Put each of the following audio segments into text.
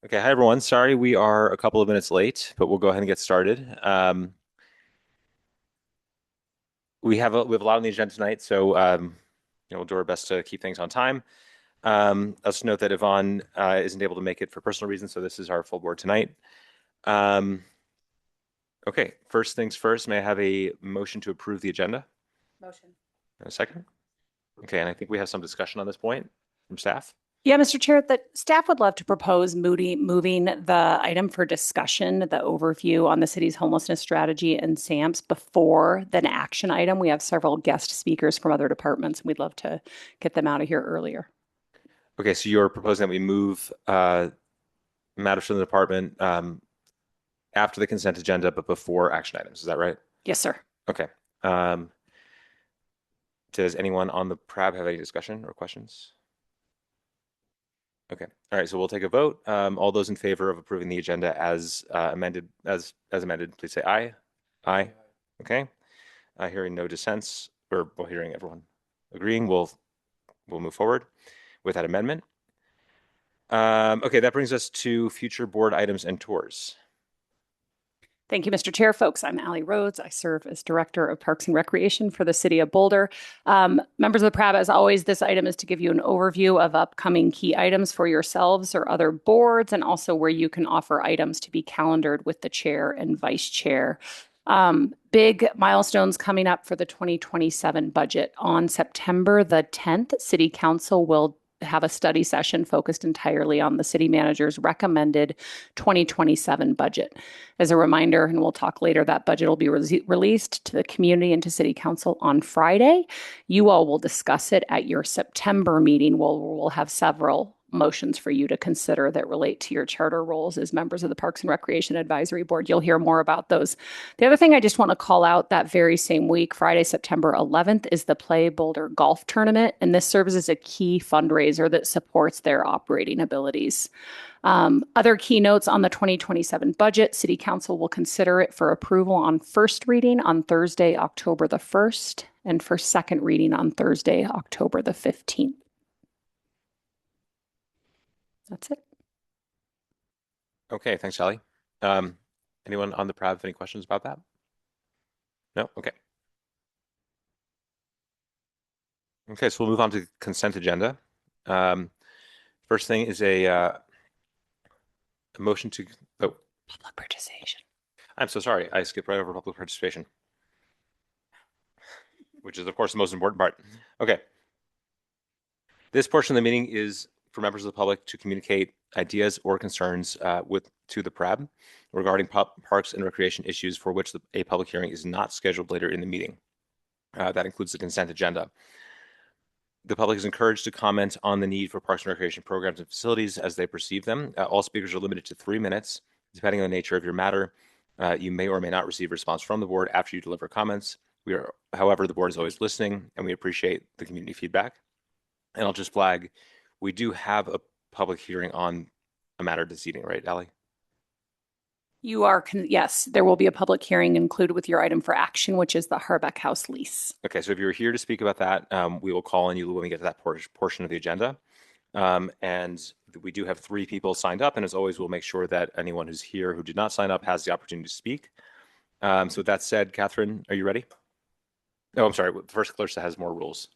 Okay, hi everyone. Sorry we are a couple of minutes late, but we'll go ahead and get started. We have a lot on the agenda tonight, so we'll do our best to keep things on time. I'll just note that Yvonne isn't able to make it for personal reasons, so this is our full board tonight. Um, okay, first things first, may I have a motion to approve the agenda? Motion. And a second? Okay, and I think we have some discussion on this point from staff. Yeah, Mr. Chair, the staff would love to propose moving the item for discussion, the overview on the city's homelessness strategy and SAMPS before the action item. We have several guest speakers from other departments, and we'd love to get them out of here earlier. Okay, so you're proposing that we move matters from the department after the consent agenda, but before action items. Is that right? Yes, sir. Okay. Um, Does anyone on the PRAB have any discussion or questions? Okay. All right. So we'll take a vote. All those in favor of approving the agenda as amended, please say aye. Aye. Okay. Hearing no dissents, or well, hearing everyone agreeing, we'll move forward with that amendment. Okay, that brings us to future board items and tours. Thank you, Mr. Chair. Folks, I'm Allie Rhodes. I serve as Director of Parks and Recreation for the City of Boulder. Members of the PRAB, as always, this item is to give you an overview of upcoming key items for yourselves or other boards, and also where you can offer items to be calendared with the chair and vice chair. Big milestones coming up for the 2027 budget. On September the 10th, City Council will have a study session focused entirely on the city manager's recommended 2027 budget. As a reminder, and we'll talk later, that budget will be released to the community and to City Council on Friday. You all will discuss it at your September meeting. We'll have several motions for you to consider that relate to your charter roles as members of the Parks and Recreation Advisory Board. You'll hear more about those. The other thing I just want to call out, that very same week, Friday, September 11th, is the Play Boulder Golf Tournament, and this serves as a key fundraiser that supports their operating abilities. Other keynotes on the 2027 budget: City Council will consider it for approval on first reading on Thursday, October the 1st, and for second reading on Thursday, October the 15th. That's it. Okay, thanks, Sally. Anyone on the PRAB have any questions about that? No? Okay. Okay, so we'll move on to the consent agenda. First thing is a motion to, oh, Public participation. I'm so sorry. I skipped right over public participation, which is, of course, the most important part. Okay. This portion of the meeting is for members of the public to communicate ideas or concerns to the PRAB regarding parks and recreation issues for which a public hearing is not scheduled later in the meeting. That includes the consent agenda. The public is encouraged to comment on the need for parks and recreation programs and facilities as they perceive them. All speakers are limited to 3 minutes. Depending on the nature of your matter, you may or may not receive a response from the board after you deliver comments. However, the board is always listening, and we appreciate the community feedback. And I'll just flag, we do have a public hearing on a matter this evening, right, Allie? You are, yes, there will be a public hearing included with your item for action, which is the Harbeck House lease. Okay, so if you're here to speak about that, we will call on you when we get to that portion of the agenda. And we do have 3 people signed up, and as always, we'll make sure that anyone who's here who did not sign up has the opportunity to speak. So with that said, Catherine, are you ready? Oh, I'm sorry. First, Clarissa has more rules.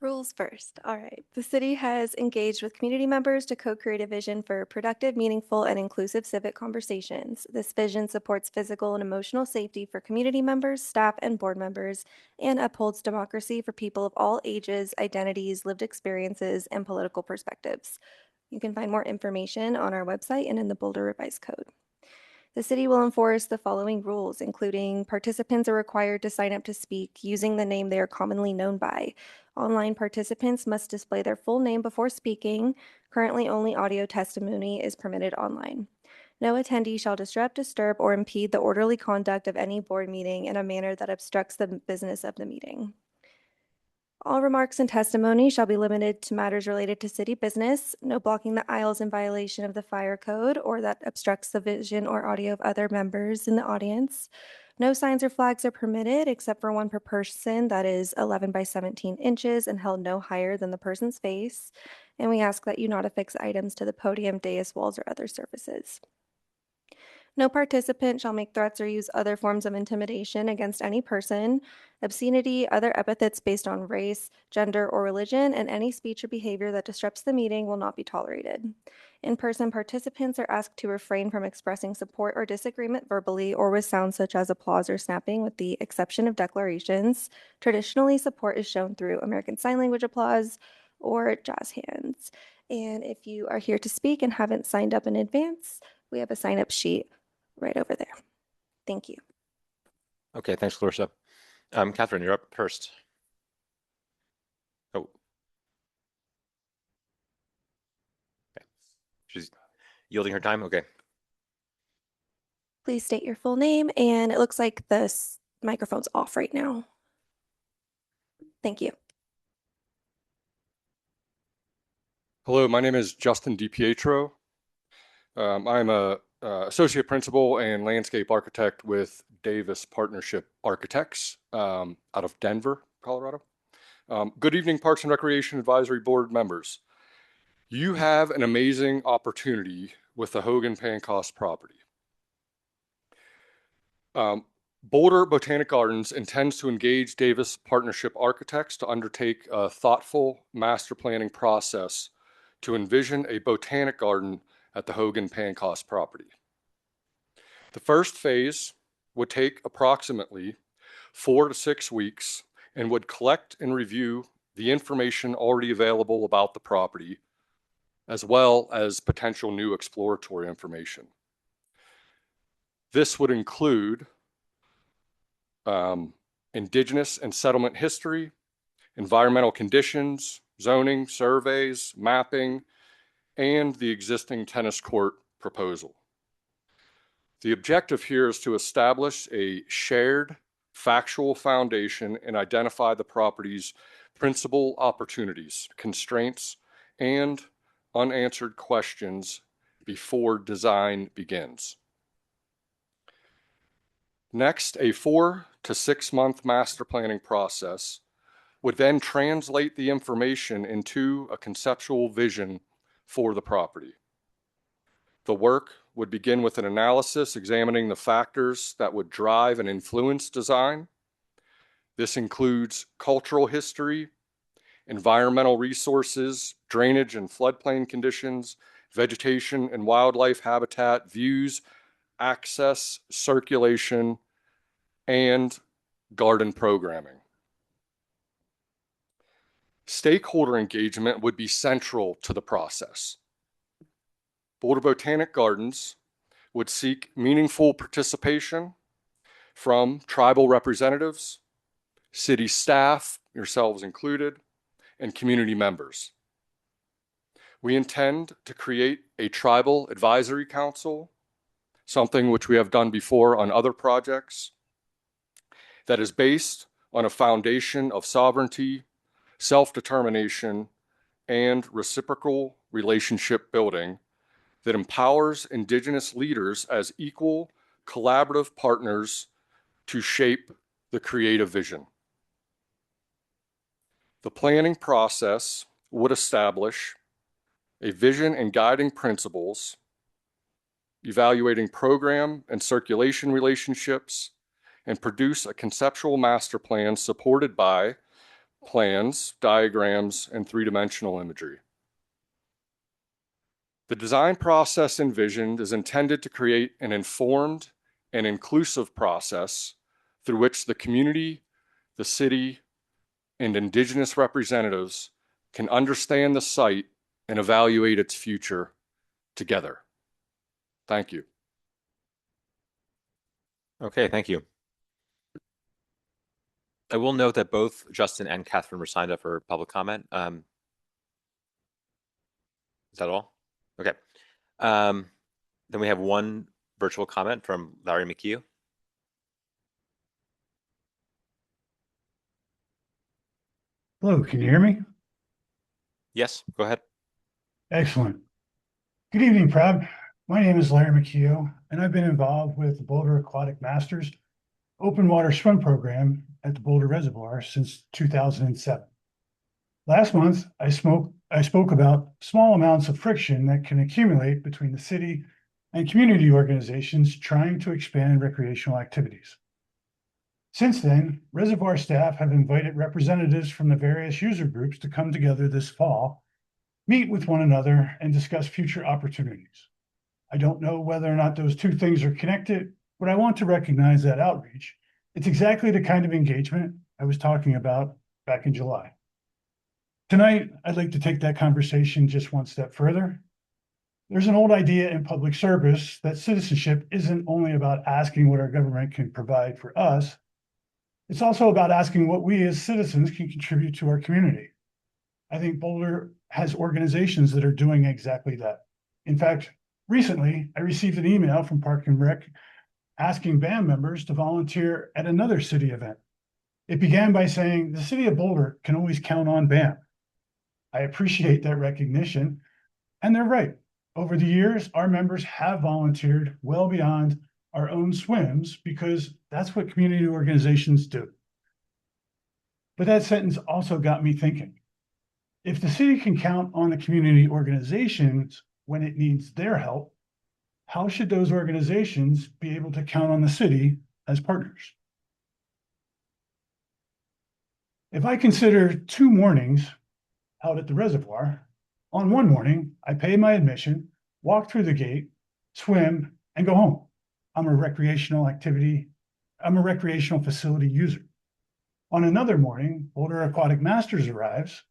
Rules first. All right. The city has engaged with community members to co-create a vision for productive, meaningful, and inclusive civic conversations. This vision supports physical and emotional safety for community members, staff, and board members, and upholds democracy for people of all ages, identities, lived experiences, and political perspectives. You can find more information on our website and in the Boulder Revised Code. The city will enforce the following rules, including participants are required to sign up to speak using the name they are commonly known by. Online participants must display their full name before speaking. Currently, only audio testimony is permitted online. No attendee shall disrupt, disturb, or impede the orderly conduct of any board meeting in a manner that obstructs the business of the meeting. All remarks and testimony shall be limited to matters related to city business. No blocking the aisles in violation of the fire code or that obstructs the vision or audio of other members in the audience. No signs or flags are permitted except for one per person that is 11 by 17 inches and held no higher than the person's face. And we ask that you not affix items to the podium, dais, walls, or other surfaces. No participant shall make threats or use other forms of intimidation against any person, obscenity, other epithets based on race, gender, or religion, and any speech or behavior that disrupts the meeting will not be tolerated. In-person participants are asked to refrain from expressing support or disagreement verbally or with sounds such as applause or snapping, with the exception of declarations. Traditionally, support is shown through American Sign Language applause or jazz hands. And if you are here to speak and haven't signed up in advance, we have a sign-up sheet right over there. Thank you. Okay, thanks, Clarissa. Catherine, you're up first. Oh. Okay. She's yielding her time. Okay. Please state your full name, and it looks like the microphone's off right now. Thank you. Hello, my name is Justin DiPietro. I'm a associate principal and landscape architect with Davis Partnership Architects out of Denver, Colorado. Good evening, Parks and Recreation Advisory Board members. You have an amazing opportunity with the Hogan Pancoast property. Boulder Botanic Gardens intends to engage Davis Partnership Architects to undertake a thoughtful master planning process to envision a botanic garden at the Hogan Pancoast property. The first phase would take approximately 4 to 6 weeks and would collect and review the information already available about the property, as well as potential new exploratory information. This would include indigenous and settlement history, environmental conditions, zoning, surveys, mapping, and the existing tennis court proposal. The objective here is to establish a shared factual foundation and identify the property's principal opportunities, constraints, and unanswered questions before design begins. Next, a 4 to 6 month master planning process would then translate the information into a conceptual vision for the property. The work would begin with an analysis examining the factors that would drive and influence design. This includes cultural history, environmental resources, drainage and floodplain conditions, vegetation and wildlife habitat, views, access, circulation, and garden programming. Stakeholder engagement would be central to the process. Boulder Botanic Gardens would seek meaningful participation from tribal representatives, city staff, yourselves included, and community members. We intend to create a tribal advisory council, something which we have done before on other projects, that is based on a foundation of sovereignty, self-determination, and reciprocal relationship building that empowers Indigenous leaders as equal collaborative partners to shape the creative vision. The planning process would establish a vision and guiding principles, evaluating program and circulation relationships, and produce a conceptual master plan supported by plans, diagrams, and three-dimensional imagery. The design process envisioned is intended to create an informed and inclusive process through which the community, the city, and Indigenous representatives can understand the site and evaluate its future together. Thank you. Okay, thank you. I will note that both Justin and Catherine were signed up for public comment. Is that all? Okay. Then we have one virtual comment from Larry McHugh. Hello, can you hear me? Yes, go ahead. Excellent. Good evening, PRAB. My name is Larry McHugh, and I've been involved with the Boulder Aquatic Masters open water swim program at the Boulder Reservoir since 2007. Last month, I spoke about small amounts of friction that can accumulate between the city and community organizations trying to expand recreational activities. Since then, reservoir staff have invited representatives from the various user groups to come together this fall, meet with one another, and discuss future opportunities. I don't know whether or not those two things are connected, but I want to recognize that outreach. It's exactly the kind of engagement I was talking about back in July. Tonight, I'd like to take that conversation just one step further. There's an old idea in public service that citizenship isn't only about asking what our government can provide for us. It's also about asking what we as citizens can contribute to our community. I think Boulder has organizations that are doing exactly that. In fact, recently, I received an email from Park and Rec asking band members to volunteer at another city event. It began by saying, the city of Boulder can always count on band. I appreciate that recognition, and they're right. Over the years, our members have volunteered well beyond our own swims because that's what community organizations do. But that sentence also got me thinking. If the city can count on the community organizations when it needs their help, how should those organizations be able to count on the city as partners? If I consider 2 mornings out at the reservoir, on one morning, I pay my admission, walk through the gate, swim, and go home. I'm a recreational facility user. On another morning, Boulder Aquatic Masters arrives.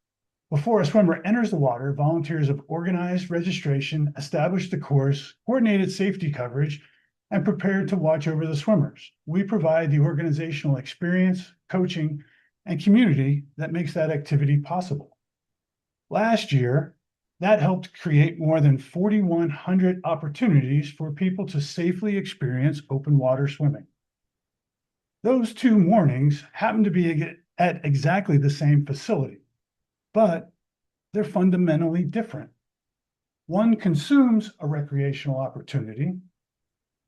Before a swimmer enters the water, volunteers have organized registration, established the course, coordinated safety coverage, and prepared to watch over the swimmers. We provide the organizational experience, coaching, and community that makes that activity possible. Last year, that helped create more than 4,100 opportunities for people to safely experience open water swimming. Those 2 mornings happen to be at exactly the same facility, but they're fundamentally different. One consumes a recreational opportunity,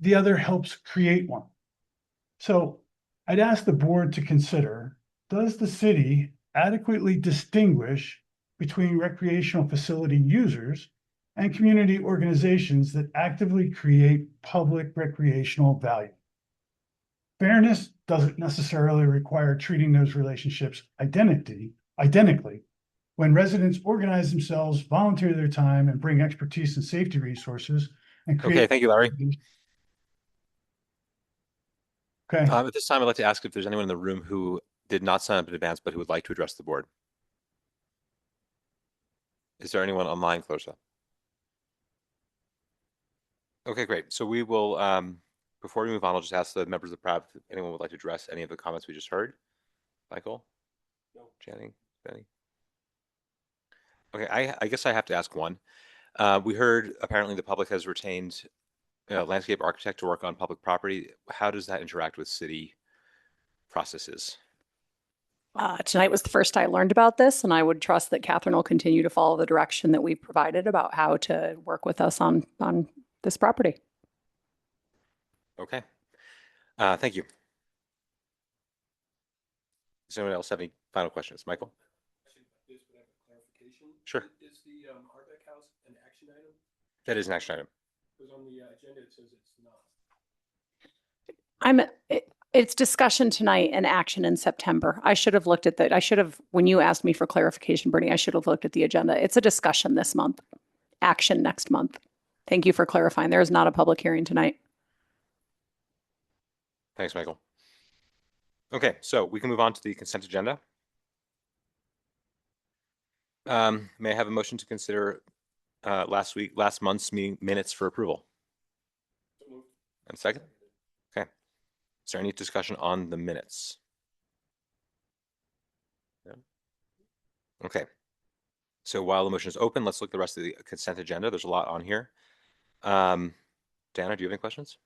the other helps create one. So I'd ask the board to consider, does the city adequately distinguish between recreational facility users and community organizations that actively create public recreational value? Fairness doesn't necessarily require treating those relationships identically. When residents organize themselves, volunteer their time, and bring expertise and safety resources and create. Okay, thank you, Larry. Okay, At this time, I'd like to ask if there's anyone in the room who did not sign up in advance, but who would like to address the board. Is there anyone online, Clarissa? Okay, great. So we will, before we move on, I'll just ask the members of the PRAB if anyone would like to address any of the comments we just heard. Michael? No. Channing? Benny? Okay, I guess I have to ask one. We heard apparently the public has retained a landscape architect to work on public property. How does that interact with city processes? Tonight was the first I learned about this, and I would trust that Catherine will continue to follow the direction that we provided about how to work with us on this property. Okay. Thank you. Does anyone else have any final questions? Michael? Sure. Is the Harbeck House an action item? That is an action item. Because on the agenda it says it's not. It's discussion tonight and action in September. I should have looked at that. When you asked me for clarification, Bernie, I should have looked at the agenda. It's a discussion this month, action next month. Thank you for clarifying. There is not a public hearing tonight. Thanks, Michael. Okay, so we can move on to the consent agenda. May I have a motion to consider last month's meeting minutes for approval? And second? Okay. Is there any discussion on the minutes? No? Okay. So while the motion is open, let's look at the rest of the consent agenda. There's a lot on here. Dana, do you have any questions?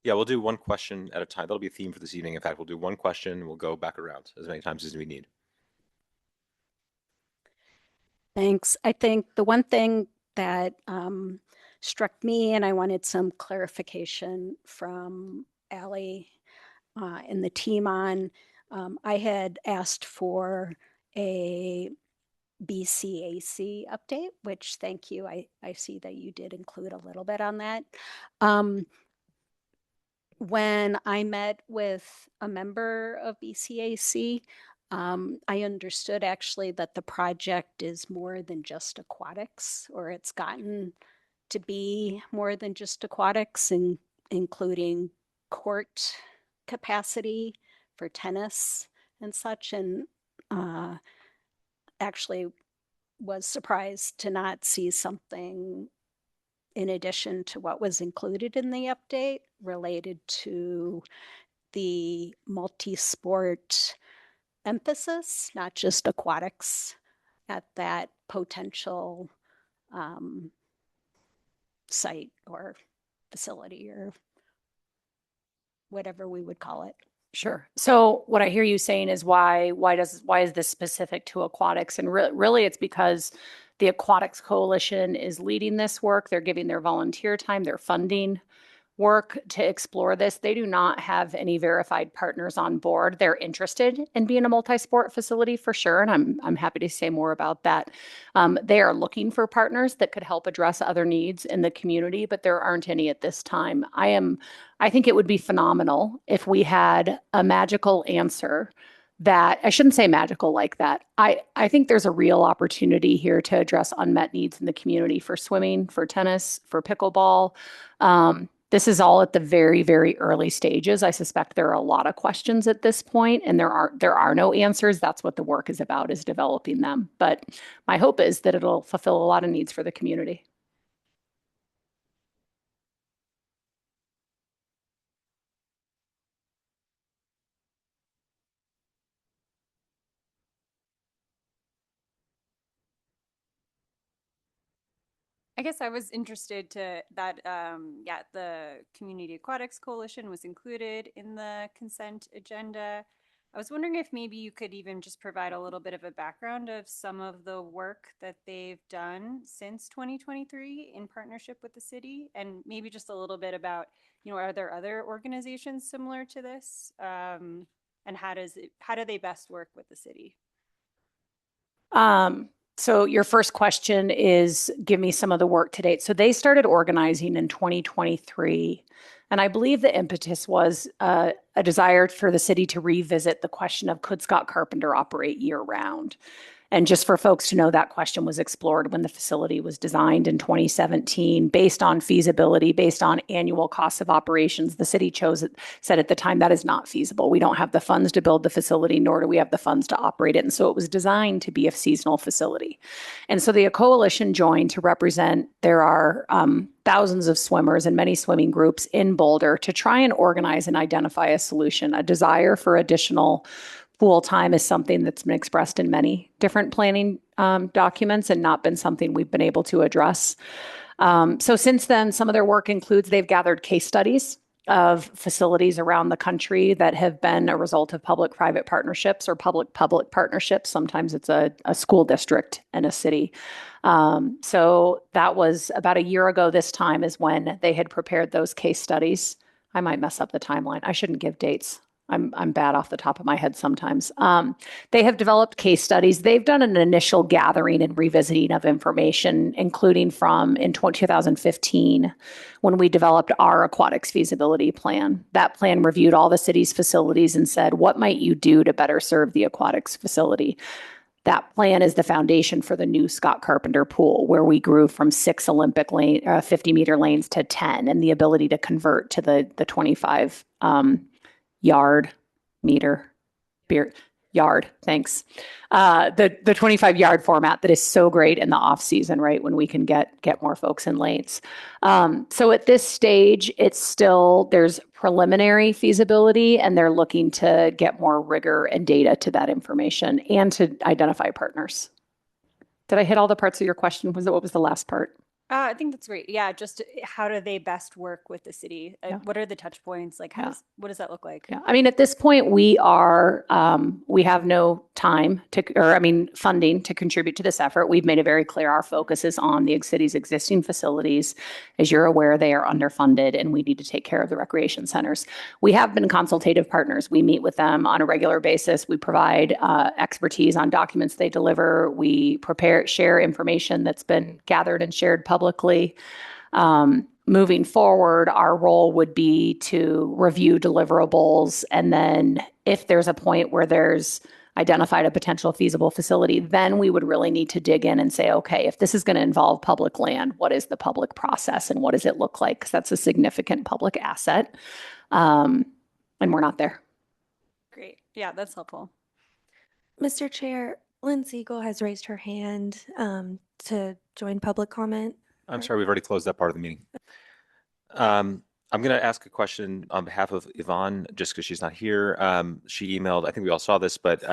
Yeah, we'll do one question at a time. That'll be a theme for this evening. In fact, we'll do one question and we'll go back around as many times as we need. Thanks. I think the one thing that struck me, and I wanted some clarification from Ally and the team on. I had asked for a BCAC update, which thank you. I see that you did include a little bit on that. When I met with a member of BCAC, I understood actually that the project is more than just aquatics, or it's gotten to be more than just aquatics, including court capacity for tennis and such. And actually was surprised to not see something in addition to what was included in the update related to the multi-sport emphasis, not just aquatics, at that potential site or facility or whatever we would call it. Sure. So what I hear you saying is why is this specific to aquatics? And really it's because the Aquatics Coalition is leading this work. They're giving their volunteer time, their funding work to explore this. They do not have any verified partners on board. They're interested in being a multi-sport facility for sure, and I'm happy to say more about that. They are looking for partners that could help address other needs in the community, but there aren't any at this time. I think it would be phenomenal if we had a magical answer that I shouldn't say magical like that. I think there's a real opportunity here to address unmet needs in the community for swimming, for tennis, for pickleball. This is all at the very, very early stages. I suspect there are a lot of questions at this point, and there are no answers. That's what the work is about, is developing them. But my hope is that it'll fulfill a lot of needs for the community. I guess I was interested to that, the Community Aquatics Coalition was included in the consent agenda. I was wondering if maybe you could even just provide a little bit of a background of some of the work that they've done since 2023 in partnership with the city, and maybe just a little bit about, are there other organizations similar to this? And how do they best work with the city? So your first question is, give me some of the work to date. So they started organizing in 2023. And I believe the impetus was a desire for the city to revisit the question of, could Scott Carpenter operate year round? And just for folks to know, that question was explored when the facility was designed in 2017, based on feasibility, based on annual costs of operations. The city said at the time that is not feasible. We don't have the funds to build the facility, nor do we have the funds to operate it. And so it was designed to be a seasonal facility. And so the coalition joined to represent, there are thousands of swimmers and many swimming groups in Boulder to try and organize and identify a solution. A desire for additional pool time is something that's been expressed in many different planning documents and not been something we've been able to address. So since then, some of their work includes they've gathered case studies of facilities around the country that have been a result of public-private partnerships or public-public partnerships. Sometimes it's a school district and a city. So that was about a year ago this time is when they had prepared those case studies. I might mess up the timeline. I shouldn't give dates. I'm bad off the top of my head sometimes. They have developed case studies. They've done an initial gathering and revisiting of information, including from in 2015, when we developed our aquatics feasibility plan. That plan reviewed all the city's facilities and said, what might you do to better serve the aquatics facility? That plan is the foundation for the new Scott Carpenter pool, where we grew from 6 Olympic 50-meter lanes to 10, and the ability to convert to the 25 yard, thanks. The 25 yard format that is so great in the off season, right? When we can get more folks in lanes. So at this stage, there's preliminary feasibility, and they're looking to get more rigor and data to that information and to identify partners. Did I hit all the parts of your question? What was the last part? I think that's great. Yeah, just how do they best work with the city? Yeah. What are the touch points? Like, what does that look like? Yeah, I mean, at this point, we have no funding to contribute to this effort. We've made it very clear our focus is on the city's existing facilities. As you're aware, they are underfunded and we need to take care of the recreation centers. We have been consultative partners. We meet with them on a regular basis. We provide expertise on documents they deliver. We share information that's been gathered and shared publicly. Moving forward, our role would be to review deliverables. And then if there's a point where there's identified a potential feasible facility, then we would really need to dig in and say, okay, if this is going to involve public land, what is the public process and what does it look like? Because that's a significant public asset. And we're not there. Great. Yeah, that's helpful. Mr. Chair, Lynn Siegel has raised her hand to join public comment. I'm sorry, we've already closed that part of the meeting. I'm going to ask a question on behalf of Yvonne, just because she's not here. She emailed, I think we all saw this, but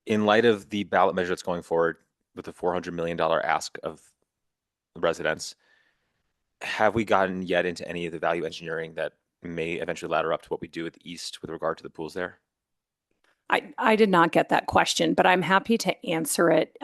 in light of the ballot measure that's going forward with the $400 million ask of the residents, have we gotten yet into any of the value engineering that may eventually ladder up to what we do at the east with regard to the pools there? I did not get that question, but I'm happy to answer it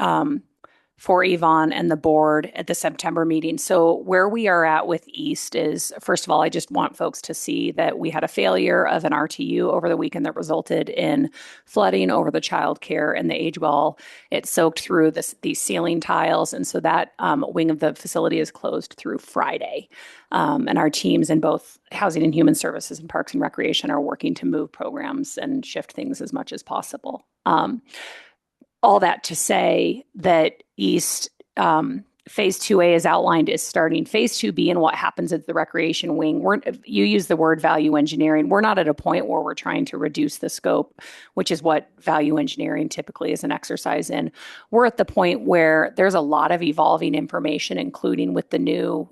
for Yvonne and the board at the September meeting. So where we are at with East is, first of all, I just want folks to see that we had a failure of an RTU over the weekend that resulted in flooding over the childcare and the age well. It soaked through these ceiling tiles. And so that wing of the facility is closed through Friday. And our teams in both Housing and Human Services and Parks and Recreation are working to move programs and shift things as much as possible. All that to say that East Phase 2A is outlined as starting. Phase 2B and what happens at the recreation wing, you use the word value engineering. We're not at a point where we're trying to reduce the scope, which is what value engineering typically is an exercise in. We're at the point where there's a lot of evolving information, including with the new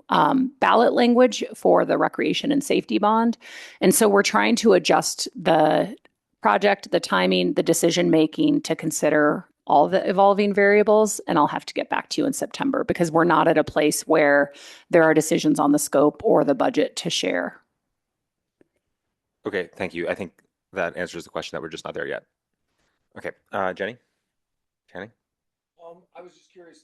ballot language for the recreation and safety bond. And so we're trying to adjust the project, the timing, the decision-making to consider all the evolving variables, and I'll have to get back to you in September because we're not at a place where there are decisions on the scope or the budget to share. Okay, thank you. I think that answers the question that we're just not there yet. Okay, Jenny? Channing? I was just curious,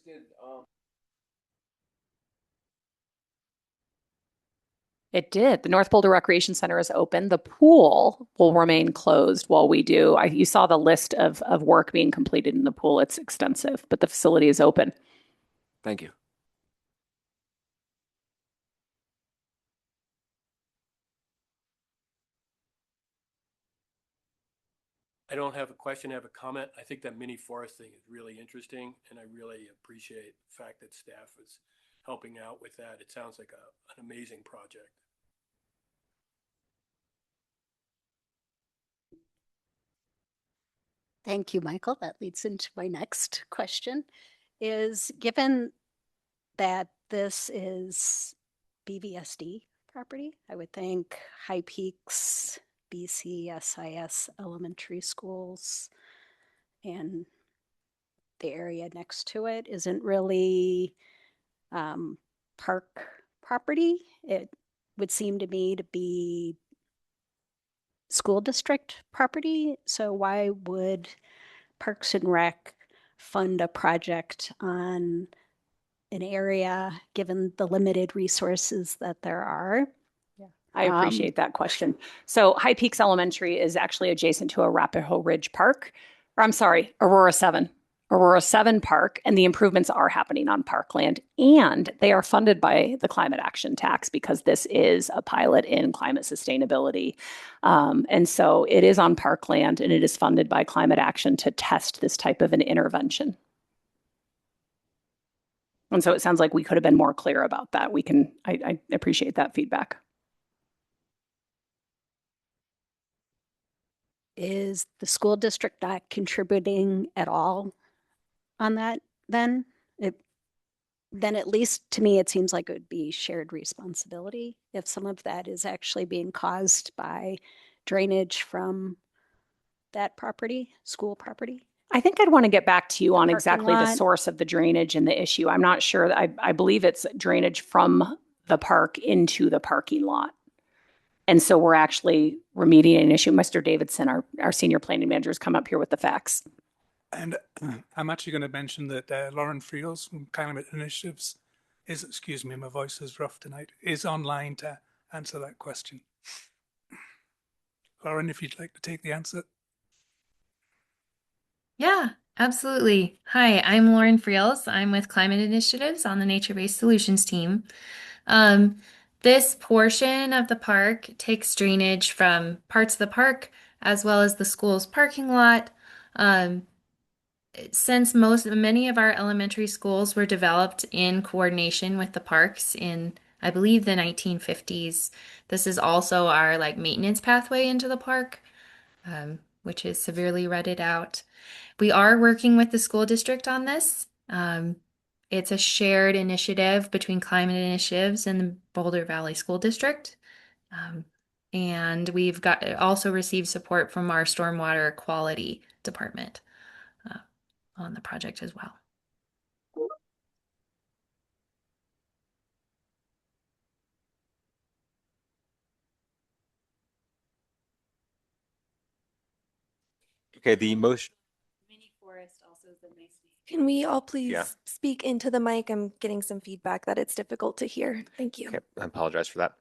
It did. The North Boulder Recreation Center is open. The pool will remain closed while we do. You saw the list of work being completed in the pool. It's extensive, but the facility is open. Thank you. I don't have a question, I have a comment. I think that mini forest thing is really interesting, and I really appreciate the fact that staff is helping out with that. It sounds like an amazing project. Thank you, Michael. That leads into my next question is, given that this is BVSD property, I would think High Peaks, BCSIS elementary schools, and the area next to it isn't really park property. It would seem to me to be school district property. So why would Parks and Rec fund a project on an area given the limited resources that there are? I appreciate that question. So High Peaks Elementary is actually adjacent to Arapahoe Ridge Park, or I'm sorry, Aurora 7 Park, and the improvements are happening on parkland, and they are funded by the Climate Action Tax because this is a pilot in climate sustainability. And so it is on parkland and it is funded by Climate Action to test this type of an intervention. And so it sounds like we could have been more clear about that. I appreciate that feedback. Is the school district not contributing at all on that then? Then at least to me, it seems like it would be shared responsibility if some of that is actually being caused by drainage from that property, school property. I think I'd want to get back to you on parking exactly the lot. source of the drainage and the issue. I'm not sure. I believe it's drainage from the park into the parking lot. And so we're actually remediating an issue. Mr. Davidson, our senior planning manager, has come up here with the facts. And I'm actually going to mention that Lauren Friels from Climate Initiatives is, excuse me, my voice is rough tonight, is online to answer that question. Lauren, if you'd like to take the answer. Yeah, absolutely. Hi, I'm Lauren Friels. I'm with Climate Initiatives on the Nature-Based Solutions team. This portion of the park takes drainage from parts of the park as well as the school's parking lot. Since many of our elementary schools were developed in coordination with the parks in, I believe, the 1950s, this is also our maintenance pathway into the park, which is severely rutted out. We are working with the school district on this. It's a shared initiative between Climate Initiatives and the Boulder Valley School District. And we've also received support from our stormwater quality department on the project as well. Okay, the motion. Mini Forest also is a nice name. Can we all please Yeah. speak into the mic? I'm getting some feedback that it's difficult to hear. Thank you. Okay, I apologize for that.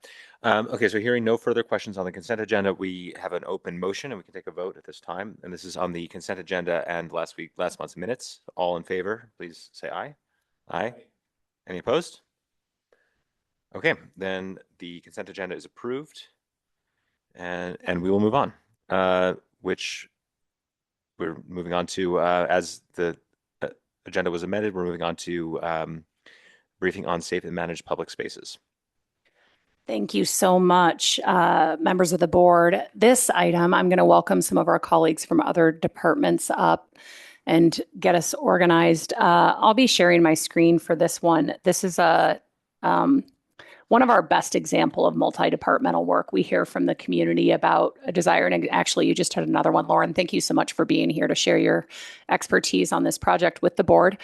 Okay, so hearing no further questions on the consent agenda, we have an open motion and we can take a vote at this time. And this is on the consent agenda and last month's minutes. All in favor, please say aye. Aye. Any opposed? Okay, then the consent agenda is approved, and we will move on, which we're moving on to, as the agenda was amended, we're moving on to briefing on safe and managed public spaces. Thank you so much, members of the board. This item, I'm going to welcome some of our colleagues from other departments up and get us organized. I'll be sharing my screen for this one. This is one of our best example of multi-departmental work. We hear from the community about a desire, and actually you just had another one, Lauren. Thank you so much for being here to share your expertise on this project with the board.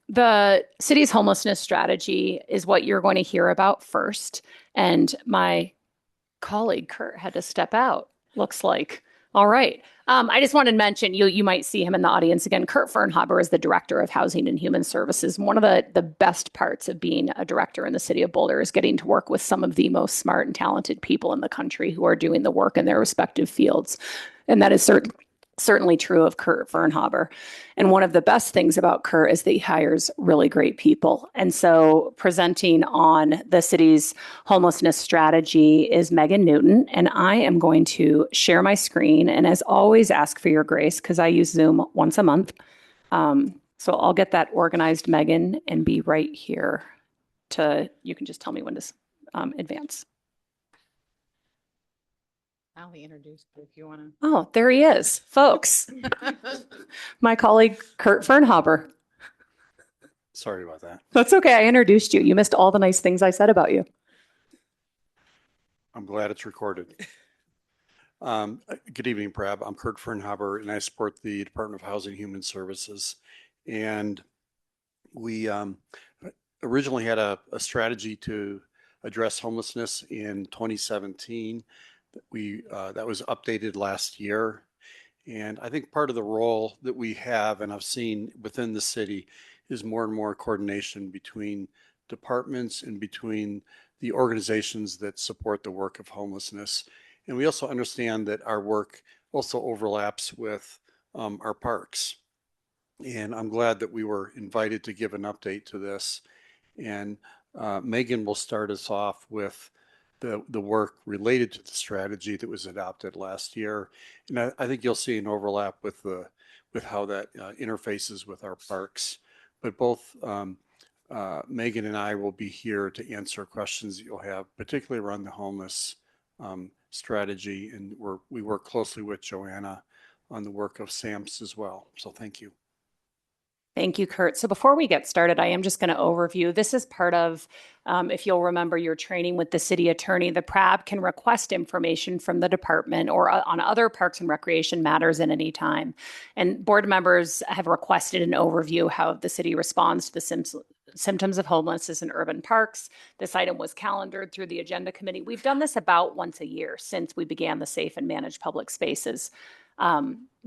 The city's homelessness strategy is what you're going to hear about first. And my colleague Kurt had to step out, looks like. All right. I just wanted to mention, you might see him in the audience again. Kurt Fernhaber is the Director of Housing and Human Services. One of the best parts of being a director in the city of Boulder is getting to work with some of the most smart and talented people in the country who are doing the work in their respective fields. And that is certainly true of Kurt Fernhaber. And one of the best things about Kurt is that he hires really great people. And so presenting on the city's homelessness strategy is Megan Newton. And I am going to share my screen and, as always, ask for your grace because I use Zoom once a month. So I'll get that organized, Megan, and be right here you can just tell me when to advance. I'll introduce you if you want to. Oh, there he is, folks. My colleague, Kurt Fernhaber. Sorry about that. That's okay. I introduced you. You missed all the nice things I said about you. I'm glad it's recorded. Good evening, Prab. I'm Kurt Fernhaber, and I support the Department of Housing and Human Services. And we originally had a strategy to address homelessness in 2017. That was updated last year. And I think part of the role that we have, and I've seen within the city, is more and more coordination between departments and between the organizations that support the work of homelessness. And we also understand that our work also overlaps with our parks. And I'm glad that we were invited to give an update to this. And Megan will start us off with the work related to the strategy that was adopted last year. And I think you'll see an overlap with how that interfaces with our parks. But both Megan and I will be here to answer questions that you'll have, particularly around the homeless strategy. And we work closely with Joanna on the work of SAMHSA as well. So thank you. Thank you, Kurt. So before we get started, I am just going to overview. This is part of, if you'll remember your training with the city attorney, the PRAB can request information from the department or on other parks and recreation matters at any time. And board members have requested an overview how the city responds to the symptoms of homelessness in urban parks. This item was calendared through the agenda committee. We've done this about once a year since we began the Safe and Managed Public Spaces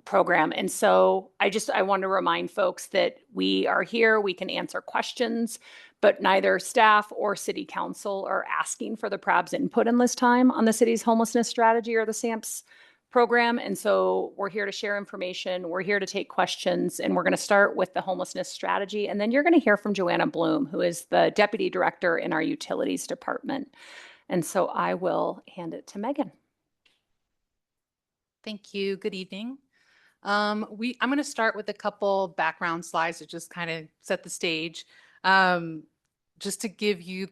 program. And so I want to remind folks that we are here, we can answer questions, but neither staff or city council are asking for the PRAB's input in this time on the city's homelessness strategy or the SAMPS program. And so we're here to share information, we're here to take questions, and we're going to start with the homelessness strategy. And then you're going to hear from Joanna Bloom, who is the deputy director in our utilities department. And so I will hand it to Megan. Thank you. Good evening. I'm going to start with a couple background slides to just kind of set the stage. Just to give you,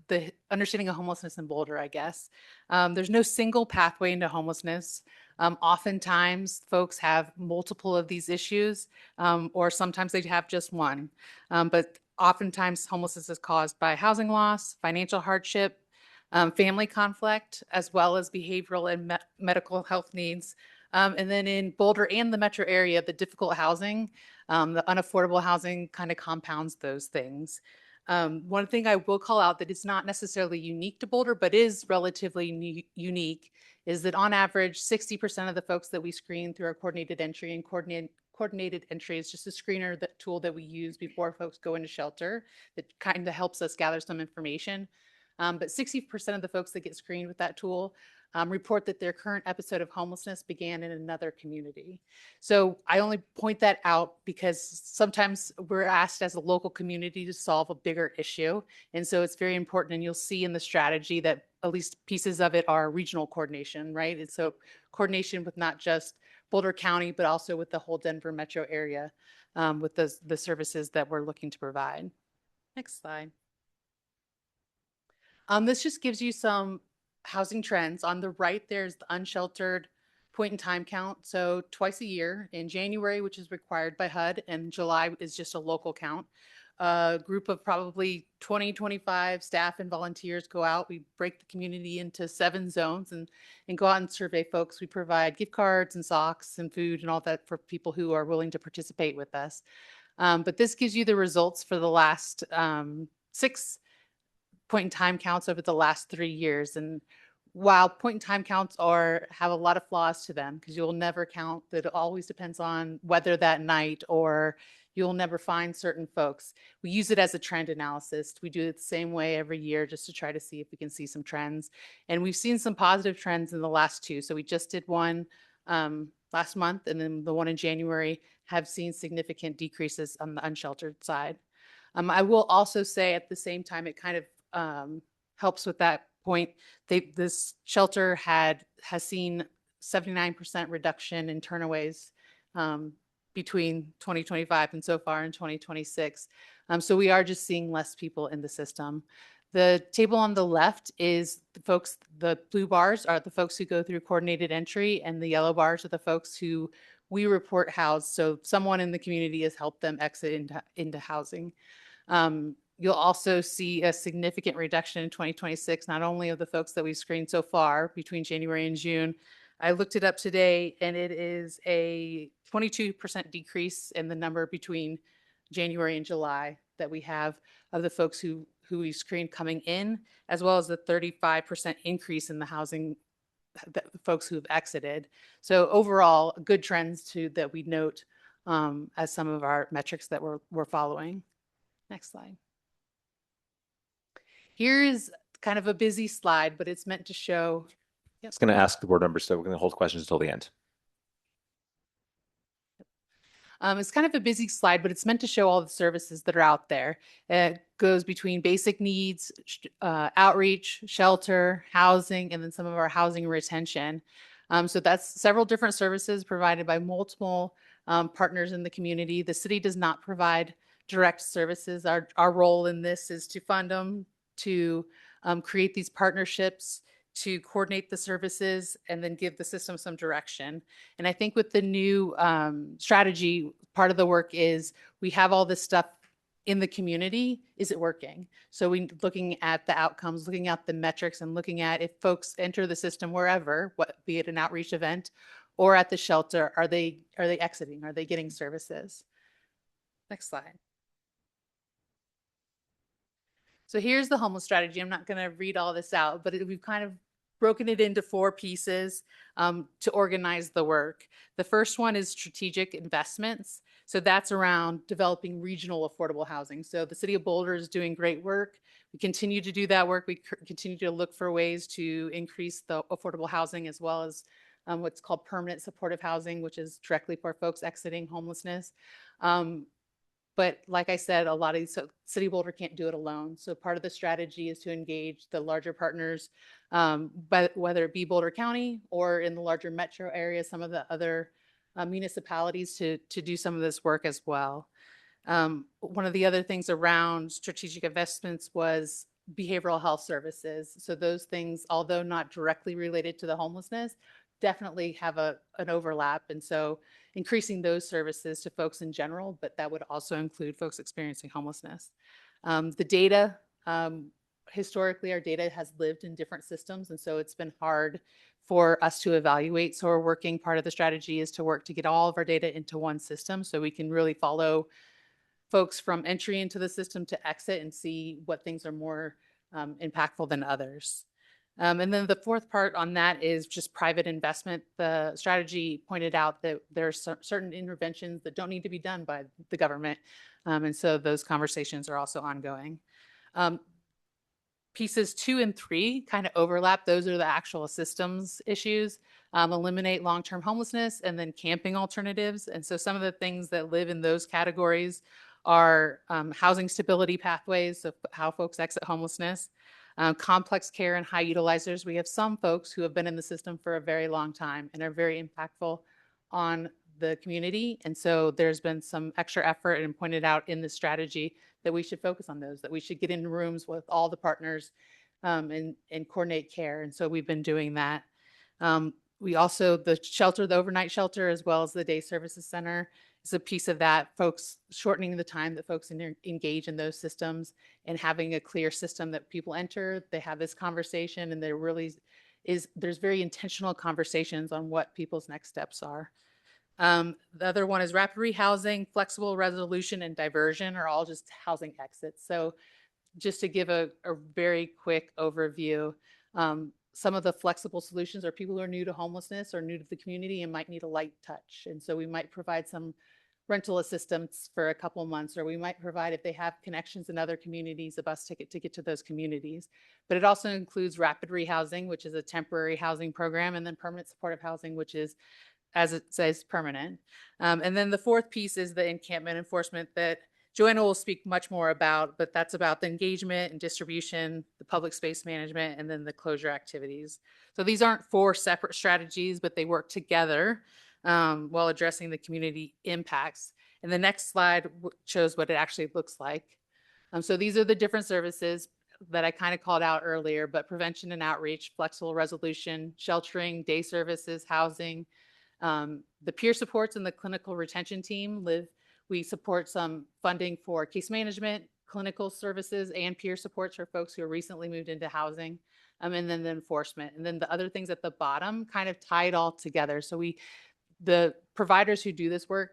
the understanding of homelessness in Boulder, I guess. There's no single pathway into homelessness. Oftentimes, folks have multiple of these issues, or sometimes they have just one. But oftentimes, homelessness is caused by housing loss, financial hardship, family conflict, as well as behavioral and medical health needs. And then in Boulder and the metro area, the difficult housing, the unaffordable housing kind of compounds those things. One thing I will call out that is not necessarily unique to Boulder, but is relatively unique, is that on average, 60% of the folks that we screen through our coordinated entry, and coordinated entry is just a screener tool that we use before folks go into shelter that kind of helps us gather some information. But 60% of the folks that get screened with that tool report that their current episode of homelessness began in another community. So I only point that out because sometimes we're asked as a local community to solve a bigger issue. And so it's very important. And you'll see in the strategy that at least pieces of it are regional coordination, right? And so coordination with not just Boulder County, but also with the whole Denver metro area with the services that we're looking to provide. Next slide. This just gives you some housing trends. On the right, there's the unsheltered point in time count. So twice a year in January, which is required by HUD, and July is just a local count. A group of probably 20, 25 staff and volunteers go out. We break the community into 7 zones and go out and survey folks. We provide gift cards and socks and food and all that for people who are willing to participate with us. But this gives you the results for the last 6 point in time counts over the last 3 years. And while point in time counts have a lot of flaws to them, because you'll never count, that it always depends on weather that night, or you'll never find certain folks. We use it as a trend analysis. We do it the same way every year just to try to see if we can see some trends. And we've seen some positive trends in the last 2. So we just did one last month, and then the one in January have seen significant decreases on the unsheltered side. I will also say at the same time, it kind of helps with that point. This shelter has seen 79% reduction in turnaways between 2025 and so far in 2026. So we are just seeing less people in the system. The table on the left is the blue bars are the folks who go through coordinated entry, and the yellow bars are the folks who we report housed. So someone in the community has helped them exit into housing. You'll also see a significant reduction in 2026, not only of the folks that we've screened so far between January and June. I looked it up today, and it is a 22% decrease in the number between January and July that we have of the folks who we screened coming in, as well as the 35% increase in the housing that the folks who have exited. So overall, good trends that we note as some of our metrics that we're following. Next slide. Here is kind of a busy slide, but it's meant to show. Yep. It's going to ask the board members, so we're going to hold questions until the end. It's kind of a busy slide, but it's meant to show all the services that are out there. It goes between basic needs, outreach, shelter, housing, and then some of our housing retention. So that's several different services provided by multiple partners in the community. The city does not provide direct services. Our role in this is to fund them, to create these partnerships, to coordinate the services, and then give the system some direction. And I think with the new strategy, part of the work is we have all this stuff in the community. Is it working? So we looking at the outcomes, looking at the metrics, and looking at if folks enter the system wherever, be it an outreach event or at the shelter, are they exiting? Are they getting services? Next slide. So here's the homeless strategy. I'm not going to read all this out, but we've kind of broken it into 4 pieces to organize the work. The first one is strategic investments. So that's around developing regional affordable housing. So the city of Boulder is doing great work. We continue to do that work. We continue to look for ways to increase the affordable housing, as well as what's called permanent supportive housing, which is directly for folks exiting homelessness. But like I said, a lot of these, so City of Boulder can't do it alone. So part of the strategy is to engage the larger partners, but whether it be Boulder County or in the larger metro area, some of the other municipalities to do some of this work as well. One of the other things around strategic investments was behavioral health services. So those things, although not directly related to the homelessness, definitely have an overlap. And so increasing those services to folks in general, but that would also include folks experiencing homelessness. The data, historically, our data has lived in different systems, and so it's been hard for us to evaluate. So part of the strategy is to work to get all of our data into one system so we can really follow folks from entry into the system to exit and see what things are more impactful than others. And then the fourth part on that is just private investment. The strategy pointed out that there are certain interventions that don't need to be done by the government. And so those conversations are also ongoing. Pieces 2 and 3 kind of overlap. Those are the actual systems issues. Eliminate long-term homelessness and then camping alternatives. And so some of the things that live in those categories are housing stability pathways, so how folks exit homelessness. Complex care and high utilizers. We have some folks who have been in the system for a very long time and are very impactful on the community. And so there's been some extra effort and pointed out in the strategy that we should focus on those, that we should get in rooms with all the partners and coordinate care. And so we've been doing that. We also, the shelter, the overnight shelter, as well as the day services center, is a piece of that. Folks shortening the time that folks engage in those systems and having a clear system that people enter, they have this conversation, and there really there's very intentional conversations on what people's next steps are. The other one is rapid rehousing, flexible resolution, and diversion are all just housing exits. So just to give a very quick overview, some of the flexible solutions are people who are new to homelessness or new to the community and might need a light touch. And so we might provide some rental assistance for a couple months, or we might provide, if they have connections in other communities, a bus ticket to get to those communities. But it also includes rapid rehousing, which is a temporary housing program, and then permanent supportive housing, which is, as it says, permanent. And then the fourth piece is the encampment enforcement that Joanna will speak much more about, but that's about the engagement and distribution, the public space management, and then the closure activities. So these aren't 4 separate strategies, but they work together while addressing the community impacts. And the next slide shows what it actually looks like. So these are the different services that I kind of called out earlier, but prevention and outreach, flexible resolution, sheltering, day services, housing, the peer supports and the clinical retention team we support some funding for case management, clinical services, and peer supports for folks who are recently moved into housing, and then the enforcement. And then the other things at the bottom kind of tie it all together. So the providers who do this work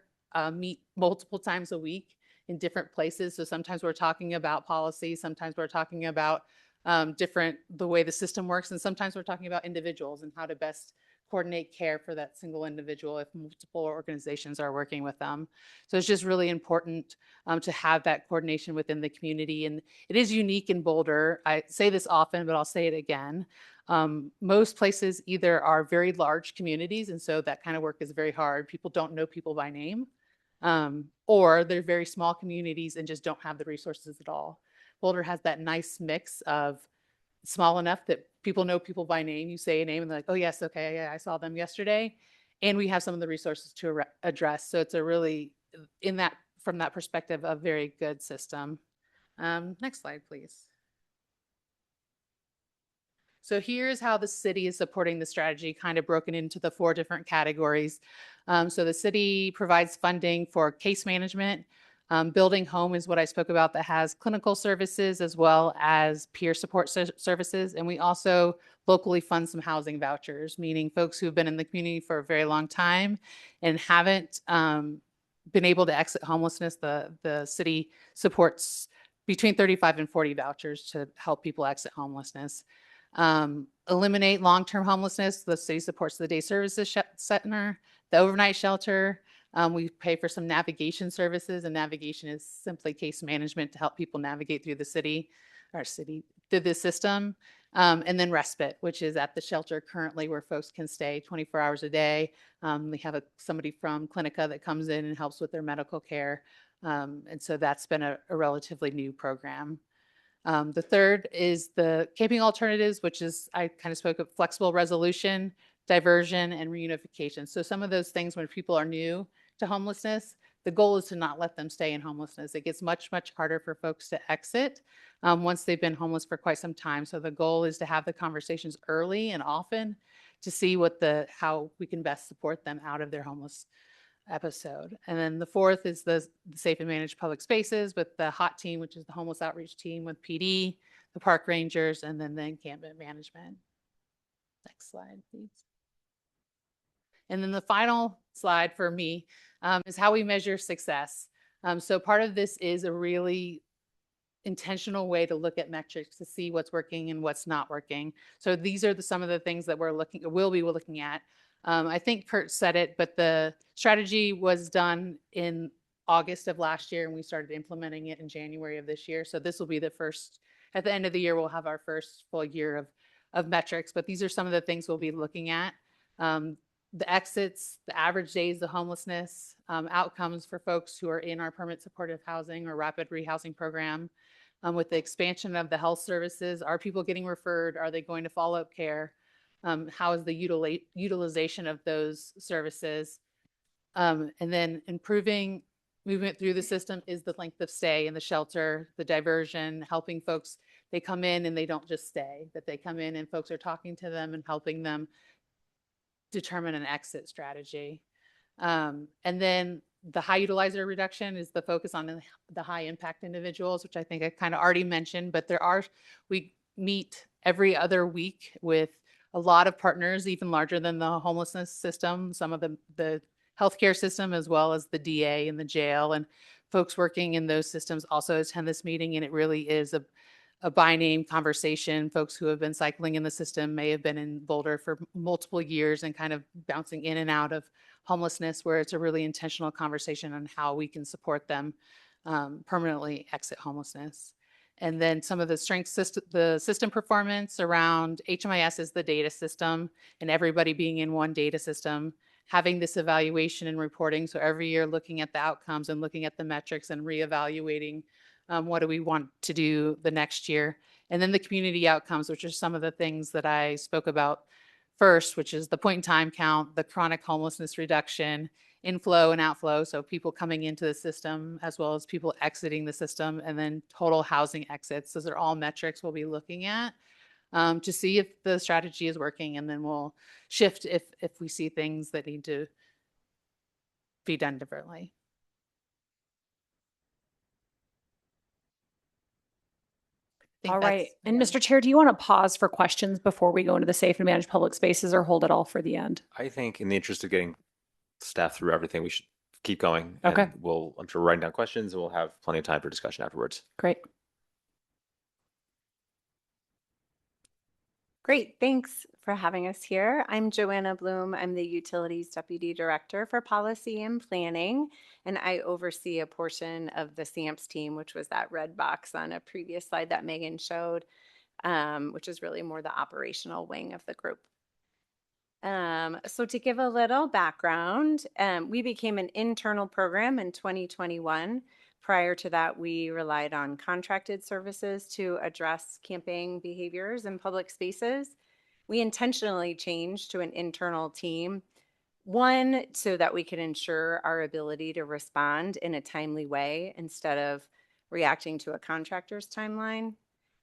meet multiple times a week in different places. So sometimes we're talking about policy, sometimes we're talking about the way the system works, and sometimes we're talking about individuals and how to best coordinate care for that single individual if multiple organizations are working with them. So it's just really important to have that coordination within the community. And it is unique in Boulder. I say this often, but I'll say it again. Most places either are very large communities, and so that kind of work is very hard. People don't know people by name, or they're very small communities and just don't have the resources at all. Boulder has that nice mix of small enough that people know people by name. You say a name and they're like, oh yes, okay, yeah, I saw them yesterday. And we have some of the resources to address. So it's a really, from that perspective, a very good system. Next slide, please. So here's how the city is supporting the strategy, kind of broken into the 4 different categories. So the city provides funding for case management. Building Home is what I spoke about, that has clinical services as well as peer support services. And we also locally fund some housing vouchers, meaning folks who have been in the community for a very long time and haven't been able to exit homelessness. The city supports between 35 and 40 vouchers to help people exit homelessness. Eliminate long-term homelessness. The city supports the day services center, the overnight shelter. We pay for some navigation services, and navigation is simply case management to help people navigate through the through the system. And then respite, which is at the shelter currently where folks can stay 24 hours a day. We have somebody from Clinica that comes in and helps with their medical care. And so that's been a relatively new program. The third is the camping alternatives, which is, I kind of spoke of flexible resolution, diversion, and reunification. So some of those things when people are new to homelessness, the goal is to not let them stay in homelessness. It gets much, much harder for folks to exit once they've been homeless for quite some time. So the goal is to have the conversations early and often to see how we can best support them out of their homeless episode. And then the fourth is the safe and managed public spaces with the HOT team, which is the homeless outreach team with PD, the park rangers, and then the encampment management. Next slide, please. And then the final slide for me is how we measure success. So part of this is a really intentional way to look at metrics to see what's working and what's not working. So these are some of the things that we'll be looking at. I think Kurt said it, but the strategy was done in August of last year, and we started implementing it in January of this year. So this will be the first, at the end of the year, we'll have our first full year of metrics, but these are some of the things we'll be looking at. The exits, the average days of homelessness, outcomes for folks who are in our permanent supportive housing or rapid rehousing program. With the expansion of the health services, are people getting referred? Are they going to follow-up care? How is the utilization of those services? And then improving movement through the system is the length of stay in the shelter, the diversion, helping folks. They come in and they don't just stay, but they come in and folks are talking to them and helping them determine an exit strategy. And then the high utilizer reduction is the focus on the high impact individuals, which I think I kind of already mentioned, but we meet every other week with a lot of partners, even larger than the homelessness system, some of the healthcare system, as well as the DA and the jail, and folks working in those systems also attend this meeting. And it really is a by name conversation. Folks who have been cycling in the system may have been in Boulder for multiple years and kind of bouncing in and out of homelessness, where it's a really intentional conversation on how we can support them permanently exit homelessness. And then some of the strengths, the system performance around HMIS is the data system and everybody being in one data system, having this evaluation and reporting. So every year looking at the outcomes and looking at the metrics and reevaluating what do we want to do the next year. And then the community outcomes, which are some of the things that I spoke about first, which is the point in time count, the chronic homelessness reduction, inflow and outflow, so people coming into the system as well as people exiting the system, and then total housing exits. Those are all metrics we'll be looking at to see if the strategy is working, and then we'll shift if we see things that need to be done differently. All right. And Mr. Chair, do you want to pause for questions before we go into the safe and managed public spaces, or hold it all for the end? I think in the interest of getting staff through everything, we should keep going. Okay. And I'm sure, writing down questions, and we'll have plenty of time for discussion afterwards. Great. Great, thanks for having us here. I'm Joanna Bloom. I'm the Utilities Deputy Director for Policy and Planning, and I oversee a portion of the SAMPS team, which was that red box on a previous slide that Megan showed, which is really more the operational wing of the group. So to give a little background, we became an internal program in 2021. Prior to that, we relied on contracted services to address camping behaviors in public spaces. We intentionally changed to an internal team, one, so that we could ensure our ability to respond in a timely way instead of reacting to a contractor's timeline.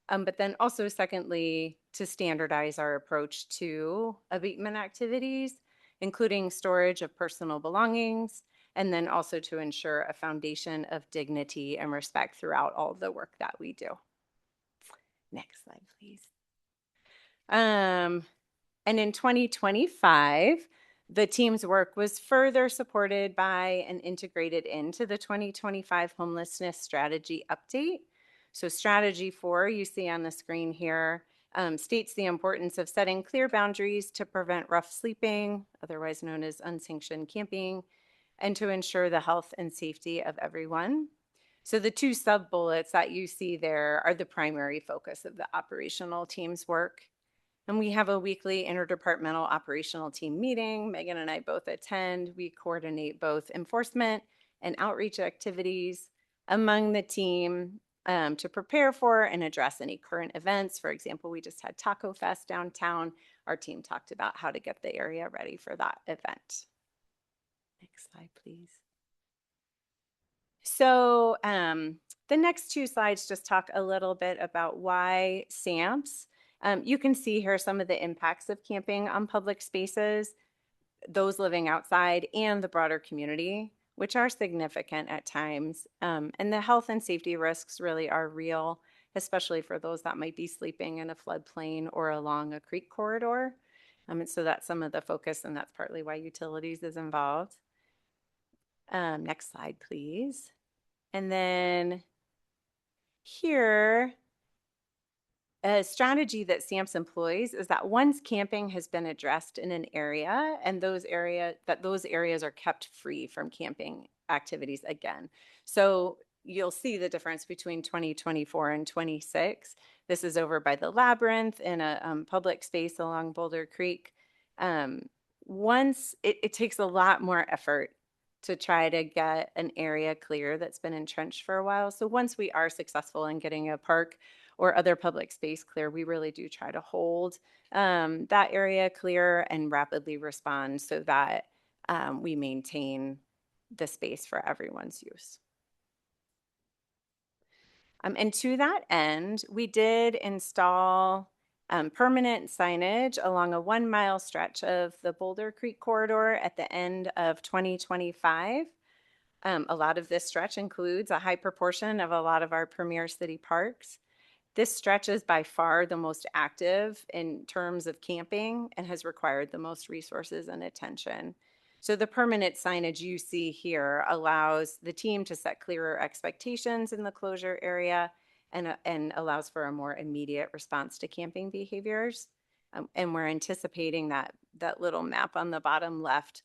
But then also, secondly, to standardize our approach to abatement activities, including storage of personal belongings, and then also to ensure a foundation of dignity and respect throughout all of the work that we do. Next slide, please. And in 2025, the team's work was further supported by and integrated into the 2025 homelessness strategy update, So strategy 4, you see on the screen here, states the importance of setting clear boundaries to prevent rough sleeping, otherwise known as unsanctioned camping, and to ensure the health and safety of everyone. So the 2 sub-bullets that you see there are the primary focus of the operational team's work. And we have a weekly interdepartmental operational team meeting. Megan and I both attend. We coordinate both enforcement and outreach activities among the team to prepare for and address any current events. For example, we just had Taco Fest downtown. Our team talked about how to get the area ready for that event. Next slide, please. So the next 2 slides just talk a little bit about why SAMPS. You can see here some of the impacts of camping on public spaces, those living outside, and the broader community, which are significant at times. And the health and safety risks really are real, especially for those that might be sleeping in a floodplain or along a creek corridor. And so that's some of the focus, and that's partly why utilities is involved. Next slide, please. And then here, a strategy that SAMPS employs is that once camping has been addressed in an area, and those areas are kept free from camping activities again. So you'll see the difference between 2024 and 26. This is over by the Labyrinth in a public space along Boulder Creek. Once it takes a lot more effort to try to get an area clear that's been entrenched for a while. So once we are successful in getting a park or other public space clear, we really do try to hold that area clear and rapidly respond so that we maintain the space for everyone's use. And to that end, we did install permanent signage along a 1-mile stretch of the Boulder Creek corridor at the end of 2025. A lot of this stretch includes a high proportion of a lot of our premier city parks. This stretch is by far the most active in terms of camping and has required the most resources and attention. So the permanent signage you see here allows the team to set clearer expectations in the closure area and allows for a more immediate response to camping behaviors. And we're anticipating that little map on the bottom left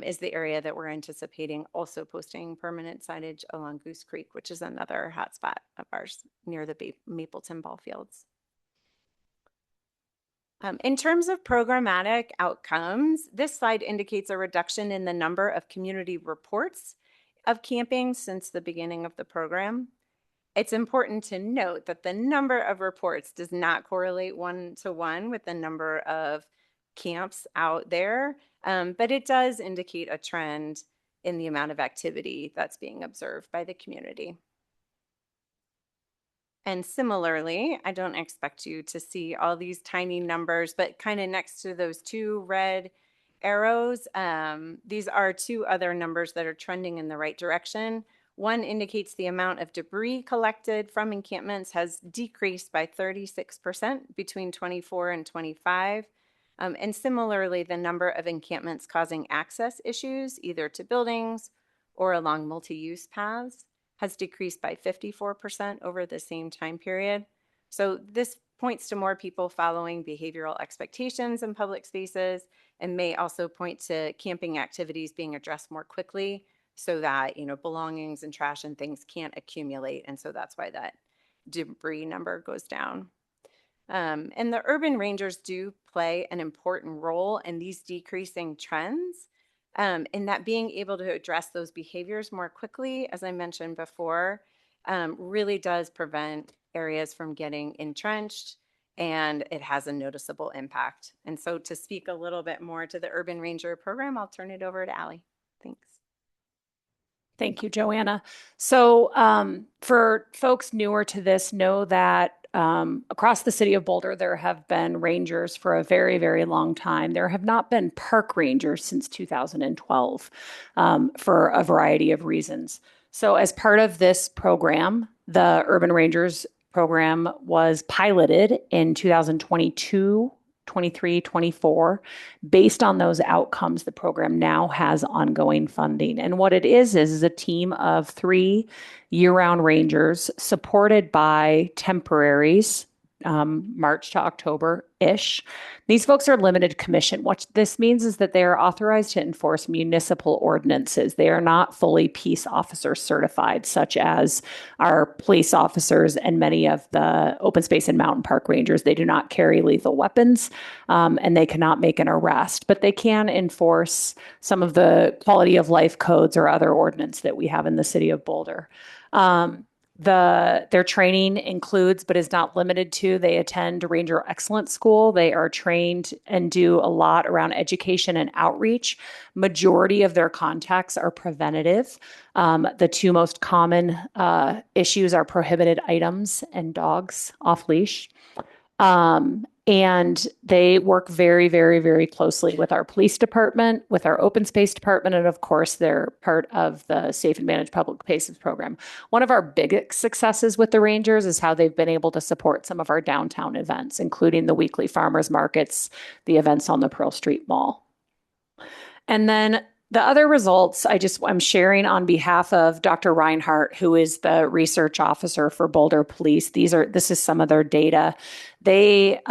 is the area that we're anticipating also posting permanent signage along Goose Creek, which is another hotspot of ours near the Mapleton ball fields. In terms of programmatic outcomes, this slide indicates a reduction in the number of community reports of camping since the beginning of the program. It's important to note that the number of reports does not correlate one-to-one with the number of camps out there, but it does indicate a trend in the amount of activity that's being observed by the community. And similarly, I don't expect you to see all these tiny numbers, but kind of next to those 2 red arrows, these are 2 other numbers that are trending in the right direction. One indicates the amount of debris collected from encampments has decreased by 36% between 24 and 25. And similarly, the number of encampments causing access issues, either to buildings or along multi-use paths, has decreased by 54% over the same time period. So this points to more people following behavioral expectations in public spaces and may also point to camping activities being addressed more quickly so that, belongings and trash and things can't accumulate. And so that's why that debris number goes down. And the urban rangers do play an important role in these decreasing trends, in that being able to address those behaviors more quickly, as I mentioned before, really does prevent areas from getting entrenched, and it has a noticeable impact. And so to speak a little bit more to the Urban Ranger program, I'll turn it over to Allie. Thanks. Thank you, Joanna. So for folks newer to this, know that across the city of Boulder, there have been rangers for a very, very long time. There have not been park rangers since 2012 for a variety of reasons. So as part of this program, the Urban Rangers program was piloted in 2022 23, 24. Based on those outcomes, the program now has ongoing funding. And what it is a team of 3 year-round rangers supported by temporaries, March to October-ish. These folks are limited commission. What this means is that they are authorized to enforce municipal ordinances. They are not fully peace officer certified, such as our police officers and many of the open space and mountain park rangers. They do not carry lethal weapons, and they cannot make an arrest, but they can enforce some of the quality of life codes or other ordinance that we have in the city of Boulder. Their training includes, but is not limited to, they attend Ranger Excellence School. They are trained and do a lot around education and outreach. Majority of their contacts are preventative. The 2 most common issues are prohibited items and dogs off leash. And they work very, very, very closely with our police department, with our open space department, and of course, they're part of the Safe and Managed Public Spaces program. One of our biggest successes with the Rangers is how they've been able to support some of our downtown events, including the weekly farmers markets, the events on the Pearl Street Mall. And then the other results I'm sharing on behalf of Dr. Reinhardt, who is the research officer for Boulder Police. This is some of their data. They,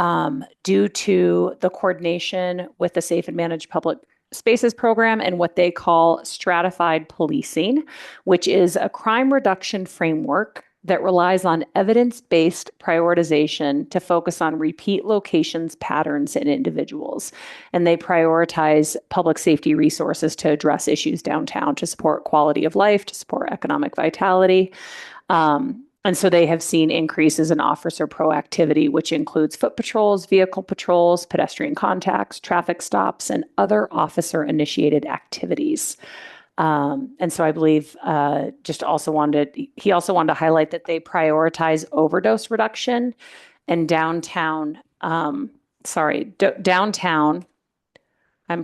due to the coordination with the Safe and Managed Public Spaces program and what they call stratified policing, which is a crime reduction framework that relies on evidence-based prioritization to focus on repeat locations, patterns, and individuals. And they prioritize public safety resources to address issues downtown, to support quality of life, to support economic vitality. And so they have seen increases in officer proactivity, which includes foot patrols, vehicle patrols, pedestrian contacts, traffic stops, and other officer-initiated activities. And so I believe he also wanted to highlight that they prioritize overdose reduction and downtown. I'm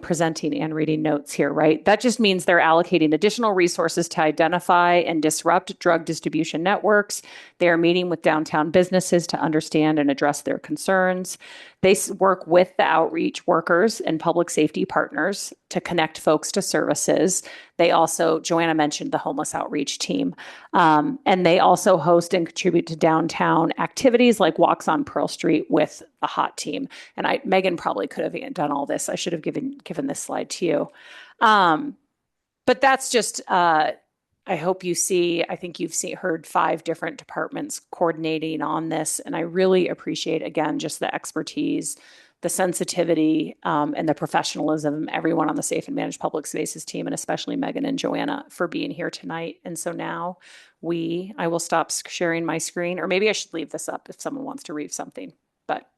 presenting and reading notes here, right? That just means they're allocating additional resources to identify and disrupt drug distribution networks. They are meeting with downtown businesses to understand and address their concerns. They work with the outreach workers and public safety partners to connect folks to services. They also, Joanna mentioned the homeless outreach team, and they also host and contribute to downtown activities like walks on Pearl Street with the HOT team. And Megan probably could have done all this. I should have given this slide to you. But that's just, I hope you see, I think you've heard 5 different departments coordinating on this. And I really appreciate, again, just the expertise, the sensitivity, and the professionalism of everyone on the Safe and Managed Public Spaces team, and especially Megan and Joanna for being here tonight. And so now I will stop sharing my screen, or maybe I should leave this up if someone wants to read something, but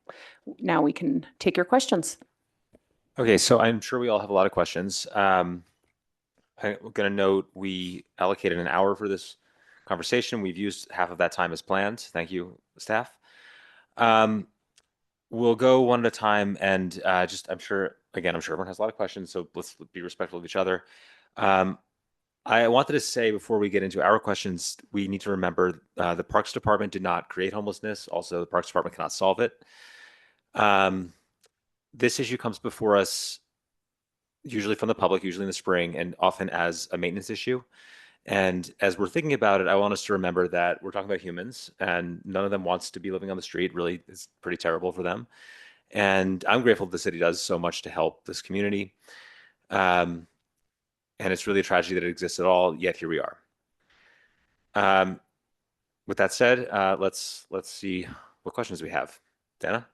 now we can take your questions. Okay, so I'm sure we all have a lot of questions. I'm going to note we allocated an hour for this conversation. We've used half of that time as planned. Thank you, staff. We'll go one at a time, and I'm sure everyone has a lot of questions, so let's be respectful of each other. I wanted to say before we get into our questions, we need to remember the Parks Department did not create homelessness. Also, the Parks Department cannot solve it. This issue comes before us usually from the public, usually in the spring, and often as a maintenance issue. And as we're thinking about it, I want us to remember that we're talking about humans, and none of them wants to be living on the street. Really, it's pretty terrible for them. And I'm grateful the city does so much to help this community. And it's really a tragedy that it exists at all, yet here we are. With that said, let's see what questions we have. Dana?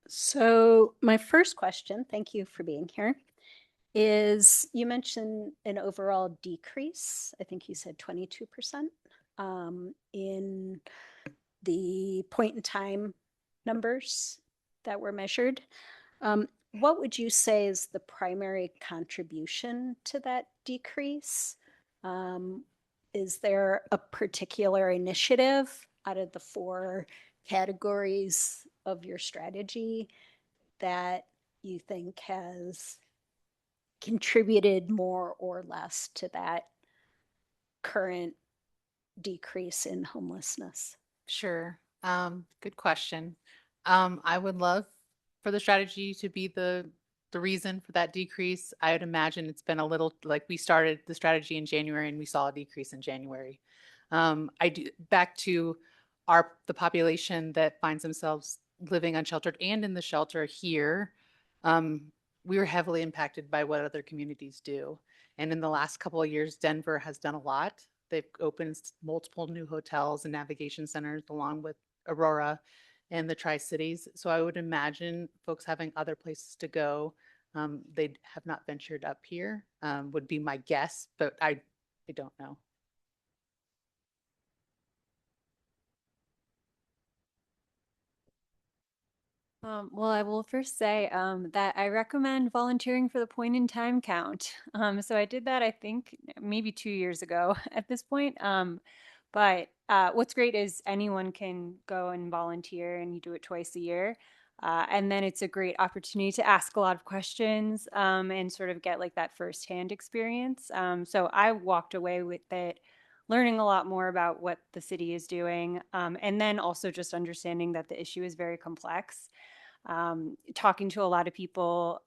So my first question, thank you for being here, is you mentioned an overall decrease, I think you said 22%, in the point in time numbers that were measured. What would you say is the primary contribution to that decrease? Is there a particular initiative out of the 4 categories of your strategy that you think has contributed more or less to that current decrease in homelessness? Sure. Good question. I would love for the strategy to be the reason for that decrease. I would imagine it's been a little like we started the strategy in January and we saw a decrease in January. I do back to the population that finds themselves living unsheltered and in the shelter here. We were heavily impacted by what other communities do. And in the last couple of years, Denver has done a lot. They've opened multiple new hotels and navigation centers along with Aurora and the Tri-Cities. So I would imagine folks having other places to go. They have not ventured up here, would be my guess, but I don't know. Well, I will first say that I recommend volunteering for the point in time count. So I did that, I think, maybe 2 years ago at this point. But what's great is anyone can go and volunteer, and you do it twice a year. And then it's a great opportunity to ask a lot of questions and sort of get like that firsthand experience. So I walked away with it learning a lot more about what the city is doing, and then also just understanding that the issue is very complex. Talking to a lot of people,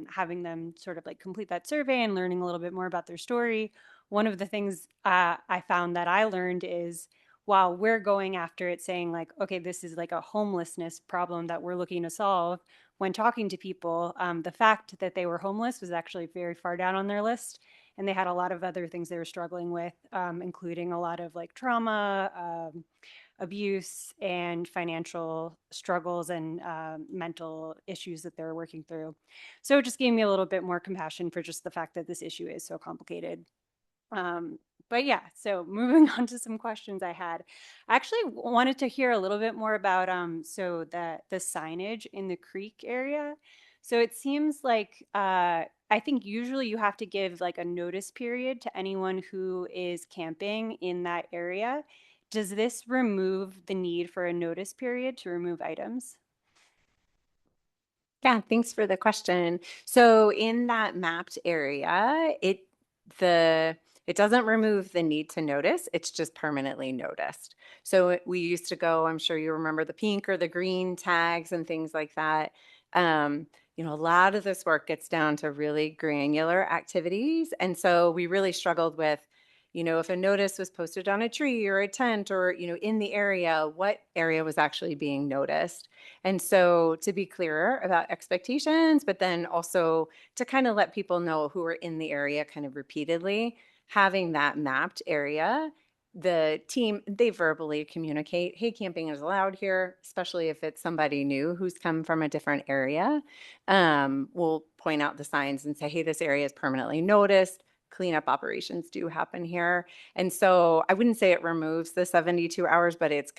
having them sort of like complete that survey and learning a little bit more about their story. One of the things I found that I learned is while we're going after it saying like, okay, this is like a homelessness problem that we're looking to solve, when talking to people, the fact that they were homeless was actually very far down on their list. And they had a lot of other things they were struggling with, including a lot of like trauma, abuse and financial struggles and mental issues that they're working through. So it just gave me a little bit more compassion for just the fact that this issue is so complicated. But yeah, so moving on to some questions I had. I actually wanted to hear a little bit more about so the signage in the creek area. So it seems like I think usually you have to give like a notice period to anyone who is camping in that area. Does this remove the need for a notice period to remove items? Yeah, thanks for the question. So in that mapped area, it doesn't remove the need to notice, it's just permanently noticed. So we used to go, I'm sure you remember the pink or the green tags and things like that. A lot of this work gets down to really granular activities. And so we really struggled with, if a notice was posted on a tree or a tent or, in the area, what area was actually being noticed. And so to be clearer about expectations, but then also to kind of let people know who are in the area kind of repeatedly, having that mapped area, the team, they verbally communicate, hey, camping is allowed here, especially if it's somebody new who's come from a different area. We'll point out the signs and say, hey, this area is permanently noticed. Cleanup operations do happen here. And so I wouldn't say it removes the 72 hours, but it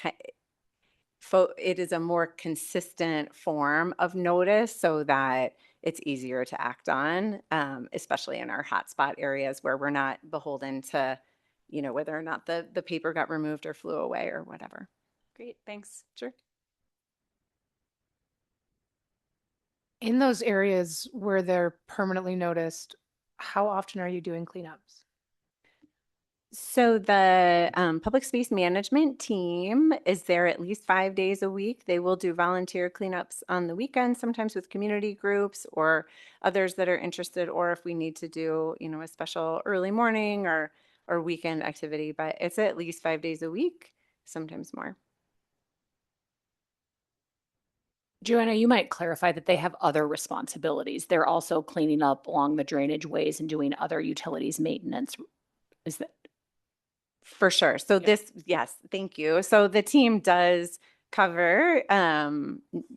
is a more consistent form of notice so that it's easier to act on, especially in our hotspot areas where we're not beholden to, whether or not the paper got removed or flew away or whatever. Great, thanks. Sure. In those areas where they're permanently noticed, how often are you doing cleanups? So the public space management team is there at least 5 days a week. They will do volunteer cleanups on the weekends, sometimes with community groups or others that are interested, or if we need to do, a special early morning or weekend activity, but it's at least 5 days a week, sometimes more. Joanna, you might clarify that they have other responsibilities. They're also cleaning up along the drainage ways and doing other utilities maintenance. Is that? For sure. So yes, thank you. So the team does cover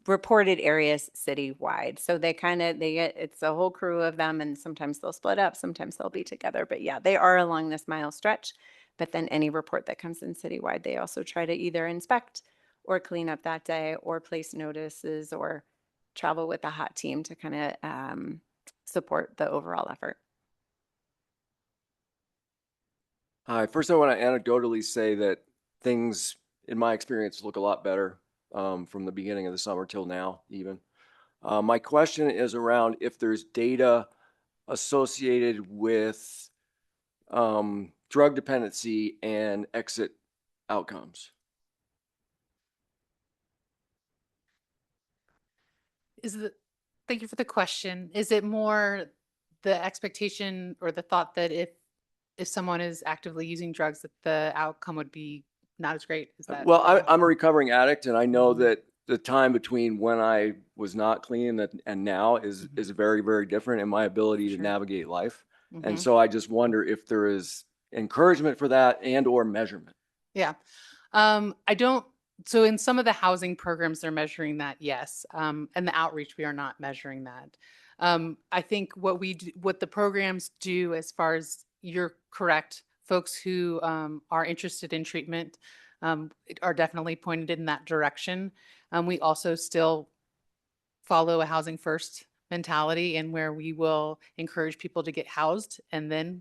reported areas citywide. So it's a whole crew of them, and sometimes they'll split up, sometimes they'll be together. But yeah, they are along this mile stretch. But then any report that comes in citywide, they also try to either inspect or clean up that day or place notices or travel with a hot team to kind of support the overall effort. Hi, first I want to anecdotally say that things, in my experience, look a lot better from the beginning of the summer till now, even. My question is around if there's data associated with drug dependency and exit outcomes. Thank you for the question. Is it more the expectation or the thought that if someone is actively using drugs, that the outcome would be not as great? Is that? Well, I'm a recovering addict, and I know that the time between when I was not clean and now is very, very different in my ability to navigate life. And Mhm. so I just wonder if there is encouragement for that and or measurement. Yeah. I don't, so in some of the housing programs, they're measuring that, yes. And the outreach, we are not measuring that. I think what what the programs do, as far as you're correct, folks who are interested in treatment are definitely pointed in that direction. We also still follow a housing first mentality, and where we will encourage people to get housed and then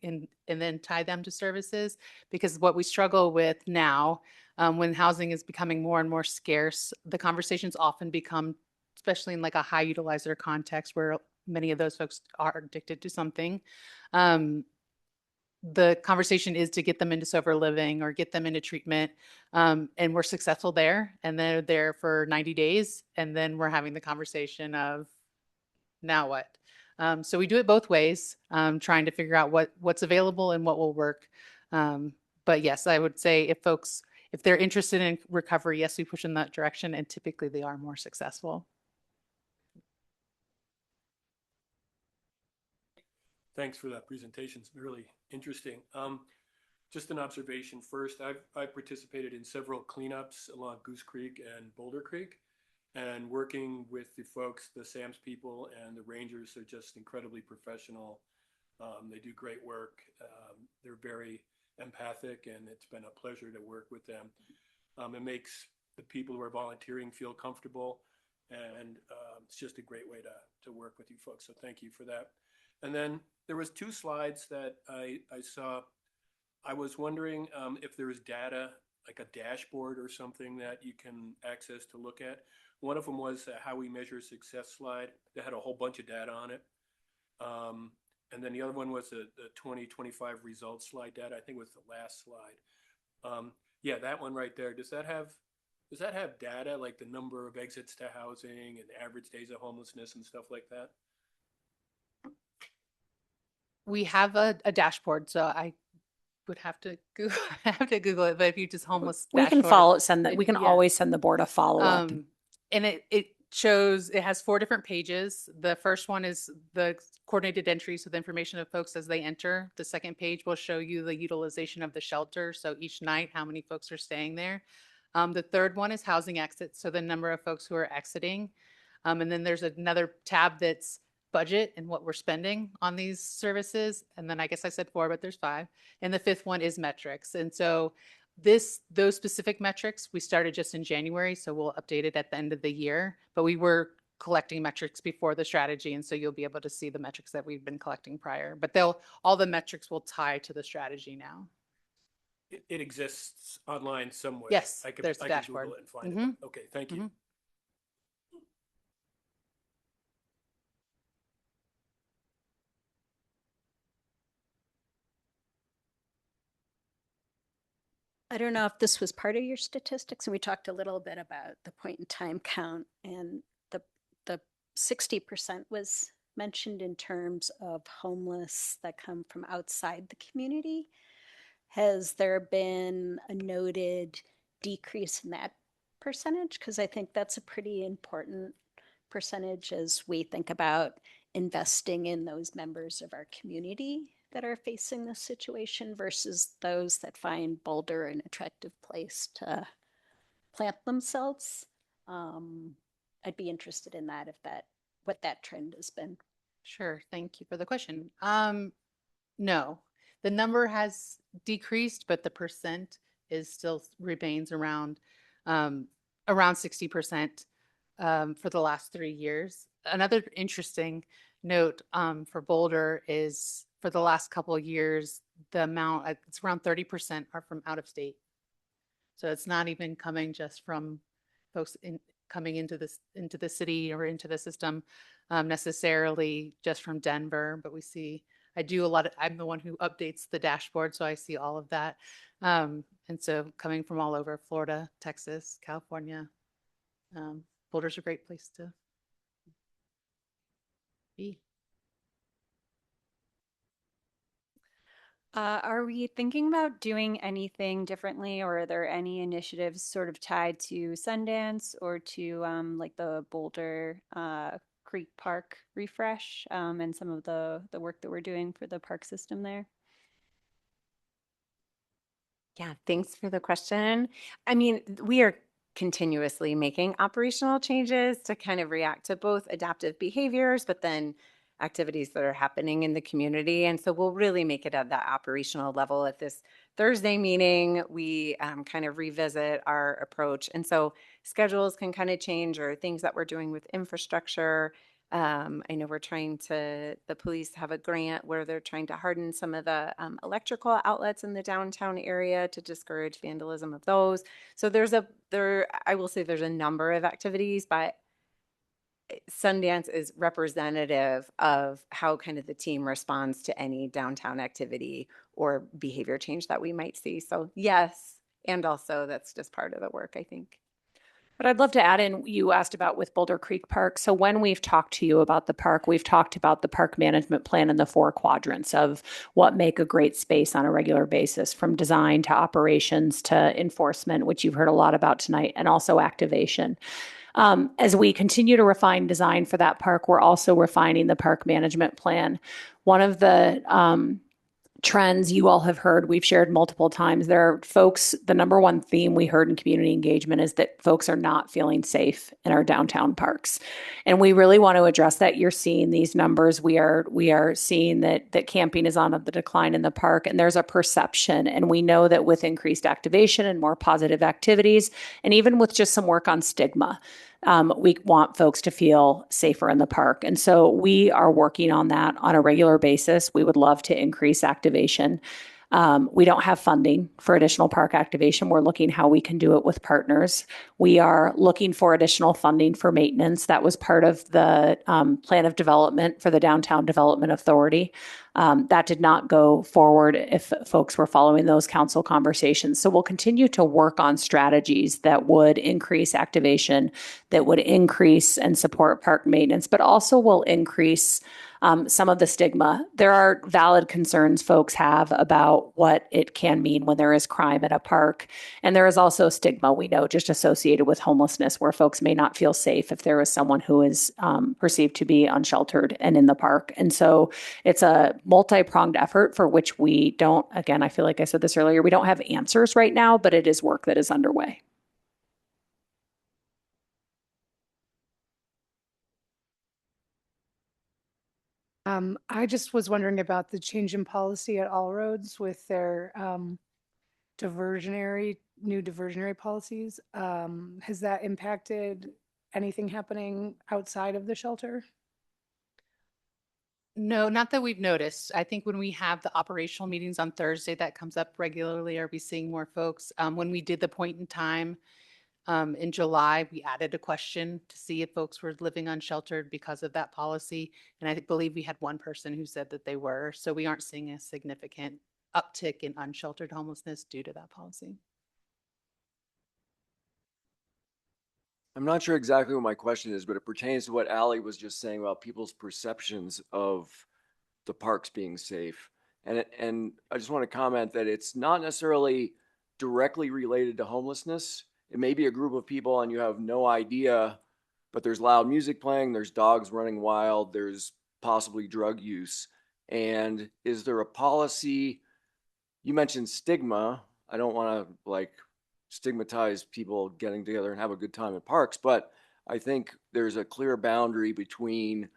and then tie them to services, because what we struggle with now, when housing is becoming more and more scarce, the conversations often become, especially in like a high utilizer context where many of those folks are addicted to something, the conversation is to get them into sober living or get them into treatment. And we're successful there, and they're there for 90 days. And then we're having the conversation of now what? So we do it both ways, trying to figure out what's available and what will work. But yes, I would say if they're interested in recovery, yes, we push in that direction, and typically they are more successful. Thanks for that presentation. It's really interesting. Just an observation first. I've participated in several cleanups along Goose Creek and Boulder Creek, and working with the folks, the SAMS people and the rangers are just incredibly professional. They do great work. They're very empathic, and it's been a pleasure to work with them. It makes the people who are volunteering feel comfortable, and it's just a great way to work with you folks. So thank you for that. And then there was 2 slides that I saw. I was wondering if there is data, like a dashboard or something that you can access to look at. One of them was a how we measure success slide that had a whole bunch of data on it. And then the other one was the 2025 results slide data. I think it was the last slide. Yeah, that one right there. Does that have data like the number of exits to housing and average days of homelessness and stuff like that? We have a dashboard, so I would have to Google it. But if you just homeless, We can dashboard, we can yeah. always send the board a follow-up. And it shows, it has 4 different pages. The first one is the coordinated entries with information of folks as they enter. The second page will show you the utilization of the shelter. So each night, how many folks are staying there. The third one is housing exits. So the number of folks who are exiting. And then there's another tab that's budget and what we're spending on these services. And then I guess I said 4, but there's 5. And the 5th one is metrics. And so those specific metrics, we started just in January, so we'll update it at the end of the year. But we were collecting metrics before the strategy, and so you'll be able to see the metrics that we've been collecting prior. But all the metrics will tie to the strategy now. It exists online somewhere. Yes, I could there's the dashboard. Google it and find it. Okay, thank you. I don't know if this was part of your statistics, and we talked a little bit about the point in time count, and the 60% was mentioned in terms of homeless that come from outside the community. Has there been a noted decrease in that percentage? Because I think that's a pretty important percentage as we think about investing in those members of our community that are facing this situation versus those that find Boulder an attractive place to plant themselves. I'd be interested in that, what that trend has been. Sure, thank you for the question. No, the number has decreased, but the percent still remains around 60% for the last 3 years. Another interesting note for Boulder is for the last couple of years, the amount, it's around 30% are from out of state. So it's not even coming just from folks coming into the city or into the system necessarily just from Denver, but we see, I'm the one who updates the dashboard, so I see all of that. And so coming from all over Florida, Texas, California, Boulder's a great place to B. Are we thinking about doing anything differently, or are there any initiatives sort of tied to Sundance or to like the Boulder Creek Park refresh and some of the work that we're doing for the park system there? Yeah, thanks for the question. I mean, we are continuously making operational changes to kind of react to both adaptive behaviors, but then activities that are happening in the community. And so we'll really make it at that operational level at this Thursday meeting. We kind of revisit our approach. And so schedules can kind of change, or things that we're doing with infrastructure. I know the police have a grant where they're trying to harden some of the electrical outlets in the downtown area to discourage vandalism of those. So I will say there's a number of activities, but Sundance is representative of how kind of the team responds to any downtown activity or behavior change that we might see. So yes, and also that's just part of the work, I think. But I'd love to add in, you asked about with Boulder Creek Park. So when we've talked to you about the park, we've talked about the park management plan and the 4 quadrants of what make a great space on a regular basis, from design to operations to enforcement, which you've heard a lot about tonight, and also activation. As we continue to refine design for that park, we're also refining the park management plan. One of the trends you all have heard, we've shared multiple times, there are folks, the number one theme we heard in community engagement is that folks are not feeling safe in our downtown parks. And we really want to address that. You're seeing these numbers. We are seeing that camping is on the decline in the park, and there's a perception. And we know that with increased activation and more positive activities, and even with just some work on stigma, we want folks to feel safer in the park. And so we are working on that on a regular basis. We would love to increase activation. We don't have funding for additional park activation. We're looking how we can do it with partners. We are looking for additional funding for maintenance. That was part of the plan of development for the Downtown Development Authority. That did not go forward if folks were following those council conversations. So we'll continue to work on strategies that would increase activation, that would increase and support park maintenance, but also will increase some of the stigma. There are valid concerns folks have about what it can mean when there is crime at a park. And there is also stigma, we know, just associated with homelessness, where folks may not feel safe if there is someone who is perceived to be unsheltered and in the park. And so it's a multi-pronged effort for which we don't, again, I feel like I said this earlier, we don't have answers right now, but it is work that is underway. I just was wondering about the change in policy at All Roads with their new diversionary policies. Has that impacted anything happening outside of the shelter? No, not that we've noticed. I think when we have the operational meetings on Thursday, that comes up regularly. Are we seeing more folks? When we did the point in time in July, we added a question to see if folks were living unsheltered because of that policy. And I believe we had one person who said that they were. So we aren't seeing a significant uptick in unsheltered homelessness due to that policy. I'm not sure exactly what my question is, but it pertains to what Allie was just saying about people's perceptions of the parks being safe. And I just want to comment that it's not necessarily directly related to homelessness. It may be a group of people and you have no idea, but there's loud music playing, there's dogs running wild, there's possibly drug use. And is there a policy? You mentioned stigma. I don't want to stigmatize people getting together and have a good time at parks, but I think there's a clear boundary between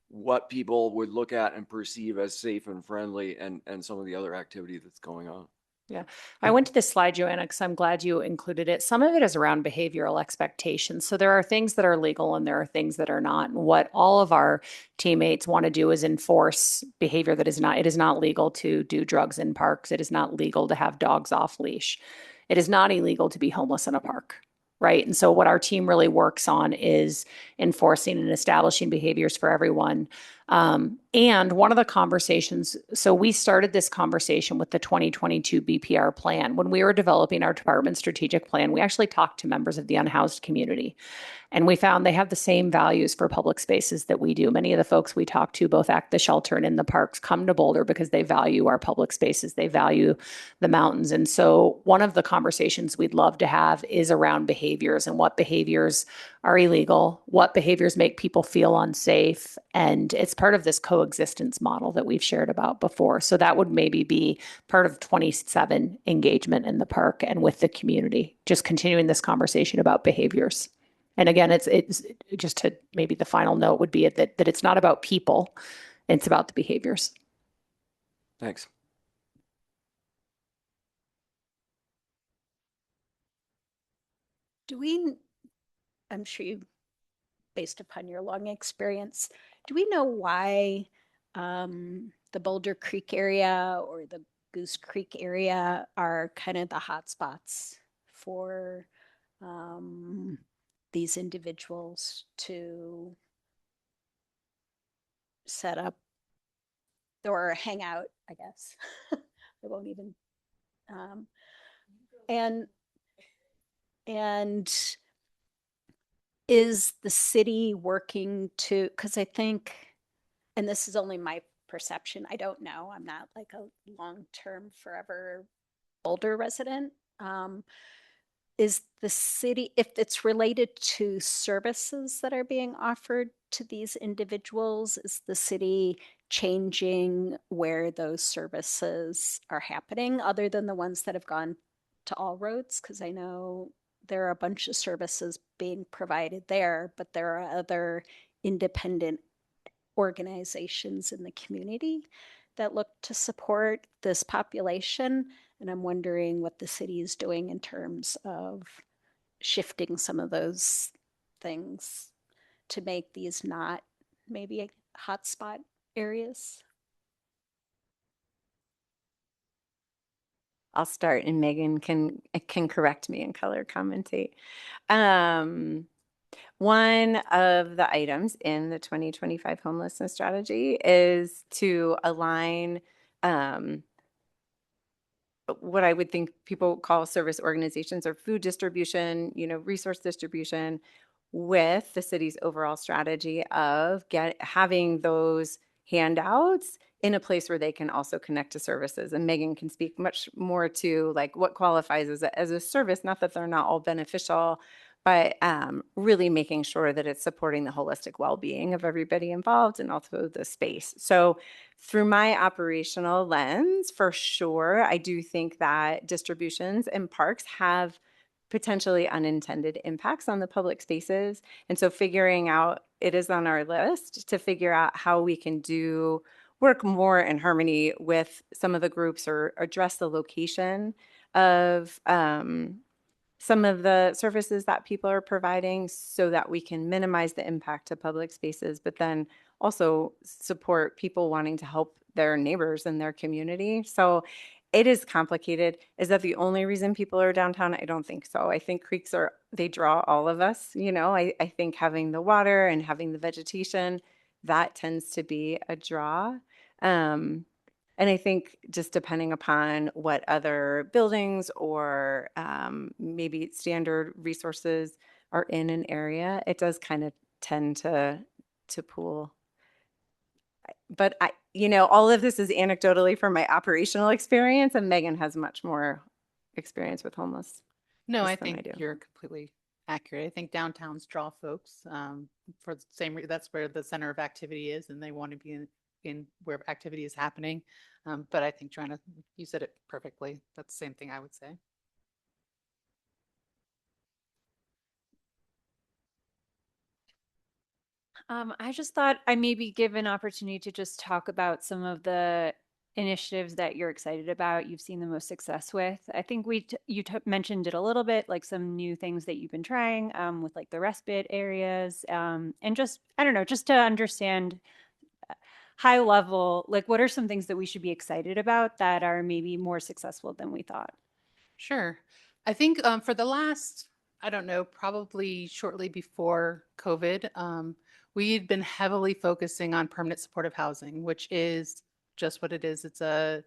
what people would look at and perceive as safe and friendly and some of the other activity that's going on. Yeah, I went to this slide, Joanna, because I'm glad you included it. Some of it is around behavioral expectations. So there are things that are legal and there are things that are not. And what all of our teammates want to do is enforce behavior that is not. It is not legal to do drugs in parks. It is not legal to have dogs off leash. It is not illegal to be homeless in a park. Right. And so what our team really works on is enforcing and establishing behaviors for everyone. And one of the conversations, so we started this conversation with the 2022 BPR plan. When we were developing our department strategic plan, we actually talked to members of the unhoused community. And we found they have the same values for public spaces that we do. Many of the folks we talk to, both at the shelter and in the parks, come to Boulder because they value our public spaces. They value the mountains. And so one of the conversations we'd love to have is around behaviors and what behaviors are illegal, what behaviors make people feel unsafe. And it's part of this coexistence model that we've shared about before. So that would maybe be part of 27 engagement in the park and with the community, just continuing this conversation about behaviors. And again, it's just to maybe the final note would be that it's not about people, it's about the behaviors. Thanks. I'm sure you, based upon your long experience, do we know why the Boulder Creek area or the Goose Creek area are kind of the hot spots for these individuals to set up or hang out, I guess. I won't even. And is the city working to, because I think, and this is only my perception, I don't know, I'm not like a long-term forever Boulder resident. Is the city, if it's related to services that are being offered to these individuals, is the city changing where those services are happening other than the ones that have gone to all roads? Because I know there are a bunch of services being provided there, but there are other independent organizations in the community that look to support this population. And I'm wondering what the city is doing in terms of shifting some of those things to make these not maybe hotspot areas. I'll start and Megan can correct me and color commentate. One of the items in the 2025 homelessness strategy is to align what I would think people call service organizations or food distribution, resource distribution with the city's overall strategy of having those handouts in a place where they can also connect to services. And Megan can speak much more to like what qualifies as a service, not that they're not all beneficial, but really making sure that it's supporting the holistic well-being of everybody involved and also the space. So through my operational lens, for sure, I do think that distributions and parks have potentially unintended impacts on the public spaces. And so figuring out, it is on our list to figure out how we can work more in harmony with some of the groups or address the location of some of the services that people are providing so that we can minimize the impact to public spaces, but then also support people wanting to help their neighbors in their community. So it is complicated. Is that the only reason people are downtown? I don't think so. I think creeks they draw all of us. I think having the water and having the vegetation, that tends to be a draw. And I think just depending upon what other buildings or maybe standard resources are in an area, it does kind of tend to pool. But all of this is anecdotally from my operational experience, and Megan has much more experience with homeless. No, I think you're completely accurate. I think downtowns draw folks for the same reason. That's where the center of activity is, and they want to be in where activity is happening. But I think you said it perfectly. That's the same thing I would say. I just thought I maybe give an opportunity to just talk about some of the initiatives that you're excited about, you've seen the most success with. I think you mentioned it a little bit, like some new things that you've been trying with like the respite areas, and just, I don't know, just to understand high level, like what are some things that we should be excited about that are maybe more successful than we thought? Sure. I think for the last, I don't know, probably shortly before COVID, we'd been heavily focusing on permanent supportive housing, which is just what it is. It's a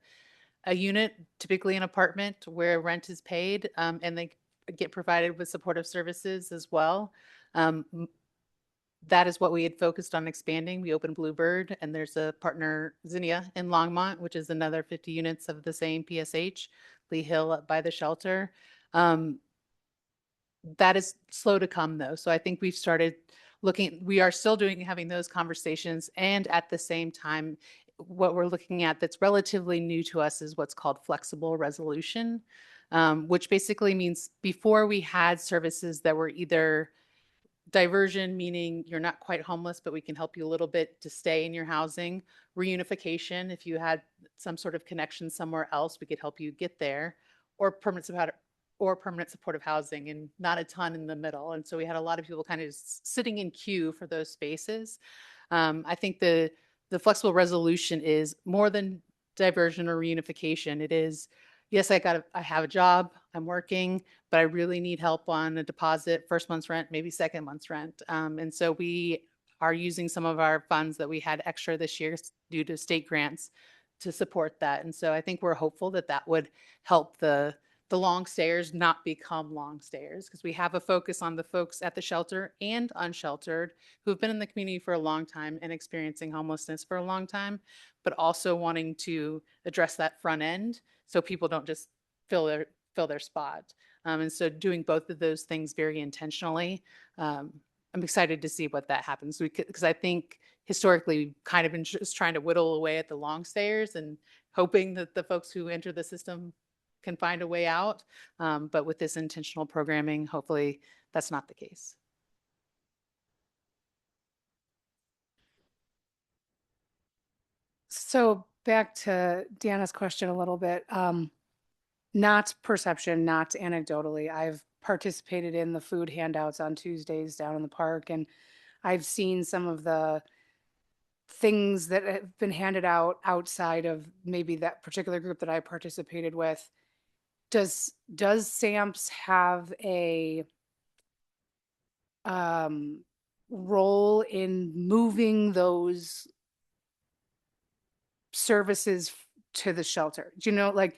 unit, typically an apartment where rent is paid, and they get provided with supportive services as well. That is what we had focused on expanding. We opened Bluebird, and there's a partner, Zinnia, in Longmont, which is another 50 units of the same PSH, Lee Hill up by the shelter. That is slow to come, though. So I think we've started looking, we are still having those conversations. And at the same time, what we're looking at that's relatively new to us is what's called flexible resolution, which basically means before we had services that were either diversion, meaning you're not quite homeless, but we can help you a little bit to stay in your housing. Reunification, if you had some sort of connection somewhere else, we could help you get there. Or permanent supportive housing, and not a ton in the middle. And so we had a lot of people kind of sitting in queue for those spaces. I think the flexible resolution is more than diversion or reunification. It is, yes, I have a job, I'm working, but I really need help on a deposit, first month's rent, maybe second month's rent. And so we are using some of our funds that we had extra this year due to state grants to support that. And so I think we're hopeful that that would help the long stayers not become long stayers, because we have a focus on the folks at the shelter and unsheltered who have been in the community for a long time and experiencing homelessness for a long time, but also wanting to address that front end so people don't just fill their spot. And so doing both of those things very intentionally, I'm excited to see what that happens, because I think historically we've kind of been just trying to whittle away at the long stayers and hoping that the folks who enter the system can find a way out. But with this intentional programming, hopefully that's not the case. So back to Deanna's question a little bit, not perception, not anecdotally. I've participated in the food handouts on Tuesdays down in the park, and I've seen some of the things that have been handed out outside of maybe that particular group that I participated with. Does SAMPS have a role in moving those services to the shelter? Do you know, like,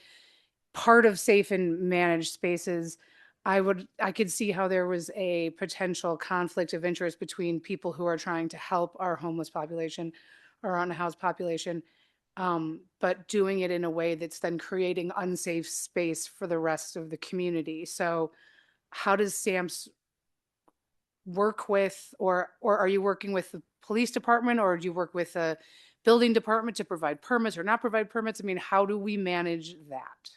part of safe and managed spaces, I could see how there was a potential conflict of interest between people who are trying to help our homeless population or unhoused population, but doing it in a way that's then creating unsafe space for the rest of the community. So how does SAMPS work with, or are you working with the police department, or do you work with a building department to provide permits or not provide permits? I mean, how do we manage that?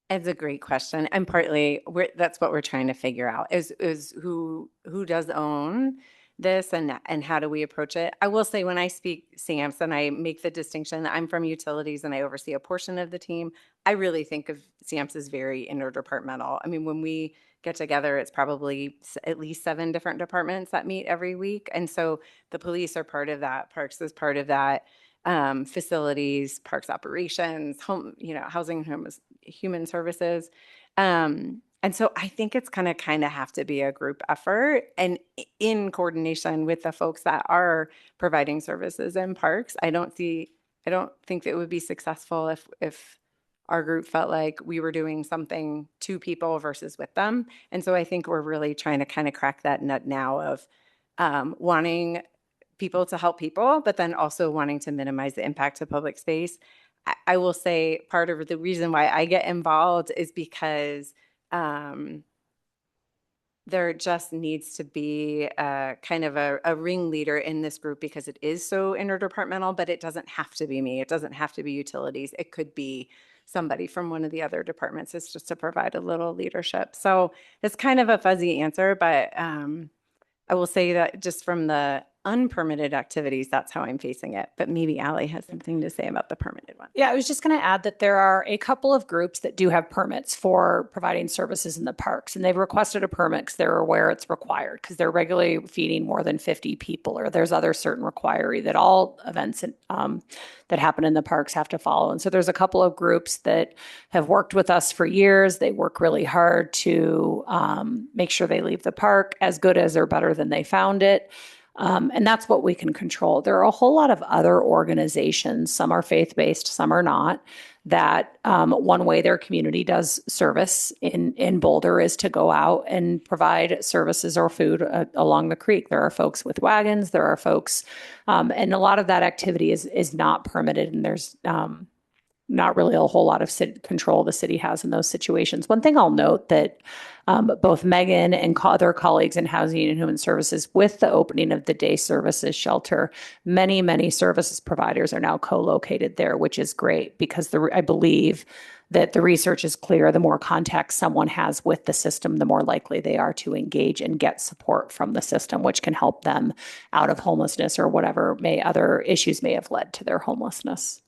It's a great question. And partly that's what we're trying to figure out is who does own this and how do we approach it? I will say when I speak SAMPS and I make the distinction, I'm from utilities and I oversee a portion of the team. I really think of SAMPS as very interdepartmental. I mean, when we get together, it's probably at least 7 different departments that meet every week. And so the police are part of that, Parks is part of that, facilities, parks operations, home, housing, human services. And so I think it's gonna kind of have to be a group effort and in coordination with the folks that are providing services in parks. I don't think that it would be successful if our group felt like we were doing something to people versus with them. And so I think we're really trying to kind of crack that nut now of wanting people to help people, but then also wanting to minimize the impact to public space. I will say part of the reason why I get involved is because there just needs to be kind of a ringleader in this group because it is so interdepartmental, but it doesn't have to be me. It doesn't have to be utilities. It could be somebody from one of the other departments. It's just to provide a little leadership. So it's kind of a fuzzy answer, but I will say that just from the unpermitted activities, that's how I'm facing it. But maybe Ally has something to say about the permitted one. Yeah, I was just going to add that there are a couple of groups that do have permits for providing services in the parks, and they've requested a permit because they're aware it's required because they're regularly feeding more than 50 people, or there's other certain requirement that all events that happen in the parks have to follow. And so there's a couple of groups that have worked with us for years. They work really hard to make sure they leave the park as good as or better than they found it. And that's what we can control. There are a whole lot of other organizations, some are faith-based, some are not, that one way their community does service in Boulder is to go out and provide services or food along the creek. There are folks with wagons, there are folks, and a lot of that activity is not permitted, and there's not really a whole lot of control the city has in those situations. One thing I'll note that both Megan and other colleagues in Housing and Human Services, with the opening of the day services shelter, many services providers are now co-located there, which is great because I believe that the research is clear. The more contacts someone has with the system, the more likely they are to engage and get support from the system, which can help them out of homelessness or whatever other issues may have led to their homelessness.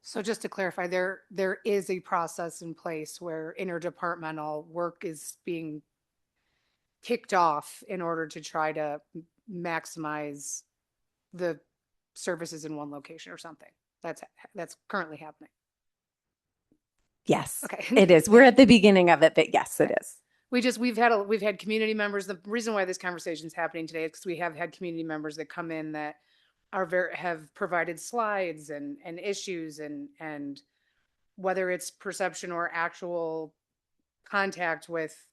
So just to clarify, there is a process in place where interdepartmental work is being kicked off in order to try to maximize the services in one location or something. That's currently happening. Yes, Okay. it is. We're at the beginning of it, but yes, it is. We've had community members. The reason why this conversation is happening today is because we have had community members that come in that have provided slides and issues and whether it's perception or actual contact with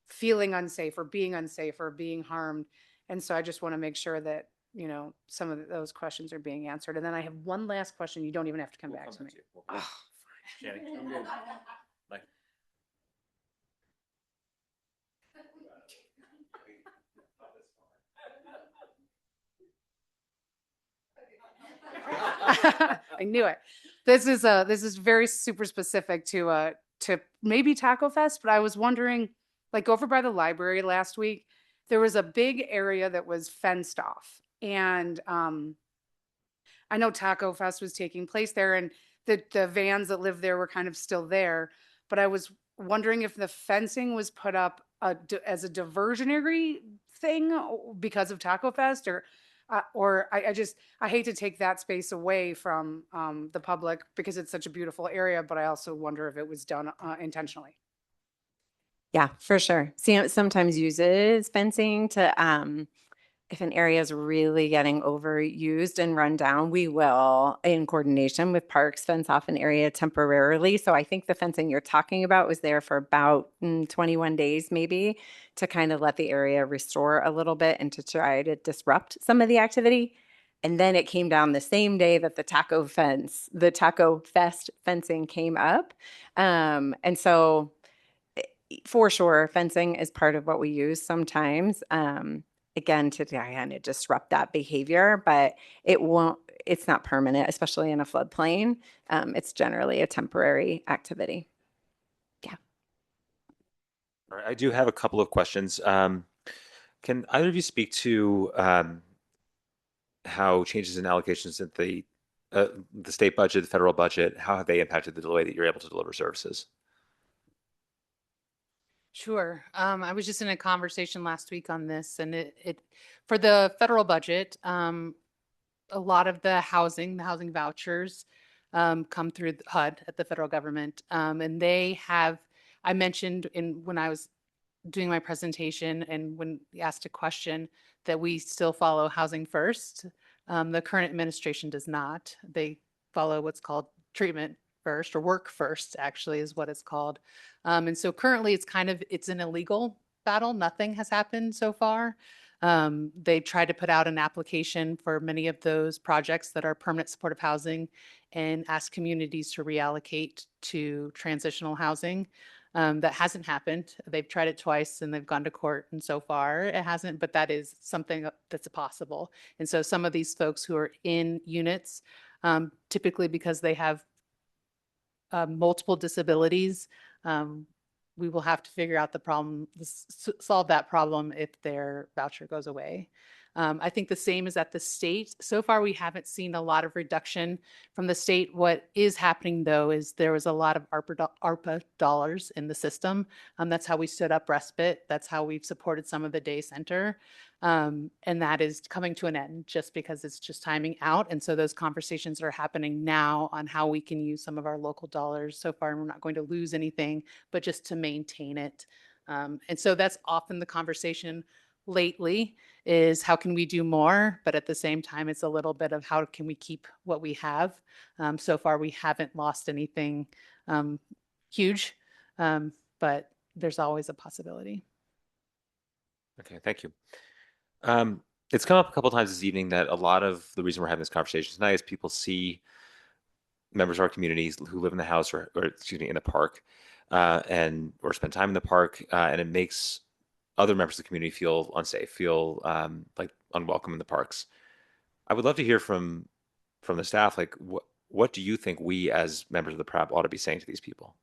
feeling unsafe or being harmed. And so I just want to make sure that, some of those questions are being answered. And then I have one last question. You don't even have to come back to me. I knew it. This is very super specific to maybe Taco Fest, but I was wondering, like over by the library last week, there was a big area that was fenced off, and I know Taco Fest was taking place there, and the vans that lived there were kind of still there, but I was wondering if the fencing was put up as a diversionary thing because of Taco Fest, or I hate to take that space away from the public because it's such a beautiful area, but I also wonder if it was done intentionally. Yeah, for sure. CM sometimes uses fencing to, if an area is really getting overused and run down, we will, in coordination with parks, fence off an area temporarily. So I think the fencing you're talking about was there for about 21 days, maybe, to kind of let the area restore a little bit and to try to disrupt some of the activity. And then it came down the same day that the Taco Fest fencing came up. And so for sure, fencing is part of what we use sometimes. Again, to kind of disrupt that behavior, but it's not permanent, especially in a floodplain. It's generally a temporary activity. Yeah. All right, I do have a couple of questions. Can either of you speak to how changes in allocations at the state budget, the federal budget, how have they impacted the way that you're able to deliver services? Sure. I was just in a conversation last week on this, and it for the federal budget, a lot of the housing vouchers come through HUD at the federal government, and I mentioned when I was doing my presentation and when we asked a question that we still follow housing first. The current administration does not. They follow what's called treatment first, or work first, actually, is what it's called. And so currently it's an illegal battle. Nothing has happened so far. They tried to put out an application for many of those projects that are permanent supportive housing and ask communities to reallocate to transitional housing. That hasn't happened. They've tried it twice and they've gone to court, and so far it hasn't, but that is something that's possible. And so some of these folks who are in units, typically because they have multiple disabilities, we will have to figure out the problem, solve that problem if their voucher goes away. I think the same is at the state. So far, we haven't seen a lot of reduction from the state. What is happening, though, is there was a lot of ARPA dollars in the system. That's how we stood up respite. That's how we've supported some of the day center. And that is coming to an end just because it's just timing out. And so those conversations are happening now on how we can use some of our local dollars. So far, we're not going to lose anything, but just to maintain it. And so that's often the conversation lately is how can we do more? But at the same time, it's a little bit of how can we keep what we have? So far, we haven't lost anything huge, but there's always a possibility. Okay, thank you. It's come up a couple times this evening that a lot of the reason we're having this conversation tonight is people see members of our communities who live in the house or excuse me, in the park or spend time in the park, and it makes other members of the community feel unsafe, feel like unwelcome in the parks. I would love to hear from the staff, like what do you think we as members of the PrAB ought to be saying to these people?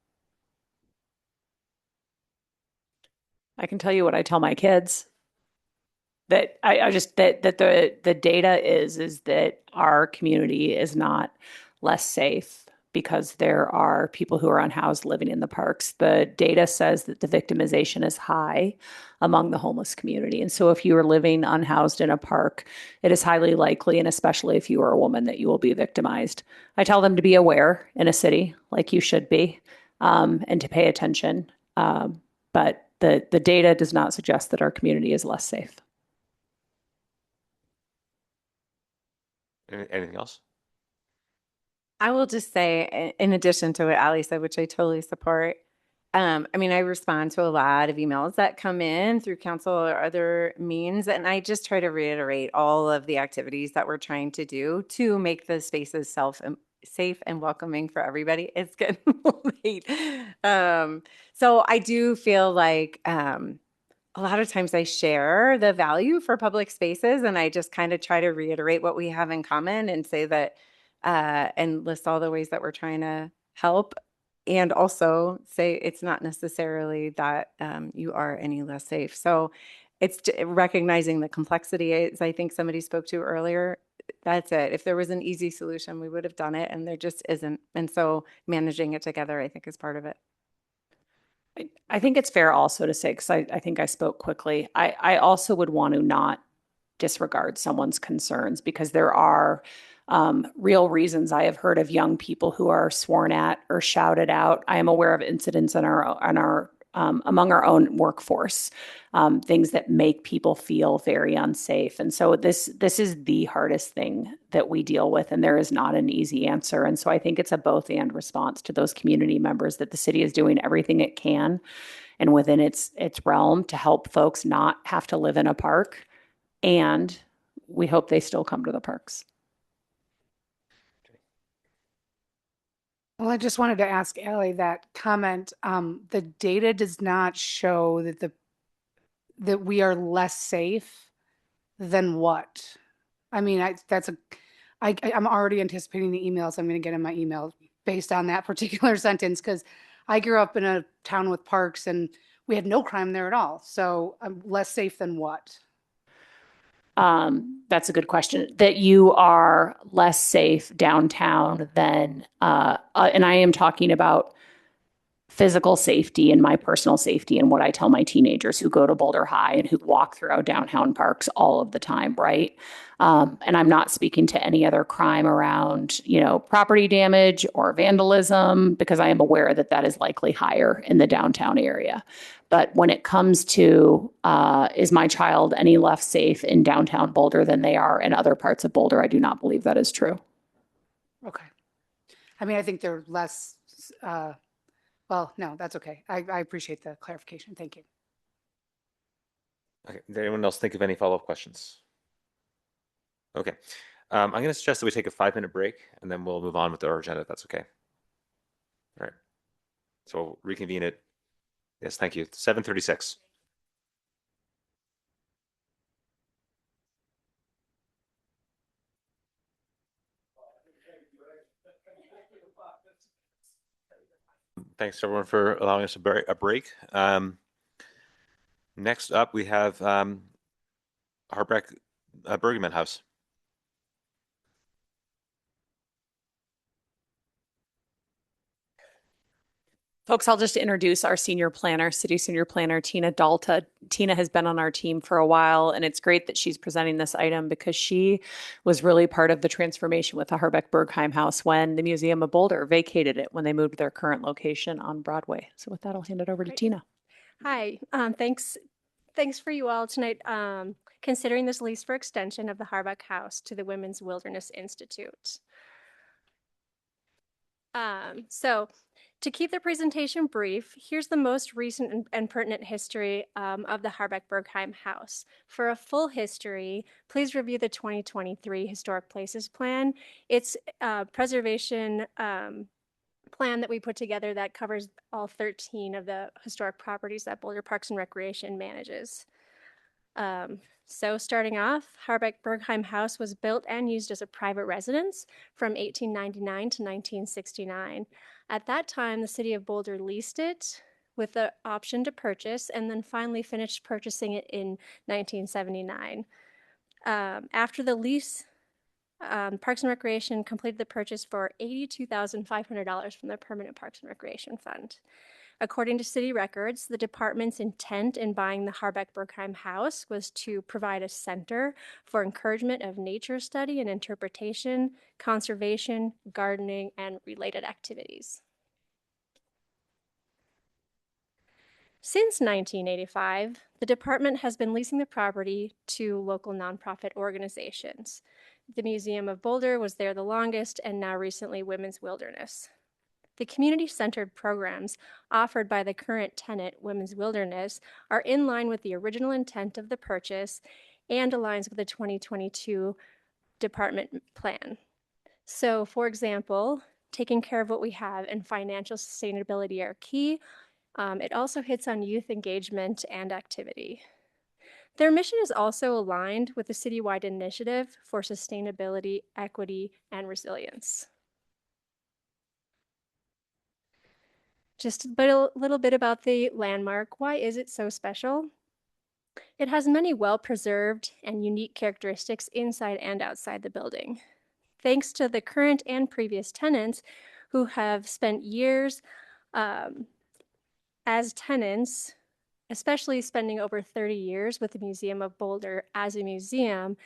I can tell you what I tell my kids. That I just that the data is that our community is not less safe because there are people who are unhoused living in the parks. The data says that the victimization is high among the homeless community. And so if you are living unhoused in a park, it is highly likely, and especially if you are a woman, that you will be victimized. I tell them to be aware in a city like you should be, and to pay attention. But the data does not suggest that our community is less safe. Anything else? I will just say, in addition to what Ali said, which I totally support, I mean, I respond to a lot of emails that come in through council or other means, and I just try to reiterate all of the activities that we're trying to do to make the spaces safe and welcoming for everybody. It's getting late. So I do feel like a lot of times I share the value for public spaces, and I just kind of try to reiterate what we have in common and say that and list all the ways that we're trying to help, and also say it's not necessarily that you are any less safe. So it's recognizing the complexity, as I think somebody spoke to earlier. That's it. If there was an easy solution, we would have done it, and there just isn't. And so managing it together, I think, is part of it. I think it's fair also to say, because I think I spoke quickly, I also would want to not disregard someone's concerns, because there are real reasons. I have heard of young people who are sworn at or shouted out. I am aware of incidents in our among our own workforce, things that make people feel very unsafe. And so this is the hardest thing that we deal with, and there is not an easy answer. And so I think it's a both and response to those community members, that the city is doing everything it can and within its realm to help folks not have to live in a park. And we hope they still come to the parks. Well, I just wanted to ask Allie that comment. The data does not show that we are less safe than what? I mean, I'm already anticipating the emails I'm going to get in my email based on that particular sentence, because I grew up in a town with parks and we had no crime there at all. So I'm less safe than what? That's a good question. That you are less safe downtown than, and I am talking about physical safety and my personal safety and what I tell my teenagers who go to Boulder High and who walk through our downtown parks all of the time, right? And I'm not speaking to any other crime around, property damage or vandalism, because I am aware that that is likely higher in the downtown area. But when it comes to, is my child any less safe in downtown Boulder than they are in other parts of Boulder, I do not believe that is true. Okay. I mean, I think they're less, well, no, that's okay. I appreciate the clarification. Thank you. Okay. Did anyone else think of any follow-up questions? Okay. I'm going to suggest that we take a 5-minute break, and then we'll move on with our agenda, if that's okay. All right. So we'll reconvene it. Yes, thank you. 7:36. Thanks everyone for allowing us a break. Next up, we have Harbeck Bergman House. Folks, I'll just introduce our senior planner, city senior planner, Tina Dalta. Tina has been on our team for a while, and it's great that she's presenting this item because she was really part of the transformation with the Harbeck Bergheim House when the Museum of Boulder vacated it when they moved to their current location on Broadway. So with that, I'll hand it over to Tina. Hi, thanks for you all tonight considering this lease for extension of the Harbeck House to the Women's Wilderness Institute. So to keep the presentation brief, here's the most recent and pertinent history of the Harbeck Bergheim House. For a full history, please review the 2023 Historic Places Plan. It's a preservation plan that we put together that covers all 13 of the historic properties that Boulder Parks and Recreation manages. So starting off, Harbeck Bergheim House was built and used as a private residence from 1899 to 1969. At that time, the city of Boulder leased it with the option to purchase and then finally finished purchasing it in 1979. After the lease, Parks and Recreation completed the purchase for $82,500 from the Permanent Parks and Recreation Fund. According to city records, the department's intent in buying the Harbeck Bergheim House was to provide a center for encouragement of nature study and interpretation, conservation, gardening, and related activities. Since 1985, the department has been leasing the property to local nonprofit organizations. The Museum of Boulder was there the longest, and now recently Women's Wilderness. The community-centered programs offered by the current tenant, Women's Wilderness, are in line with the original intent of the purchase and aligns with the 2022 department plan. So, for example, taking care of what we have and financial sustainability are key. It also hits on youth engagement and activity. Their mission is also aligned with the citywide initiative for sustainability, equity, and resilience. Just a little bit about the landmark. Why is it so special? It has many well-preserved and unique characteristics inside and outside the building. Thanks to the current and previous tenants who have spent years as tenants, especially spending over 30 years with the Museum of Boulder as a museum,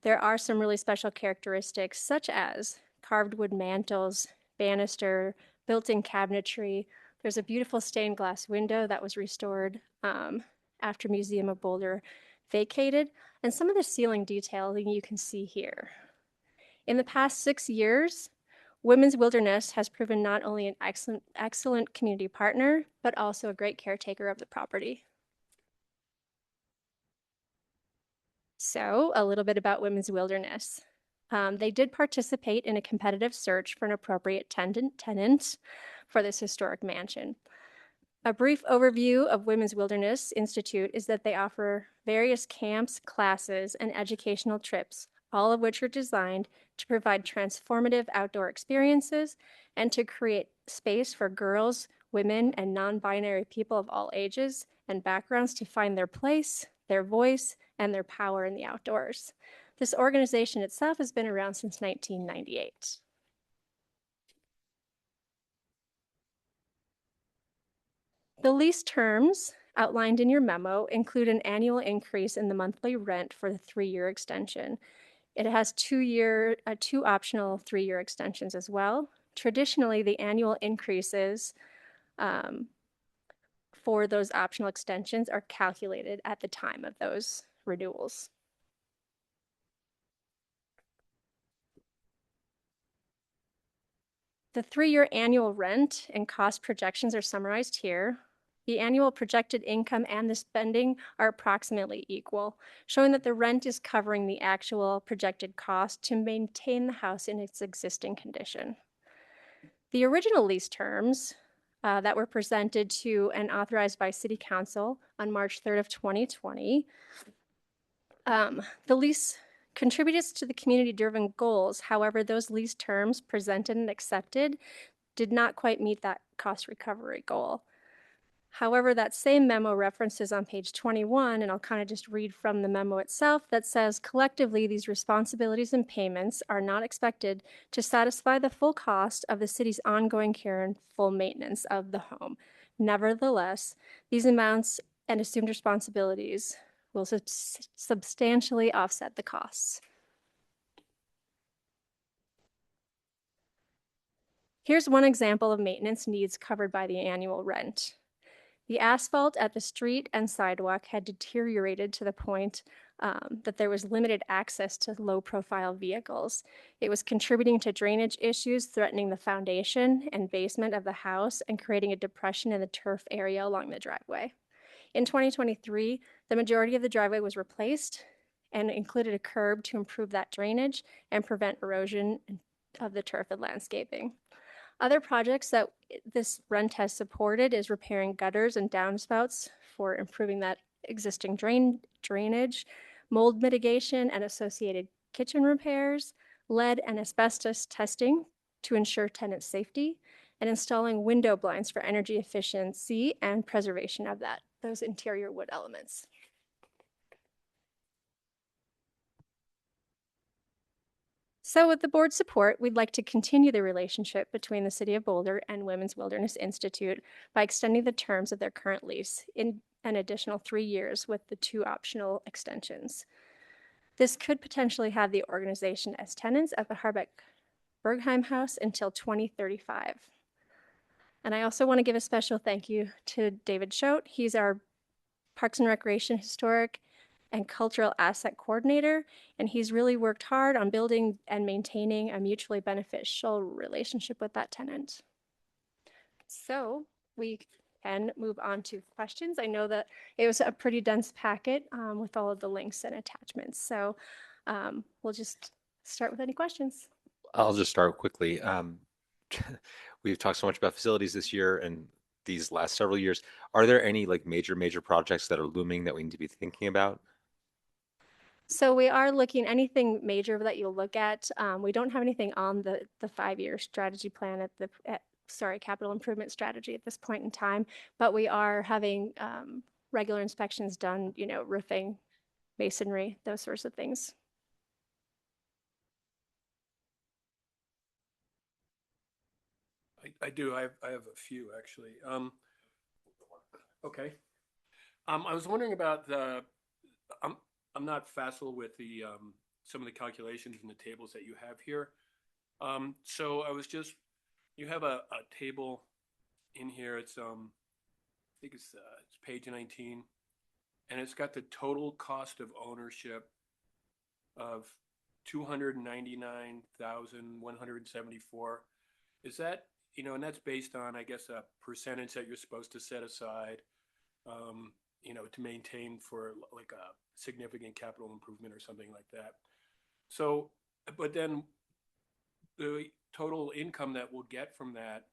there are some really special characteristics such as carved wood mantels, banister, built-in cabinetry. There's a beautiful stained glass window that was restored after Museum of Boulder vacated, and some of the ceiling detailing you can see here. In the past 6 years, Women's Wilderness has proven not only an excellent community partner, but also a great caretaker of the property. So, a little bit about Women's Wilderness. They did participate in a competitive search for an appropriate tenant for this historic mansion. A brief overview of Women's Wilderness Institute is that they offer various camps, classes, and educational trips, all of which are designed to provide transformative outdoor experiences and to create space for girls, women, and non-binary people of all ages and backgrounds to find their place, their voice, and their power in the outdoors. This organization itself has been around since 1998. The lease terms outlined in your memo include an annual increase in the monthly rent for the 3-year extension. It has 2 optional 3-year extensions as well. Traditionally, the annual increases for those optional extensions are calculated at the time of those renewals. The 3-year annual rent and cost projections are summarized here. The annual projected income and the spending are approximately equal, showing that the rent is covering the actual projected cost to maintain the house in its existing condition. The original lease terms that were presented to and authorized by City Council on March 3rd of 2020, the lease contributed to the community-driven goals. However, those lease terms presented and accepted did not quite meet that cost recovery goal. However, that same memo references on page 21, and I'll kind of just read from the memo itself, that says collectively these responsibilities and payments are not expected to satisfy the full cost of the city's ongoing care and full maintenance of the home. Nevertheless, these amounts and assumed responsibilities will substantially offset the costs. Here's one example of maintenance needs covered by the annual rent. The asphalt at the street and sidewalk had deteriorated to the point that there was limited access to low-profile vehicles. It was contributing to drainage issues, threatening the foundation and basement of the house and creating a depression in the turf area along the driveway. In 2023, the majority of the driveway was replaced and included a curb to improve that drainage and prevent erosion of the turf and landscaping. Other projects that this rent has supported is repairing gutters and downspouts for improving that existing drainage, mold mitigation and associated kitchen repairs, lead and asbestos testing to ensure tenant safety, and installing window blinds for energy efficiency and preservation of those interior wood elements. So with the board's support, we'd like to continue the relationship between the City of Boulder and Women's Wilderness Institute by extending the terms of their current lease in an additional 3 years with the 2 optional extensions. This could potentially have the organization as tenants at the Harbeck-Bergheim House until 2035. And I also want to give a special thank you to David Schote. He's our Parks and Recreation Historic and Cultural Asset Coordinator, and he's really worked hard on building and maintaining a mutually beneficial relationship with that tenant. So we can move on to questions. I know that it was a pretty dense packet with all of the links and attachments. So we'll just start with any questions. I'll just start quickly. We've talked so much about facilities this year and these last several years. Are there any like major projects that are looming that we need to be thinking about? So we are looking anything major that you'll look at. We don't have anything on the 5-year strategy plan capital improvement strategy at this point in time, but we are having regular inspections done, roofing, masonry, those sorts of things. I do. I have a few actually. Okay. I was wondering about I'm not facile with the some of the calculations in the tables that you have here. So you have a table in here. It's I think it's page 19, and it's got the total cost of ownership of $299,174. Is that, and that's based on, I guess, a percentage that you're supposed to set aside, to maintain for like a significant capital improvement or something like that. So, but then the total income that we'll get from that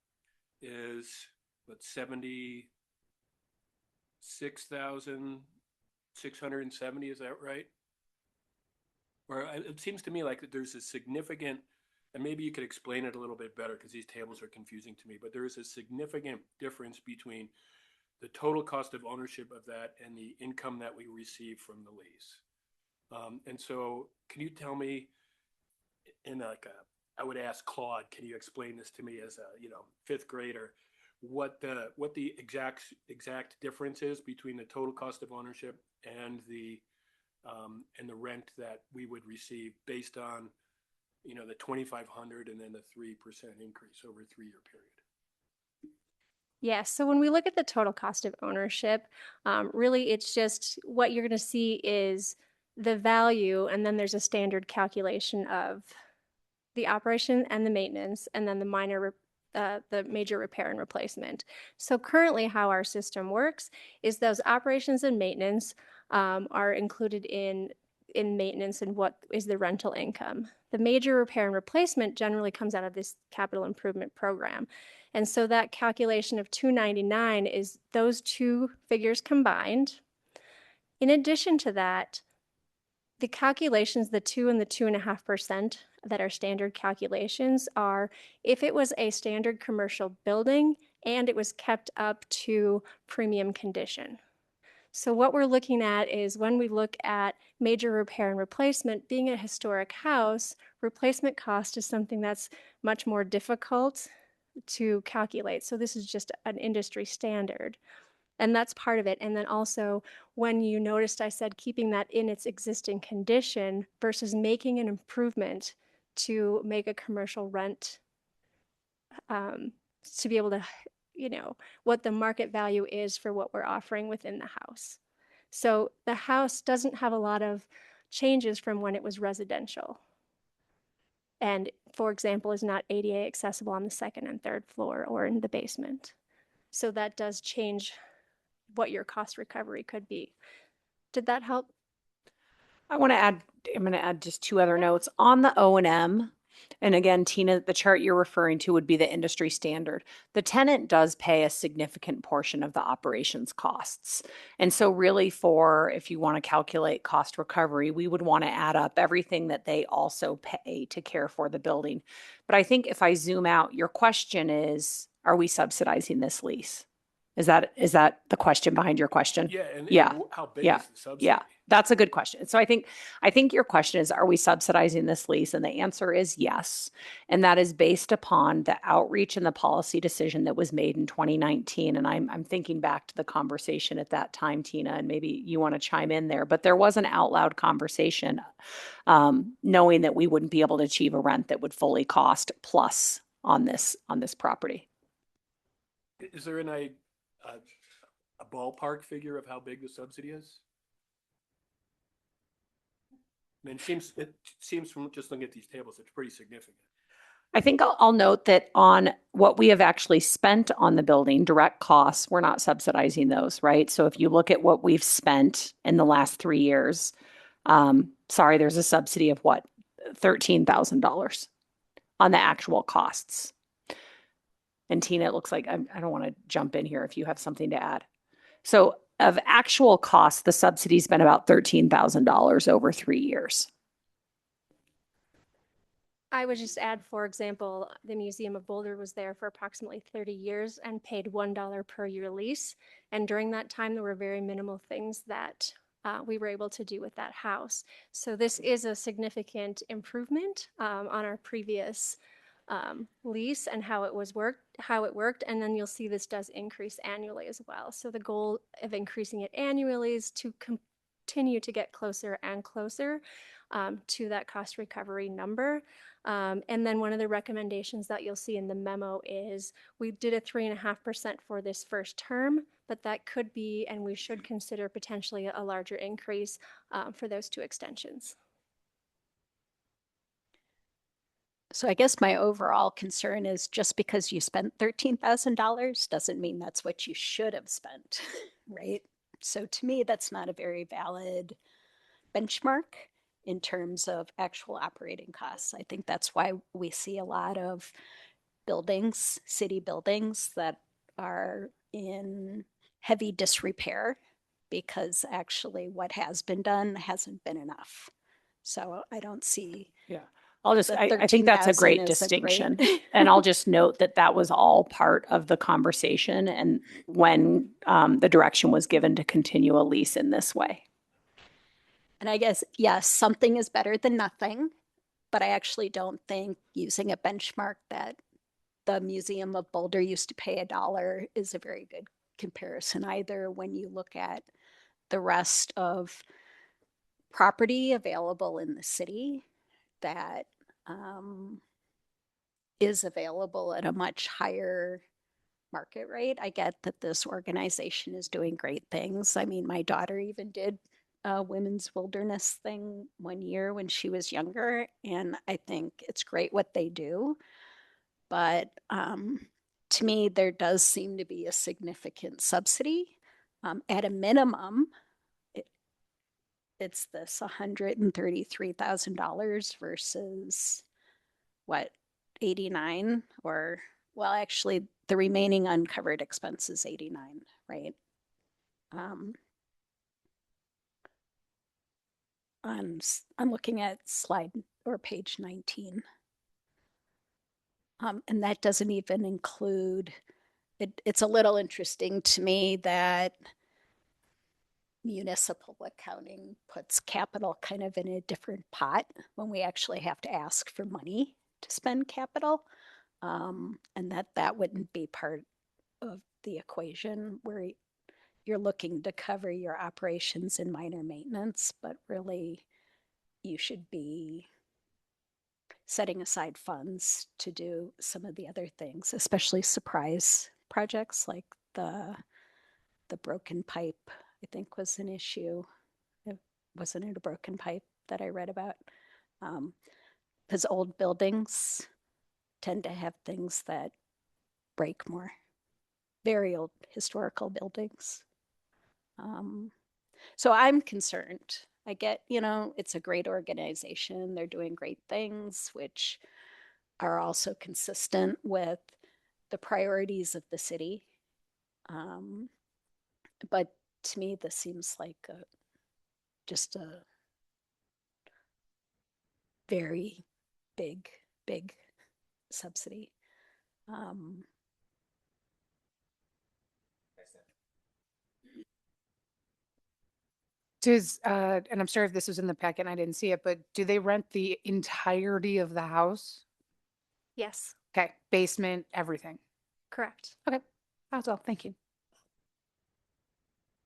is what, 76,670, is that right? Or it seems to me like there's a significant, and maybe you could explain it a little bit better because these tables are confusing to me, but there is a significant difference between the total cost of ownership of that and the income that we receive from the lease. And so can you tell me I would ask Claude, can you explain this to me as a, 5th grader, what the exact difference is between the total cost of ownership and the rent that we would receive based on, the 2,500 and then the 3% increase over a 3-year period? Yes. So when we look at the total cost of ownership, really it's just what you're going to see is the value, and then there's a standard calculation of the operation and the maintenance, and then the major repair and replacement. So currently how our system works is those operations and maintenance are included in maintenance and what is the rental income. The major repair and replacement generally comes out of this capital improvement program. And so that calculation of $299 is those two figures combined. In addition to that, the calculations, the 2 and the 2.5%, that are standard calculations are if it was a standard commercial building and it was kept up to premium condition. So what we're looking at is when we look at major repair and replacement, being a historic house, replacement cost is something that's much more difficult to calculate. So this is just an industry standard. And that's part of it. And then also, when you noticed I said keeping that in its existing condition versus making an improvement to make a commercial rent, to be able to, what the market value is for what we're offering within the house. So the house doesn't have a lot of changes from when it was residential. And for example, is not ADA accessible on the second and third floor or in the basement. So that does change what your cost recovery could be. Did that help? I'm going to add just two other notes on the O&M. And again, Tina, the chart you're referring to would be the industry standard. The tenant does pay a significant portion of the operations costs. And so really if you want to calculate cost recovery, we would want to add up everything that they also pay to care for the building. But I think if I zoom out, your question is, are we subsidizing this lease? Is that the question behind your question? Yeah, and how big yeah, is the subsidy? yeah, that's a good question. So I think your question is, are we subsidizing this lease? And the answer is yes. And that is based upon the outreach and the policy decision that was made in 2019. And I'm thinking back to the conversation at that time, Tina, and maybe you want to chime in there. But there was an out loud conversation, knowing that we wouldn't be able to achieve a rent that would fully cost plus on this property. Is there a ballpark figure of how big the subsidy is? I mean, it seems from just looking at these tables, it's pretty significant. I think I'll note that on what we have actually spent on the building, direct costs, we're not subsidizing those, right? So if you look at what we've spent in the last 3 years, there's a subsidy of what? $13,000 on the actual costs. And Tina, it looks like I don't want to jump in here if you have something to add. So of actual costs, the subsidy's been about $13,000 over 3 years. I would just add, for example, the Museum of Boulder was there for approximately 30 years and paid $1 per year lease. And during that time, there were very minimal things that we were able to do with that house. So this is a significant improvement on our previous lease and how it worked. And then you'll see this does increase annually as well. So the goal of increasing it annually is to continue to get closer and closer to that cost recovery number. And then one of the recommendations that you'll see in the memo is we did a 3.5% for this first term, but that could be, and we should consider potentially a larger increase for those 2 extensions. So I guess my overall concern is just because you spent $13,000 doesn't mean that's what you should have spent, right? So to me, that's not a very valid benchmark in terms of actual operating costs. I think that's why we see a lot of buildings, city buildings, that are in heavy disrepair because actually what has been done hasn't been enough. So I don't see. Yeah. I think that's a great distinction. And I'll just note that was all part of the conversation and when the direction was given to continue a lease in this way. And I guess, yes, something is better than nothing, but I actually don't think using a benchmark that the Museum of Boulder used to pay $1 is a very good comparison either when you look at the rest of property available in the city that is available at a much higher market rate. I get that this organization is doing great things. I mean, my daughter even did a women's wilderness thing one year when she was younger, and I think it's great what they do. But to me, there does seem to be a significant subsidy. At a minimum, it's this $133,000 versus what, 89, or well, actually the remaining uncovered expense is 89, right? I'm looking at slide or page 19. And that doesn't even include, it's a little interesting to me that municipal accounting puts capital kind of in a different pot when we actually have to ask for money to spend capital. And that wouldn't be part of the equation where you're looking to cover your operations and minor maintenance, but really you should be setting aside funds to do some of the other things, especially surprise projects like the broken pipe, I think was an issue. Wasn't it a broken pipe that I read about? Because old buildings tend to have things that break more. Very old historical buildings. So I'm concerned. I get, it's a great organization. They're doing great things, which are also consistent with the priorities of the city. But to me, this seems like just a very big subsidy. And I'm sorry if this was in the packet and I didn't see it, but do they rent the entirety of the house? Yes, Okay, basement, everything. correct. Okay, that's all. Thank you.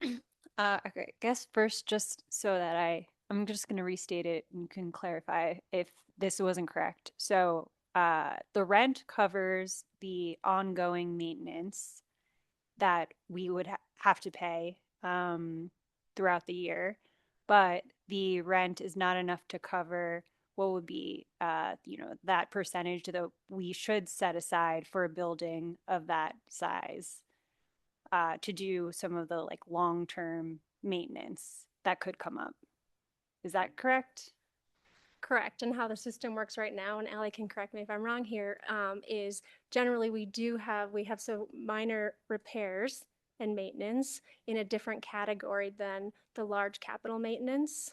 Okay, I guess first, just so that I'm just going to restate it and you can clarify if this wasn't correct. So the rent covers the ongoing maintenance that we would have to pay throughout the year, but the rent is not enough to cover what would be, that percentage that we should set aside for a building of that size to do some of the like long-term maintenance that could come up. Is that correct? Correct. And how the system works right now, and Allie can correct me if I'm wrong here, is generally we have so minor repairs and maintenance in a different category than the large capital maintenance.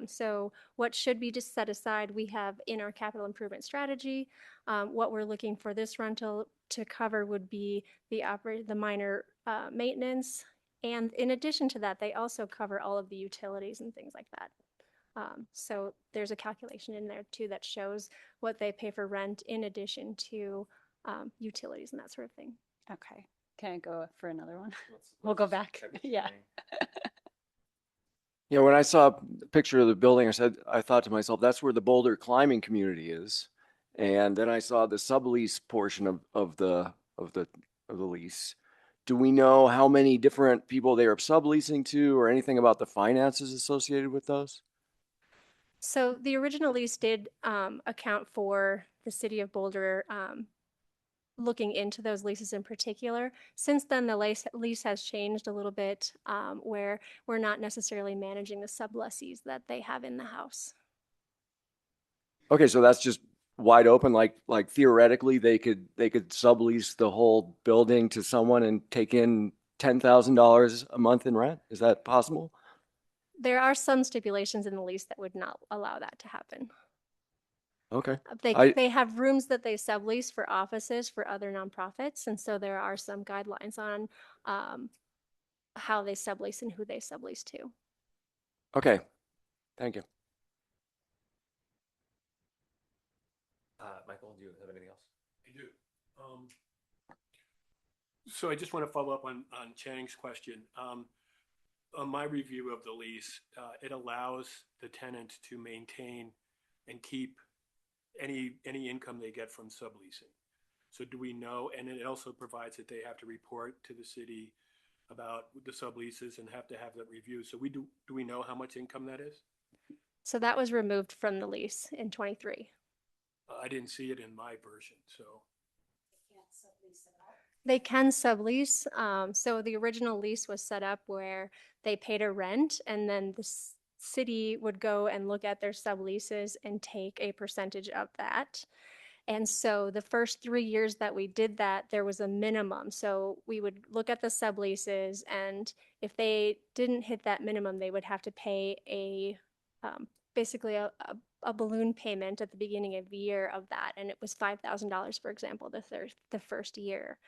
So what should be just set aside, we have in our capital improvement strategy. What we're looking for this rental to cover would be the minor maintenance. And in addition to that, they also cover all of the utilities and things like that. So there's a calculation in there too that shows what they pay for rent in addition to utilities and that sort of thing. Okay. Can I go for another one? We'll go back. Yeah. Yeah, when I saw a picture of the building, I thought to myself, that's where the Boulder climbing community is. And then I saw the sublease portion of the lease. Do we know how many different people they are subleasing to or anything about the finances associated with those? So the original lease did account for the city of Boulder looking into those leases in particular. Since then, the lease has changed a little bit where we're not necessarily managing the sublessees that they have in the house. Okay, so that's just wide open, like theoretically they could sublease the whole building to someone and take in $10,000 a month in rent. Is that possible? There are some stipulations in the lease that would not allow that to happen. Okay. They have rooms that they sublease for offices for other nonprofits, and so there are some guidelines on how they sublease and who they sublease to. Okay, thank you. Michael, do you have anything else? I do. So I just want to follow up on Chang's question. On my review of the lease, it allows the tenant to maintain and keep any income they get from subleasing. So do we know, and it also provides that they have to report to the city about the subleases and have to have that review. So do we know how much income that is? So that was removed from the lease in 23. I didn't see it in my version, so. They can sublease. So the original lease was set up where they paid a rent and then the city would go and look at their subleases and take a percentage of that. And so the first 3 years that we did that, there was a minimum. So we would look at the subleases, and if they didn't hit that minimum, they would have to pay basically a a balloon payment at the beginning of the year of that, and it was $5,000, for example, the first year.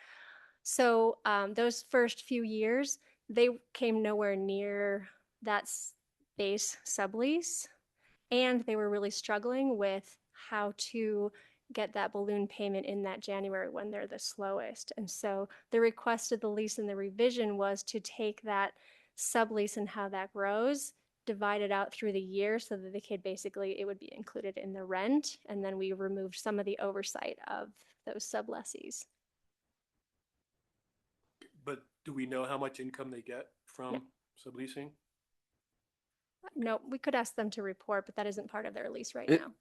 So those first few years, they came nowhere near that base sublease, and they were really struggling with how to get that balloon payment in that January when they're the slowest. And so the request of the lease and the revision was to take that sublease and how that grows, divide it out through the year so that they could basically, it would be included in the rent. And then we removed some of the oversight of those sublessees. But do we know how much income they get from subleasing? No, we could ask them to report, but that isn't part of their lease right It- now.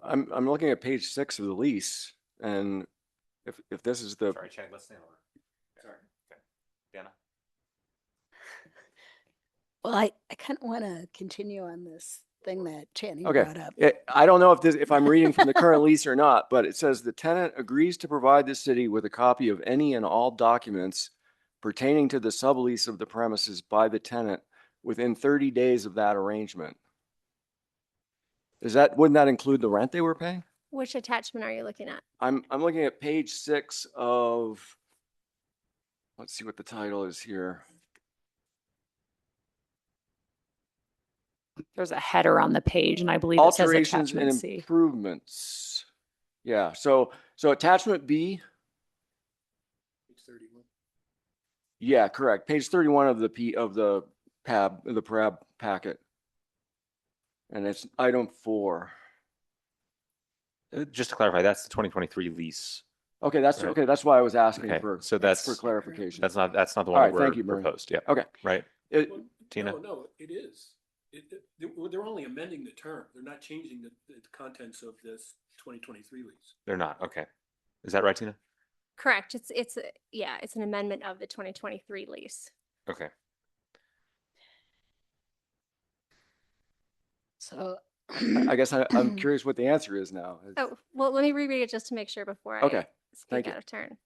I'm looking at page 6 of the lease, and if this is the Sorry, Chad, let's stay in order. Sorry. Okay. Dana? Well, I kind of want to continue on this thing that Channing Okay. brought up. I don't know if I'm reading from the current lease or not, but it says the tenant agrees to provide the city with a copy of any and all documents pertaining to the sublease of the premises by the tenant within 30 days of that arrangement. Wouldn't that include the rent they were paying? Which attachment are you looking at? I'm looking at page 6 of, let's see what the title is here. There's a header on the page, and I believe it says Alterations and attachment C. improvements. Yeah, so attachment B, Page 31. yeah, correct. Page 31 of the PRAB packet. And it's item 4. Just to clarify, that's the 2023 lease. Okay, that's Right. okay. That's why I was asking Okay, for so that's for clarification. That's not the All one right, that thank we're you, Bernie. proposed. Yeah. Okay. Right. Well, Tina? No, it is. They're only amending the term. They're not changing the contents of this 2023 lease. They're not. Okay. Is that right, Tina? Correct. It's an amendment of the 2023 lease. Okay. So I guess I'm curious what the answer is now. Oh, well, let me reread it just to make sure before I Okay, speak thank out you. of turn.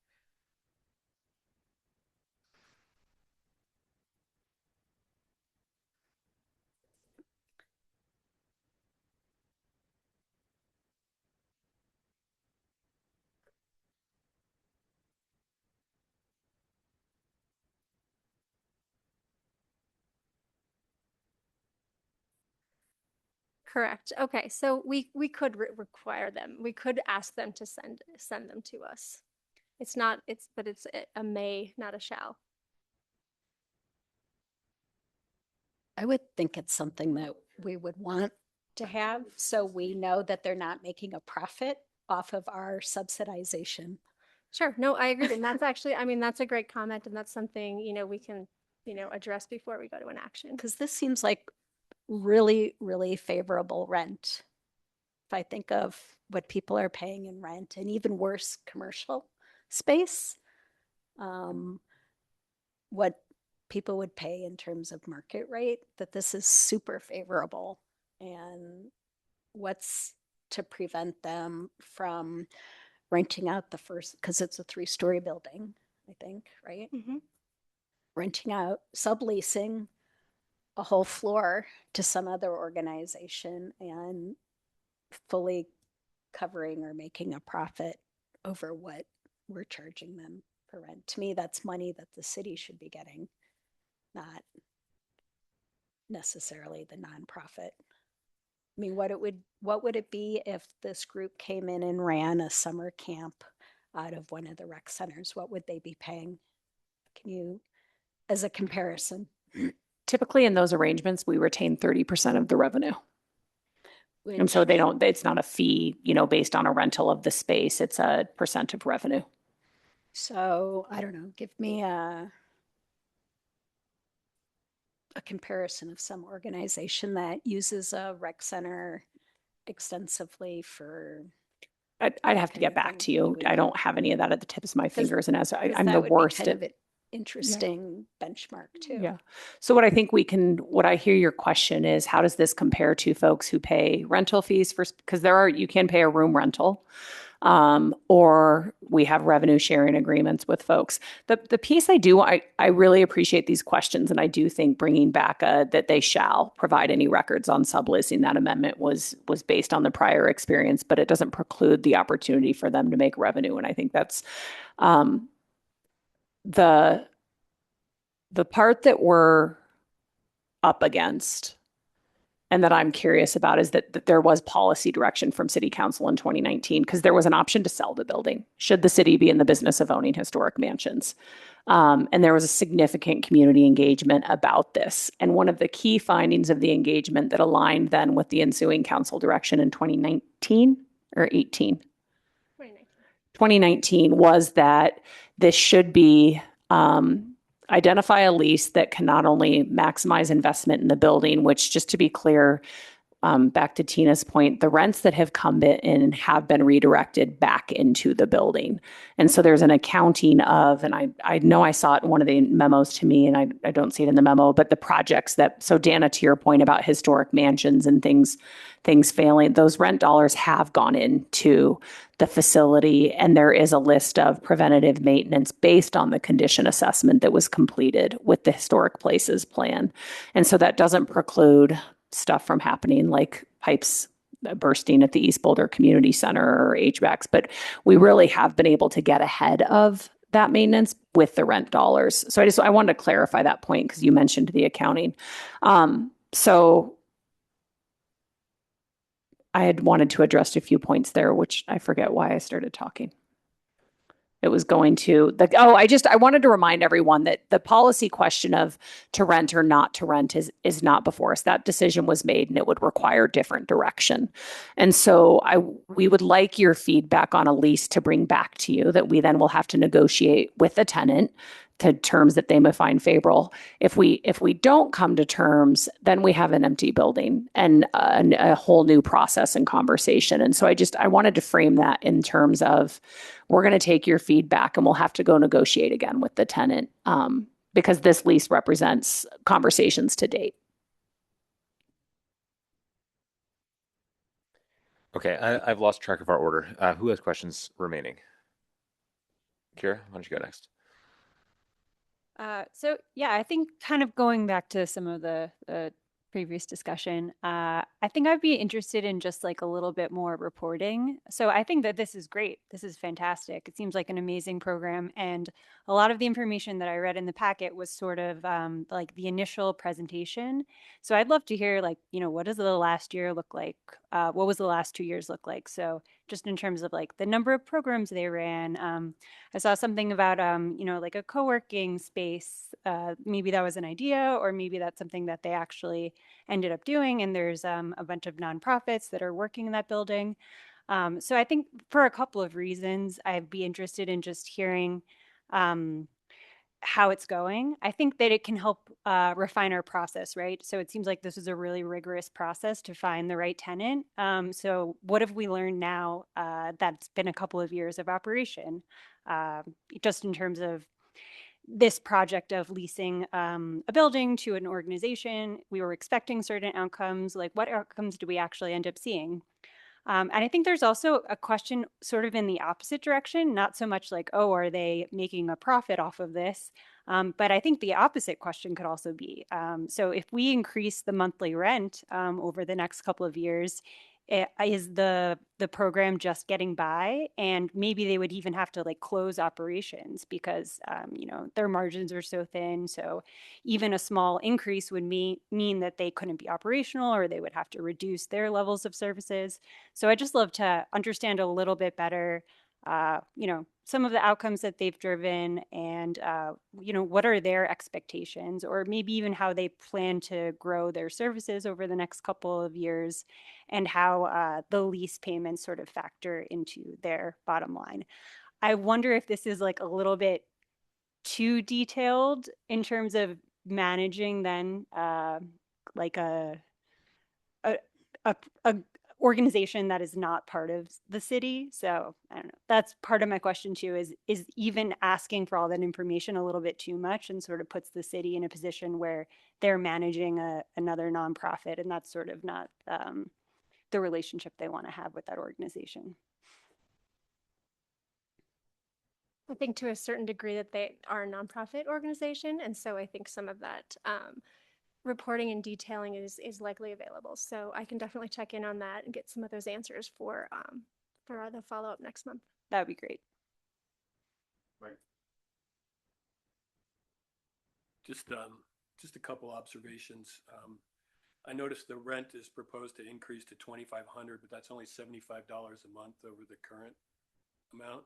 Correct. Okay, so we could require them. We could ask them to send them to us. It's a may, not a shall. I would think it's something that we would want to have, so we know that they're not making a profit off of our subsidization. Sure. No, I agree. And that's actually, I mean, that's a great comment, and that's something, we can, address before we go to an action. Because this seems like really, really favorable rent. If I think of what people are paying in rent, and even worse, commercial space, what people would pay in terms of market rate, that this is super favorable. And what's to prevent them from renting out the first, because it's a 3-story building, I think, right? Mm-hmm. Renting out, subleasing a whole floor to some other organization and fully covering or making a profit over what we're charging them for rent. To me, that's money that the city should be getting, not necessarily the nonprofit. I mean, what would it be if this group came in and ran a summer camp out of one of the rec centers? What would they be paying? Can you, as a comparison? Typically in those arrangements, we retain 30% of the revenue. And so it's not a fee, based on a rental of the space. It's a percent of revenue. So I don't know, give me a comparison of some organization that uses a rec center extensively for. I'd have to get back to you. I don't have any of that at the tips of my fingers. And as I'm the worst kind at of an interesting benchmark too. Yeah. So what I hear your question is, how does this compare to folks who pay rental fees because you can pay a room rental. or we have revenue sharing agreements with folks. The piece I really appreciate these questions, and I do think bringing back that they shall provide any records on subleasing. That amendment was based on the prior experience, but it doesn't preclude the opportunity for them to make revenue. And I think that's the part that we're up against and that I'm curious about is that there was policy direction from City Council in 2019 because there was an option to sell the building should the city be in the business of owning historic mansions. And there was a significant community engagement about this. And one of the key findings of the engagement that aligned then with the ensuing council direction in 2019 or 18? 2019 was that this should be identify a lease that can not only maximize investment in the building, which, just to be clear, back to Tina's point, the rents that have come in have been redirected back into the building. And so there's an accounting of, and I know I saw it in one of the memos to me, and I don't see it in the memo, but the projects that, so Dana, to your point about historic mansions and things failing, those rent dollars have gone into the facility, and there is a list of preventative maintenance based on the condition assessment that was completed with the historic places plan. And so that doesn't preclude stuff from happening like pipes bursting at the East Boulder Community Center or HVACs, but we really have been able to get ahead of that maintenance with the rent dollars. So I wanted to clarify that point because you mentioned the accounting. So I had wanted to address a few points there, which I forget why I started talking. It was going to I wanted to remind everyone that the policy question of to rent or not to rent is not before us. That decision was made and it would require different direction. And so we would like your feedback on a lease to bring back to you that we then will have to negotiate with the tenant to terms that they may find favorable. If we don't come to terms, then we have an empty building and a whole new process and conversation. And so I wanted to frame that in terms of we're going to take your feedback and we'll have to go negotiate again with the tenant because this lease represents conversations to date. Okay, I've lost track of our order. Who has questions remaining? Kira, why don't you go next? So yeah, I think kind of going back to some of the previous discussion, I think I'd be interested in just like a little bit more reporting. So I think that this is great. This is fantastic. It seems like an amazing program. And a lot of the information that I read in the packet was sort of like the initial presentation. So I'd love to hear like, what does the last year look like? What was the last 2 years look like? So just in terms of like the number of programs they ran. I saw something about, like a co-working space. Maybe that was an idea, or maybe that's something that they actually ended up doing. And there's a bunch of nonprofits that are working in that building. So I think for a couple of reasons, I'd be interested in just hearing how it's going. I think that it can help refine our process, right? So it seems like this is a really rigorous process to find the right tenant. So what have we learned now that's been a couple of years of operation, just in terms of this project of leasing a building to an organization? We were expecting certain outcomes. Like, what outcomes do we actually end up seeing? And I think there's also a question sort of in the opposite direction, not so much like, oh, are they making a profit off of this? But I think the opposite question could also be, so if we increase the monthly rent over the next couple of years, is the program just getting by? And maybe they would even have to like close operations because, their margins are so thin. So even a small increase would mean that they couldn't be operational, or they would have to reduce their levels of services. So I just love to understand a little bit better, some of the outcomes that they've driven and, what are their expectations, or maybe even how they plan to grow their services over the next couple of years, and how the lease payments sort of factor into their bottom line. I wonder if this is like a little bit too detailed in terms of managing then like a organization that is not part of the city. So I don't know. That's part of my question too, is even asking for all that information a little bit too much, and sort of puts the city in a position where they're managing another nonprofit, and that's sort of not the relationship they want to have with that organization. I think to a certain degree that they are a nonprofit organization, and so I think some of that reporting and detailing is likely available. So I can definitely check in on that and get some of those answers for the follow up next month. That would be great. Just a couple observations. I noticed the rent is proposed to increase to $2,500, but that's only $75 a month over the current amount,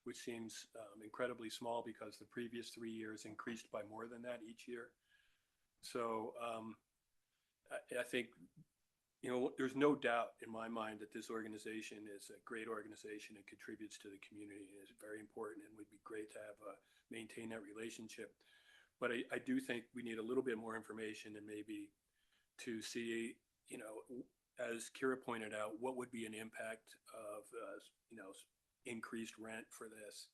which seems incredibly small because the previous 3 years increased by more than that each year. So I think, there's no doubt in my mind that this organization is a great organization and contributes to the community and is very important, and would be great to have maintain that relationship. But I do think we need a little bit more information, and maybe to see, as Kira pointed out, what would be an impact of, increased rent for this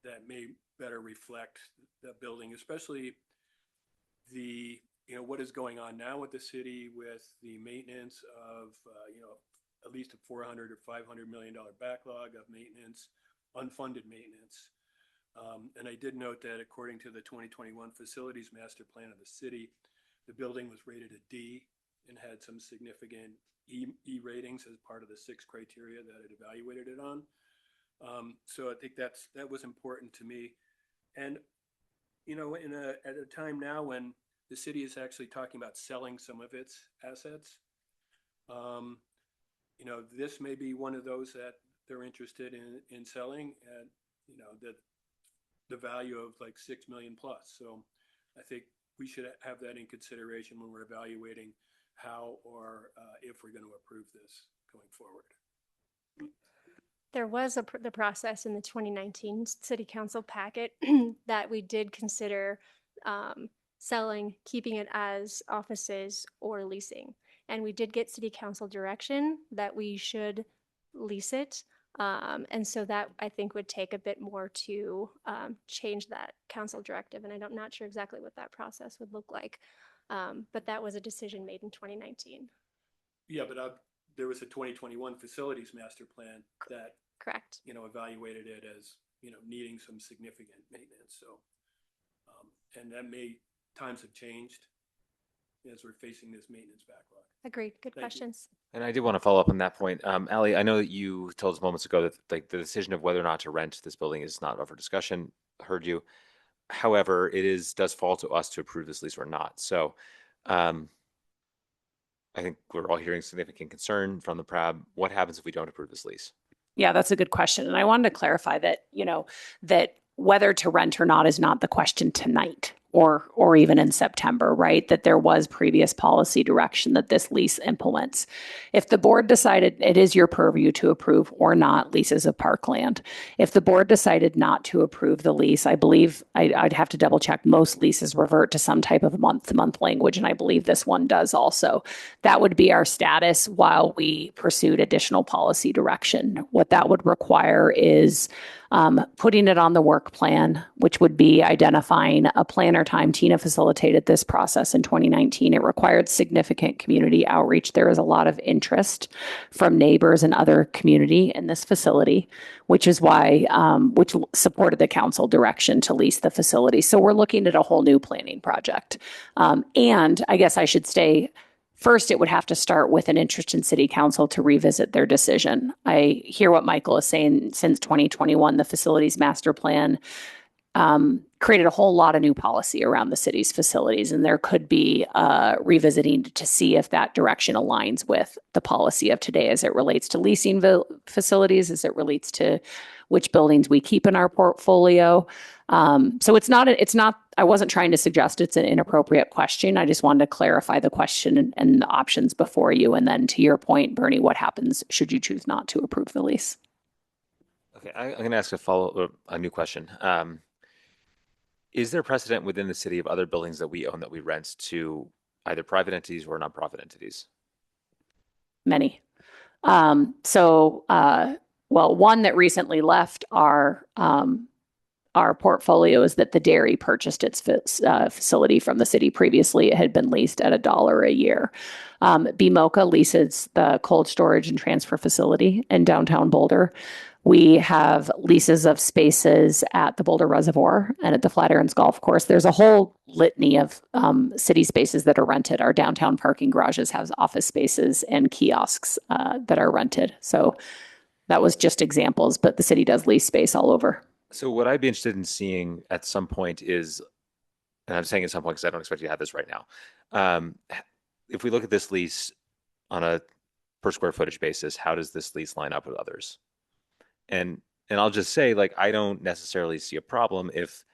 that may better reflect the building, especially the, what is going on now with the city with the maintenance of, at least a $400 or $500 million backlog of maintenance, unfunded maintenance. And I did note that according to the 2021 facilities master plan of the city, the building was rated a D and had some significant E ratings as part of the 6 criteria that it evaluated it on. So I think that was important to me. And, at a time now when the city is actually talking about selling some of its assets, this may be one of those that they're interested in selling at, the value of like $6 million plus. So I think we should have that in consideration when we're evaluating how or if we're going to approve this going forward. There was the process in the 2019 City Council packet that we did consider selling, keeping it as offices, or leasing. And we did get City Council direction that we should lease it. And so that, I think, would take a bit more to change that council directive. And I'm not sure exactly what that process would look like. But that was a decision made in 2019. Yeah, but there was a 2021 facilities master plan that, correct, evaluated it as, needing some significant maintenance. So, and times have changed as we're facing this maintenance backlog. Agreed. Good Thank you. questions. And I did want to follow up on that point. Ali, I know that you told us moments ago that like the decision of whether or not to rent this building is not up for discussion. Heard you. However, does fall to us to approve this lease or not. So I think we're all hearing significant concern from the PRAB. What happens if we don't approve this lease? Yeah, that's a good question. And I wanted to clarify that, that whether to rent or not is not the question tonight or even in September, right? That there was previous policy direction that this lease implements. If the board decided it is your purview to approve or not leases of parkland, if the board decided not to approve the lease, I believe I'd have to double check. Most leases revert to some type of month-to-month language, and I believe this one does also. That would be our status while we pursued additional policy direction. What that would require is putting it on the work plan, which would be identifying a plan or time. Tina facilitated this process in 2019. It required significant community outreach. There is a lot of interest from neighbors and other community in this facility, which is why, which supported the council direction to lease the facility. So we're looking at a whole new planning project. And I guess I should say, first, it would have to start with an interest in City Council to revisit their decision. I hear what Michael is saying. Since 2021, the facilities master plan created a whole lot of new policy around the city's facilities, and there could be revisiting to see if that direction aligns with the policy of today as it relates to leasing facilities, as it relates to which buildings we keep in our portfolio. So it's not, I wasn't trying to suggest it's an inappropriate question. I just wanted to clarify the question and the options before you. And then to your point, Bernie, what happens should you choose not to approve the lease? Okay, I'm going to ask a new question. Is there precedent within the city of other buildings that we own that we rent to either private entities or nonprofit entities? Many. Well, one that recently left our our portfolio is that the dairy purchased its facility from the city previously. It had been leased at $1 a year. BMoCA leases the cold storage and transfer facility in downtown Boulder. We have leases of spaces at the Boulder Reservoir and at the Flatirons Golf Course. There's a whole litany of city spaces that are rented. Our downtown parking garages have office spaces and kiosks that are rented. So that was just examples, but the city does lease space all over. So what I'd be interested in seeing at some point is, and I'm saying at some point because I don't expect you to have this right now. If we look at this lease on a per square footage basis, how does this lease line up with others? And I'll just say, like, I don't necessarily see a problem if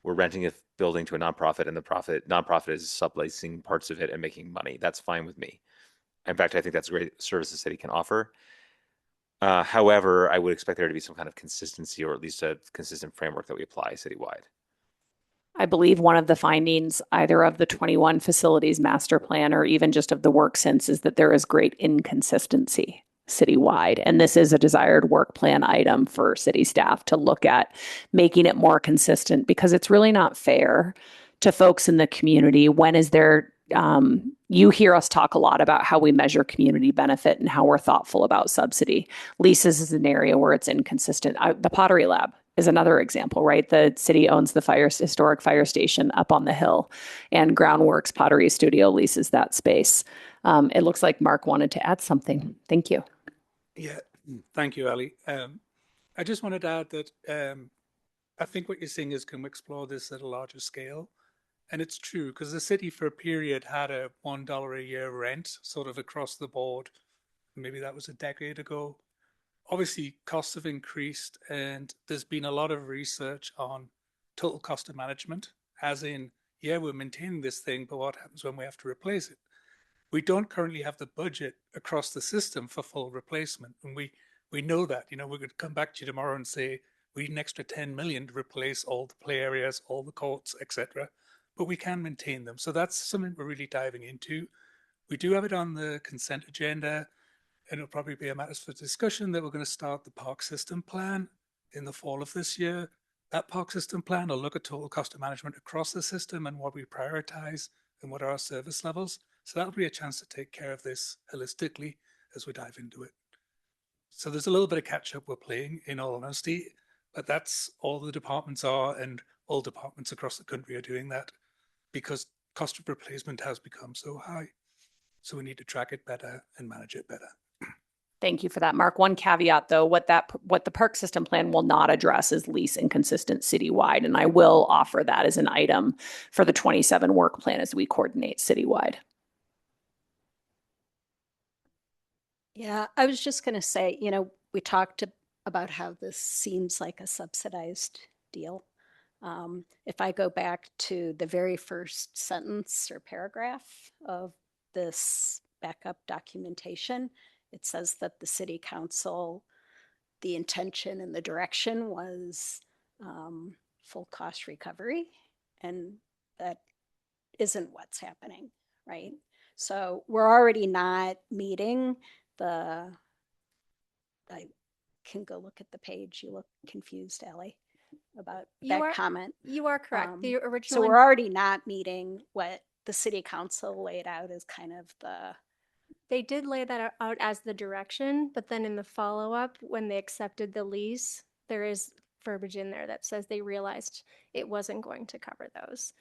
we're renting a building to a nonprofit and the nonprofit is subleasing parts of it and making money. That's fine with me. In fact, I think that's a great service the city can offer. However, I would expect there to be some kind of consistency, or at least a consistent framework that we apply citywide. I believe one of the findings, either of the 21 facilities master plan or even just of the work since, is that there is great inconsistency citywide. And this is a desired work plan item for city staff to look at, making it more consistent, because it's really not fair to folks in the community. When is there, you hear us talk a lot about how we measure community benefit and how we're thoughtful about subsidy. Leases is an area where it's inconsistent. The Pottery Lab is another example, right? The city owns the historic fire station up on the hill, and Groundworks Pottery Studio leases that space. It looks like Mark wanted to add something. Thank you. Yeah, thank you, Ali. I just wanted to add that I think what you're saying is, can we explore this at a larger scale? And it's true, because the city for a period had a $1 a year rent sort of across the board. Maybe that was a decade ago. Obviously, costs have increased, and there's been a lot of research on total cost of management, as in, yeah, we're maintaining this thing, but what happens when we have to replace it? We don't currently have the budget across the system for full replacement. And we know that, we could come back to you tomorrow and say, we need an extra 10 million to replace all the play areas, all the courts, etc. But we can maintain them. So that's something we're really diving into. We do have it on the consent agenda, and it'll probably be a matter for discussion that we're going to start the park system plan in the fall of this year. That park system plan will look at total cost of management across the system and what we prioritize and what are our service levels. So that'll be a chance to take care of this holistically as we dive into it. So there's a little bit of catch up we're playing, in all honesty, but that's all the departments are, and all departments across the country are doing that because cost of replacement has become so high. So we need to track it better and manage it better. Thank you for that, Mark. One caveat, though, what the park system plan will not address is lease inconsistent citywide, and I will offer that as an item for the 27 work plan as we coordinate citywide. Yeah, I was just going to say, we talked about how this seems like a subsidized deal. If I go back to the very first sentence or paragraph of this backup documentation, it says that the city council, the intention and the direction was full cost recovery, and that isn't what's happening, right? So we're already not meeting I can go look at the page. You look confused, Allie, about that comment. You are correct. The original. So we're already not meeting what the city council laid out as kind of They did lay that out as the direction, but then in the follow-up, when they accepted the lease, there is verbiage in there that says they realized it wasn't going to cover those.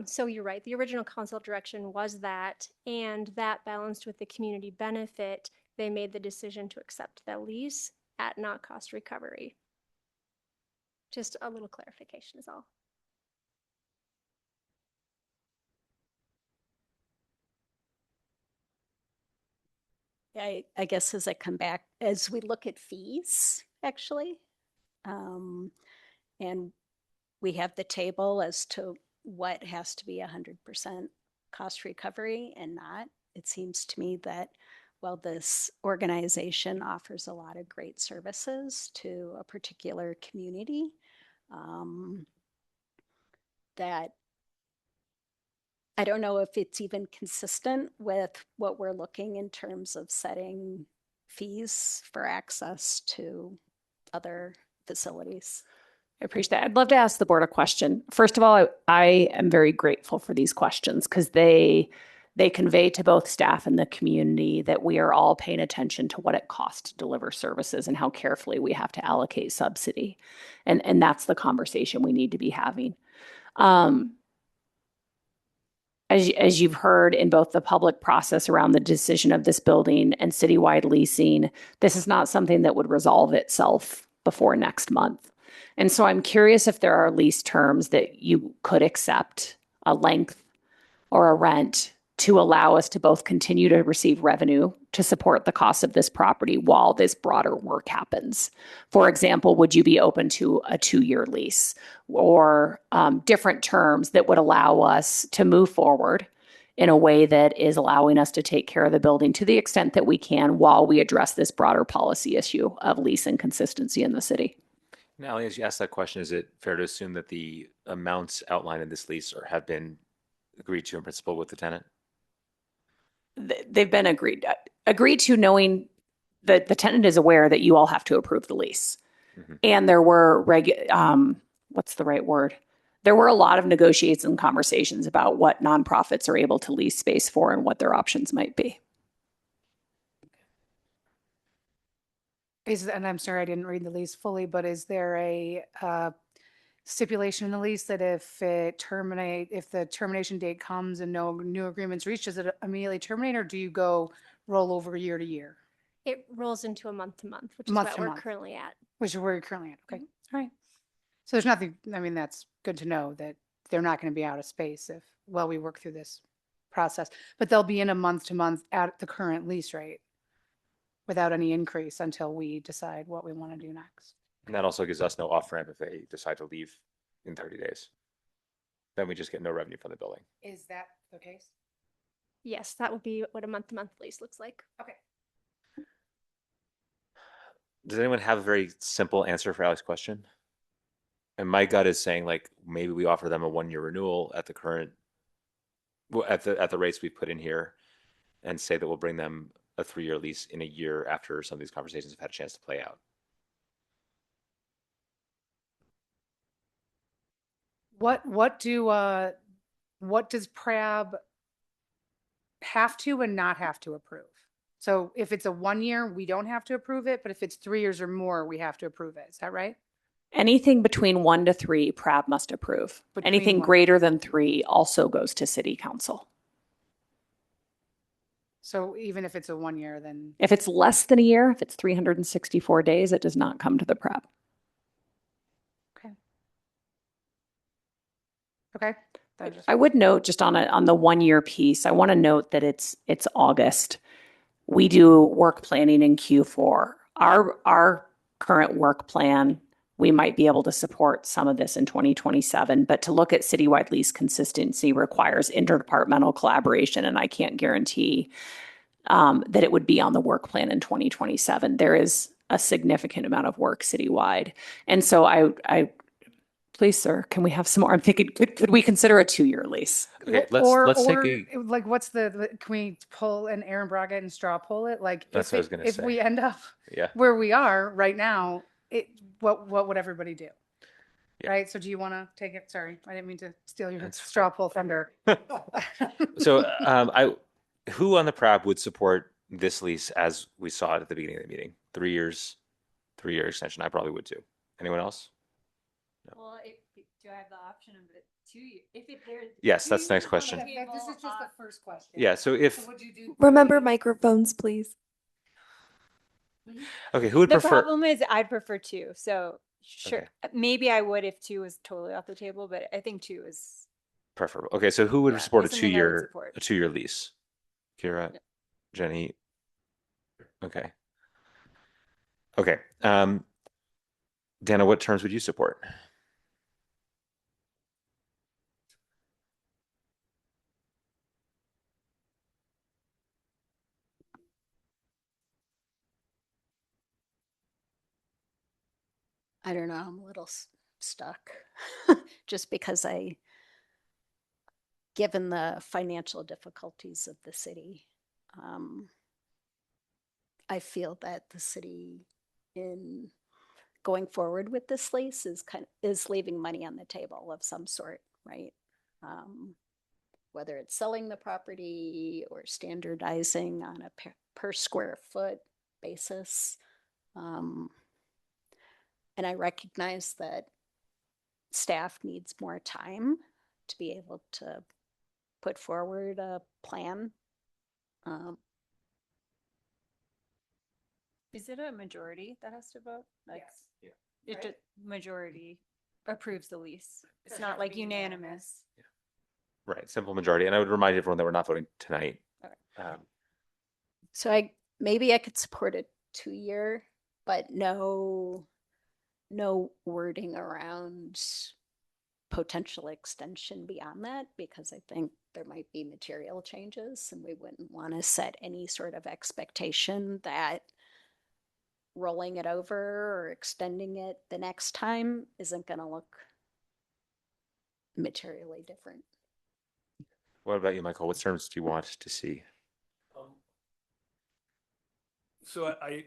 So you're right. The original council direction was that, and that balanced with the community benefit, they made the decision to accept the lease at not cost recovery. Just a little clarification is all. I guess as I come back, as we look at fees, actually, and we have the table as to what has to be 100% cost recovery and not. It seems to me that while this organization offers a lot of great services to a particular community, that I don't know if it's even consistent with what we're looking in terms of setting fees for access to other facilities. I appreciate that. I'd love to ask the board a question. First of all, I am very grateful for these questions because they convey to both staff and the community that we are all paying attention to what it costs to deliver services and how carefully we have to allocate subsidy. And that's the conversation we need to be having. As you've heard in both the public process around the decision of this building and citywide leasing, this is not something that would resolve itself before next month. And so I'm curious if there are lease terms that you could accept, a length or a rent, to allow us to both continue to receive revenue to support the cost of this property while this broader work happens. For example, would you be open to a 2-year lease or different terms that would allow us to move forward in a way that is allowing us to take care of the building to the extent that we can while we address this broader policy issue of lease inconsistency in the city? Now, as you ask that question, is it fair to assume that the amounts outlined in this lease have been agreed to in principle with the tenant? They've been agreed to, knowing that the tenant is aware that you all have to approve the lease. Mm-hmm. And there were what's the right word? There were a lot of negotiations and conversations about what nonprofits are able to lease space for and what their options might be. And I'm sorry, I didn't read the lease fully, but is there a stipulation in the lease that if the termination date comes and no new agreements reached, does it immediately terminate, or do you go roll over year to year? It rolls into a month to month, which is Month what to we're month. currently at. Which is where you're currently at. Okay. All right. So there's nothing, I mean, that's good to know that they're not going to be out of space while we work through this process, but they'll be in a month to month at the current lease rate without any increase until we decide what we want to do next. And that also gives us no off ramp if they decide to leave in 30 days. Then we just get no revenue from the building. Is that the case? Yes, that would be what a month to month lease looks like. Okay. Does anyone have a very simple answer for Alex's question? And my gut is saying, like, maybe we offer them a 1-year renewal at the current, at the rates we put in here, and say that we'll bring them a 3-year lease in a year after some of these conversations have had a chance to play out. What does PRAB have to and not have to approve? So if it's a 1 year, we don't have to approve it, but if it's 3 years or more, we have to approve it. Is that right? Anything between 1 to 3, PRAB must approve. Between Anything 1 greater than 3 also goes to city council. So even if it's a 1 year, then If it's less than a year, if it's 364 days, it does not come to the PRAB. okay. I would note, just on the 1 year piece, I want to note that it's August. We do work planning in Q4. Our current work plan, we might be able to support some of this in 2027, but to look at citywide lease consistency requires interdepartmental collaboration, and I can't guarantee that it would be on the work plan in 2027. There is a significant amount of work citywide. And so I please, sir, can we have some more? I'm thinking, could we consider a 2-year lease? Okay, let's take a. Like, what's can we pull an Aaron Braga and straw pull it? Like, That's what I was gonna if say. we end up Yeah. where we are right now, what would everybody do? Yeah. Right. So do you want to take it? Sorry, I didn't mean to steal your straw pull thunder. So who on the PRAB would support this lease as we saw it at the beginning of the meeting? 3 years, 3-year extension. I probably would too. Anyone else? Well, do I have the option of it 2 years? There's Yes, that's the next question. This is just the first question. Yeah. So if Would you do? Remember microphones, please. okay, who would the prefer? problem is I'd prefer 2. So sure, Okay. maybe I would if 2 was totally off the table, but I think 2 is Preferable. Okay, so who would Yeah, support a it's something I would support. 2-year lease? Kira, Yeah. Jenny. Okay. Okay. Dana, what terms would you support? I don't know, I'm a little stuck just because given the financial difficulties of the city, I feel that the city in going forward with this lease is leaving money on the table of some sort, right? Whether it's selling the property or standardizing on a per square foot basis. And I recognize that staff needs more time to be able to put forward a plan. Is it a majority that has to vote? Like, Yeah. it just majority approves the lease. It's not like unanimous. Right, simple majority. And I would remind everyone that we're not voting tonight. So maybe I could support a 2-year, but no wording around potential extension beyond that, because I think there might be material changes and we wouldn't want to set any sort of expectation that rolling it over or extending it the next time isn't going to look materially different. What about you, Michael? What terms do you want to see? So I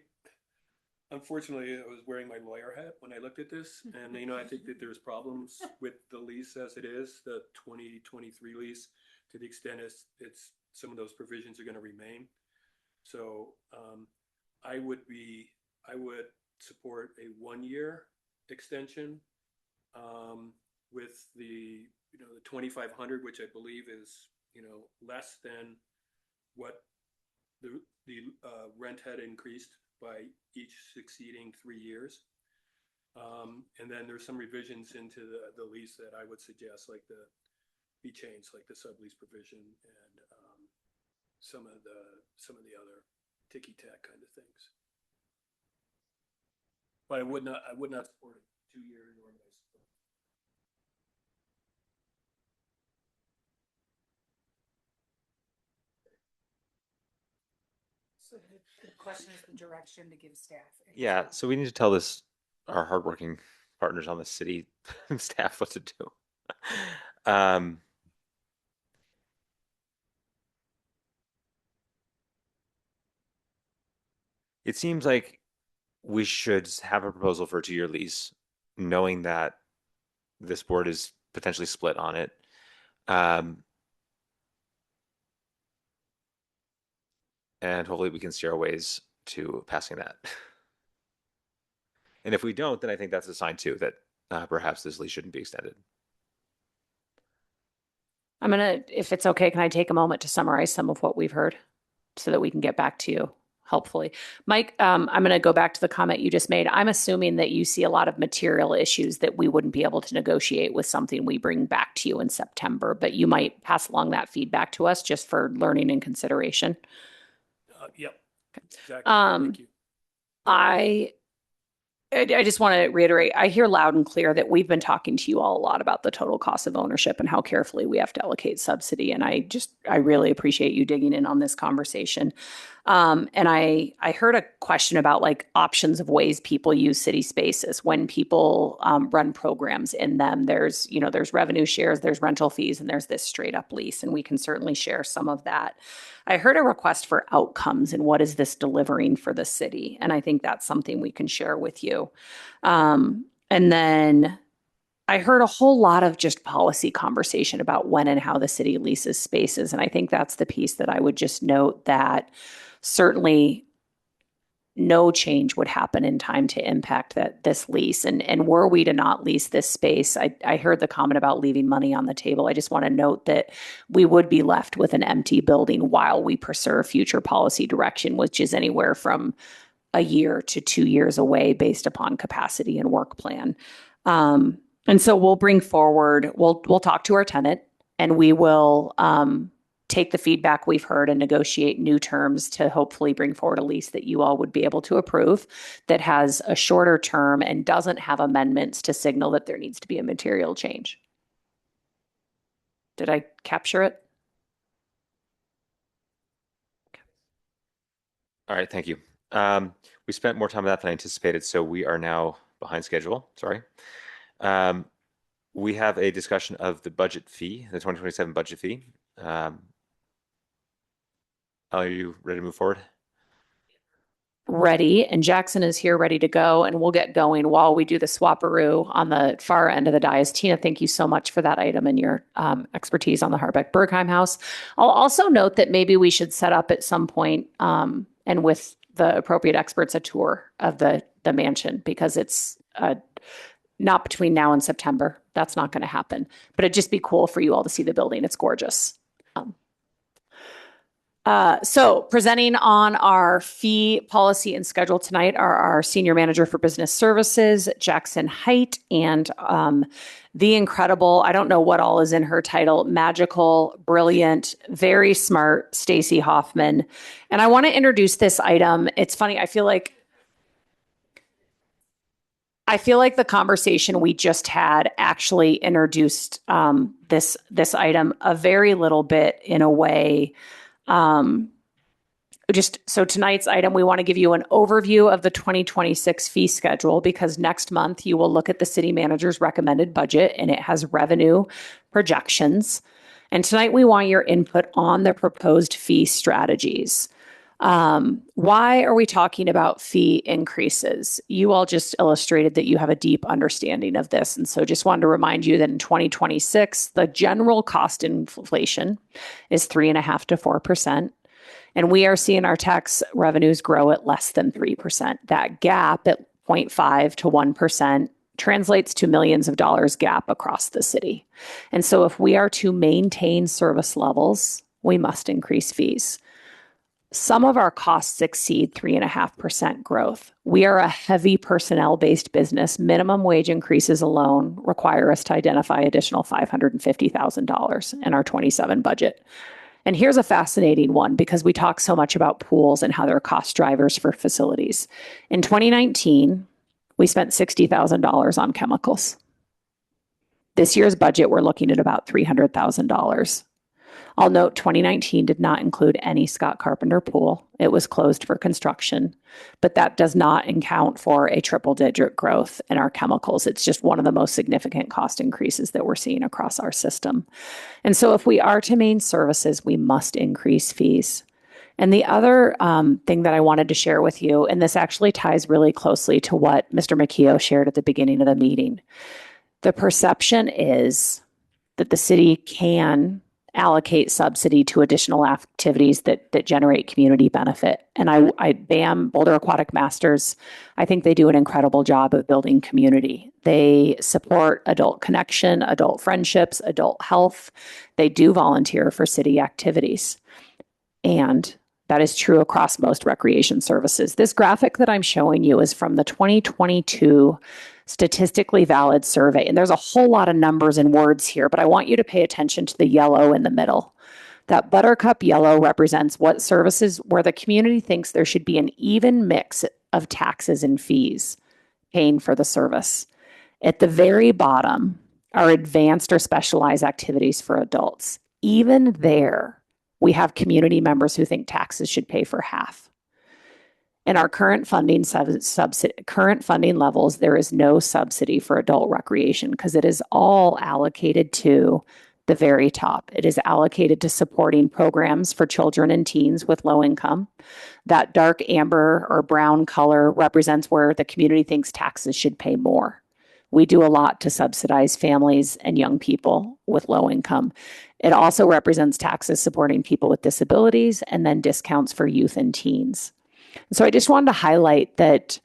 unfortunately, I was wearing my lawyer hat when I looked at this, and I think that there's problems with the lease as it is, the 2023 lease, to the extent it's some of those provisions are going to remain. So I would support a 1-year extension with the 2,500, which I believe is less than what the rent had increased by each succeeding 3 years. And then there's some revisions into the lease that I would suggest be changed, like the sublease provision and some of the other ticky-tack kind of things. But I would not support a 2-year nor would I support. So the question is the direction to give staff. Yeah, so we need to tell our hardworking partners on the city staff what to do. It seems like we should have a proposal for a 2-year lease, knowing that this board is potentially split on it. And hopefully we can steer our ways to passing that. And if we don't, then I think that's a sign too that perhaps this lease shouldn't be extended. If it's okay, can I take a moment to summarize some of what we've heard so that we can get back to you helpfully? Mike, I'm going to go back to the comment you just made. I'm assuming that you see a lot of material issues that we wouldn't be able to negotiate with something we bring back to you in September, but you might pass along that feedback to us just for learning and consideration. Yep. Exactly. Thank you. I just want to reiterate, I hear loud and clear that we've been talking to you all a lot about the total cost of ownership and how carefully we have to allocate subsidy. And I really appreciate you digging in on this conversation. And I heard a question about options of ways people use city spaces when people run programs in them. There's revenue shares, there's rental fees, and there's this straight up lease. And we can certainly share some of that. I heard a request for outcomes and what is this delivering for the city? And I think that's something we can share with you. And then I heard a whole lot of just policy conversation about when and how the city leases spaces. And I think that's the piece that I would just note that certainly no change would happen in time to impact this lease. And were we to not lease this space, I heard the comment about leaving money on the table. I just want to note that we would be left with an empty building while we pursue future policy direction, which is anywhere from a year to 2 years away based upon capacity and work plan. And so we'll bring forward, we'll talk to our tenant, and we will take the feedback we've heard and negotiate new terms to hopefully bring forward a lease that you all would be able to approve that has a shorter term and doesn't have amendments to signal that there needs to be a material change. Did I capture it? Okay. All right, thank you. We spent more time on that than I anticipated, so we are now behind schedule. Sorry. We have a discussion of the budget fee, the 2027 budget fee. Are you ready to move forward? ready, and Jackson is here ready to go, and we'll get going while we do the swaparoo on the far end of the dais. Tina, thank you so much for that item and your expertise on the Harbeck-Bergheim House. I'll also note that maybe we should set up at some point, and with the appropriate experts, a tour of the mansion, because it's not between now and September. That's not going to happen, but it'd just be cool for you all to see the building. It's gorgeous. So presenting on our fee policy and schedule tonight are our Senior Manager for Business Services, Jackson Height, and the incredible, I don't know what all is in her title, magical, brilliant, very smart Stacy Hoffman. And I want to introduce this item. It's funny, I feel like the conversation we just had actually introduced this item a very little bit in a way. So tonight's item, we want to give you an overview of the 2026 fee schedule, because next month you will look at the city manager's recommended budget and it has revenue projections. And tonight we want your input on the proposed fee strategies. Why are we talking about fee increases? You all just illustrated that you have a deep understanding of this. And so just wanted to remind you that in 2026, the general cost inflation is 3.5% to 4%. And we are seeing our tax revenues grow at less than 3%. That gap at 0.5 to 1% translates to millions of dollars gap across the city. And so if we are to maintain service levels, we must increase fees. Some of our costs exceed 3.5% growth. We are a heavy personnel-based business. Minimum wage increases alone require us to identify additional $550,000 in our 27 budget. And here's a fascinating one, because we talk so much about pools and how they're cost drivers for facilities. In 2019, we spent $60,000 on chemicals. This year's budget, we're looking at about $300,000. I'll note 2019 did not include any Scott Carpenter pool. It was closed for construction, but that does not account for a triple-digit growth in our chemicals. It's just one of the most significant cost increases that we're seeing across our system. And so if we are to maintain services, we must increase fees. And the other thing that I wanted to share with you, and this actually ties really closely to what Mr. McKeough shared at the beginning of the meeting. The perception is that the city can allocate subsidy to additional activities that generate community benefit. And BAM, Boulder Aquatic Masters, I think they do an incredible job of building community. They support adult connection, adult friendships, adult health. They do volunteer for city activities. And that is true across most recreation services. This graphic that I'm showing you is from the 2022 statistically valid survey. And there's a whole lot of numbers and words here, but I want you to pay attention to the yellow in the middle. That buttercup yellow represents what services where the community thinks there should be an even mix of taxes and fees paying for the service. At the very bottom are advanced or specialized activities for adults. Even there, we have community members who think taxes should pay for half. In our current funding levels, there is no subsidy for adult recreation because it is all allocated to the very top. It is allocated to supporting programs for children and teens with low income. That dark amber or brown color represents where the community thinks taxes should pay more. We do a lot to subsidize families and young people with low income. It also represents taxes supporting people with disabilities and then discounts for youth and teens. So I just wanted to highlight that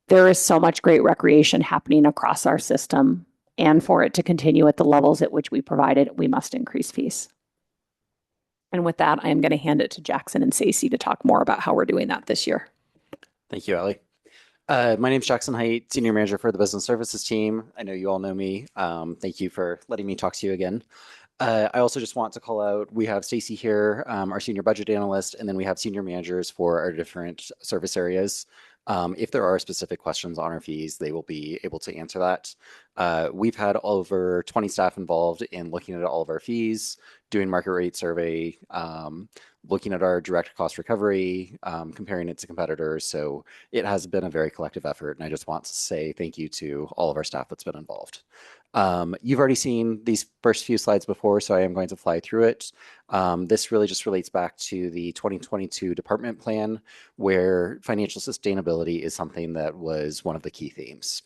there is so much great recreation happening across our system, and for it to continue at the levels at which we provided, we must increase fees. And with that, I am going to hand it to Jackson and Stacey to talk more about how we're doing that this year. Thank you, Allie. My name is Jackson Height, Senior Manager for the Business Services team. I know you all know me. Thank you for letting me talk to you again. I also just want to call out, we have Stacy here, our senior budget analyst, and then we have senior managers for our different service areas. If there are specific questions on our fees, they will be able to answer that. We've had over 20 staff involved in looking at all of our fees, doing market rate survey, looking at our direct cost recovery, comparing it to competitors. So it has been a very collective effort. And I just want to say thank you to all of our staff that's been involved. You've already seen these first few slides before, so I am going to fly through it. This really just relates back to the 2022 department plan, where financial sustainability is something that was one of the key themes.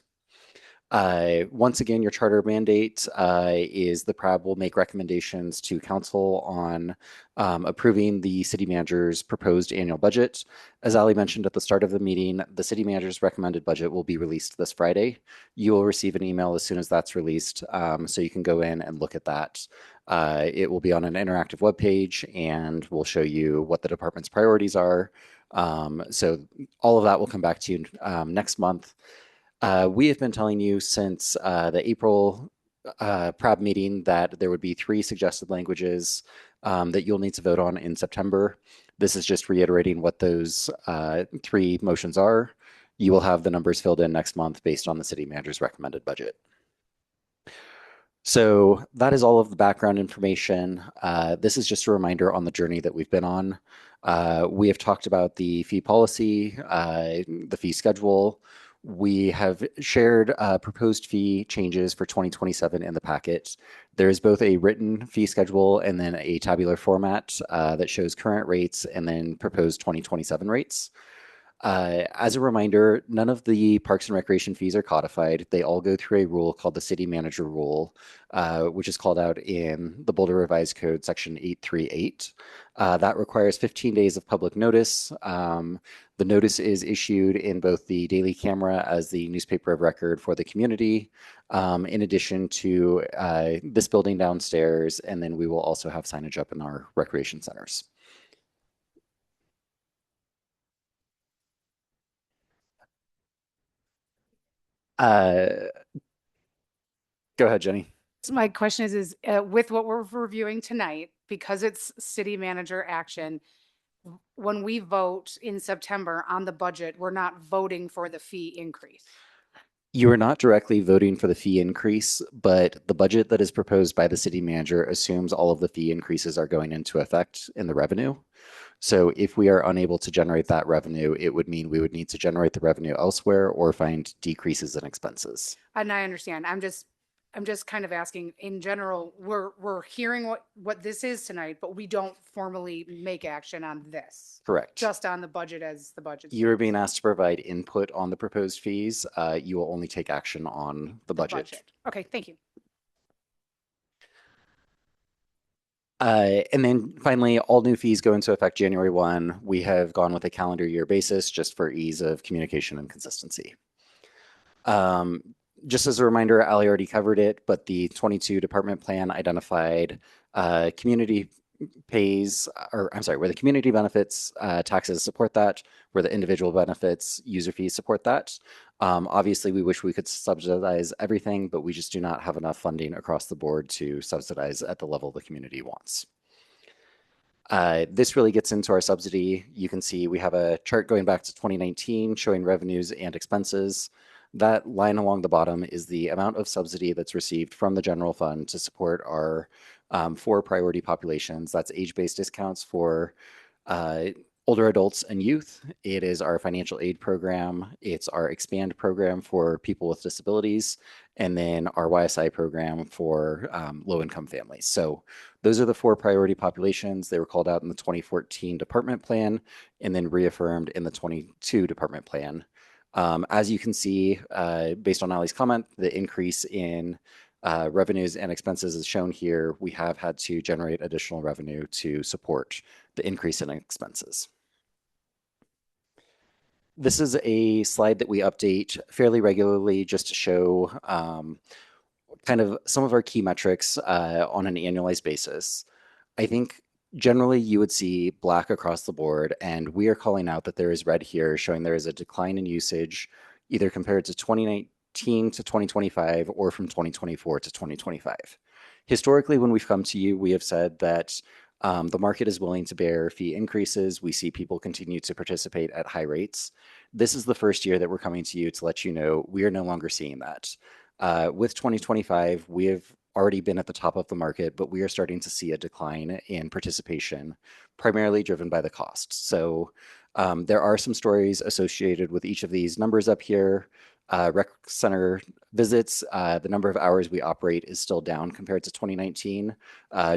Once again, your charter mandate is the PRAB will make recommendations to council on approving the city manager's proposed annual budget. As Ali mentioned at the start of the meeting, the city manager's recommended budget will be released this Friday. You will receive an email as soon as that's released, so you can go in and look at that. It will be on an interactive web page and will show you what the department's priorities are. So all of that will come back to you next month. We have been telling you since the April PRAB meeting that there would be 3 suggested languages that you'll need to vote on in September. This is just reiterating what those 3 motions are. You will have the numbers filled in next month based on the city manager's recommended budget. So that is all of the background information. This is just a reminder on the journey that we've been on. We have talked about the fee policy, the fee schedule. We have shared proposed fee changes for 2027 in the packet. There is both a written fee schedule and then a tabular format that shows current rates and then proposed 2027 rates. As a reminder, none of the parks and recreation fees are codified. They all go through a rule called the city manager rule, which is called out in the Boulder Revised Code section 838. That requires 15 days of public notice. The notice is issued in both the Daily Camera as the newspaper of record for the community, in addition to this building downstairs, and then we will also have signage up in our recreation centers. Go ahead, Jenny. So my question is with what we're reviewing tonight, because it's city manager action, when we vote in September on the budget, we're not voting for the fee increase. You are not directly voting for the fee increase, but the budget that is proposed by the city manager assumes all of the fee increases are going into effect in the revenue. So if we are unable to generate that revenue, it would mean we would need to generate the revenue elsewhere or find decreases in expenses. And I understand. I'm just kind of asking in general, we're hearing what this is tonight, but we don't formally make action on this. Correct. Just on the budget as the budget. You're being asked to provide input on the proposed fees. You will only take action on the budget. Okay, thank you. And then finally, all new fees go into effect January 1. We have gone with a calendar year basis just for ease of communication and consistency. Just as a reminder, Ali already covered it, but the 22 department plan identified community pays, or I'm sorry, where the community benefits taxes support that, where the individual benefits user fees support that. Obviously, we wish we could subsidize everything, but we just do not have enough funding across the board to subsidize at the level the community wants. This really gets into our subsidy. You can see we have a chart going back to 2019 showing revenues and expenses. That line along the bottom is the amount of subsidy that's received from the general fund to support our 4 priority populations. That's age-based discounts for older adults and youth. It is our financial aid program. It's our expand program for people with disabilities, and then our YSI program for low-income families. So those are the 4 priority populations. They were called out in the 2014 department plan and then reaffirmed in the 22 department plan. As you can see, based on Ali's comment, the increase in revenues and expenses is shown here. We have had to generate additional revenue to support the increase in expenses. This is a slide that we update fairly regularly just to show kind of some of our key metrics on an annualized basis. I think generally you would see black across the board, and we are calling out that there is red here showing there is a decline in usage either compared to 2019 to 2025 or from 2024 to 2025. Historically, when we've come to you, we have said that the market is willing to bear fee increases. We see people continue to participate at high rates. This is the first year that we're coming to you to let you know we are no longer seeing that. With 2025, we have already been at the top of the market, but we are starting to see a decline in participation, primarily driven by the costs. So there are some stories associated with each of these numbers up here. Rec center visits, the number of hours we operate is still down compared to 2019,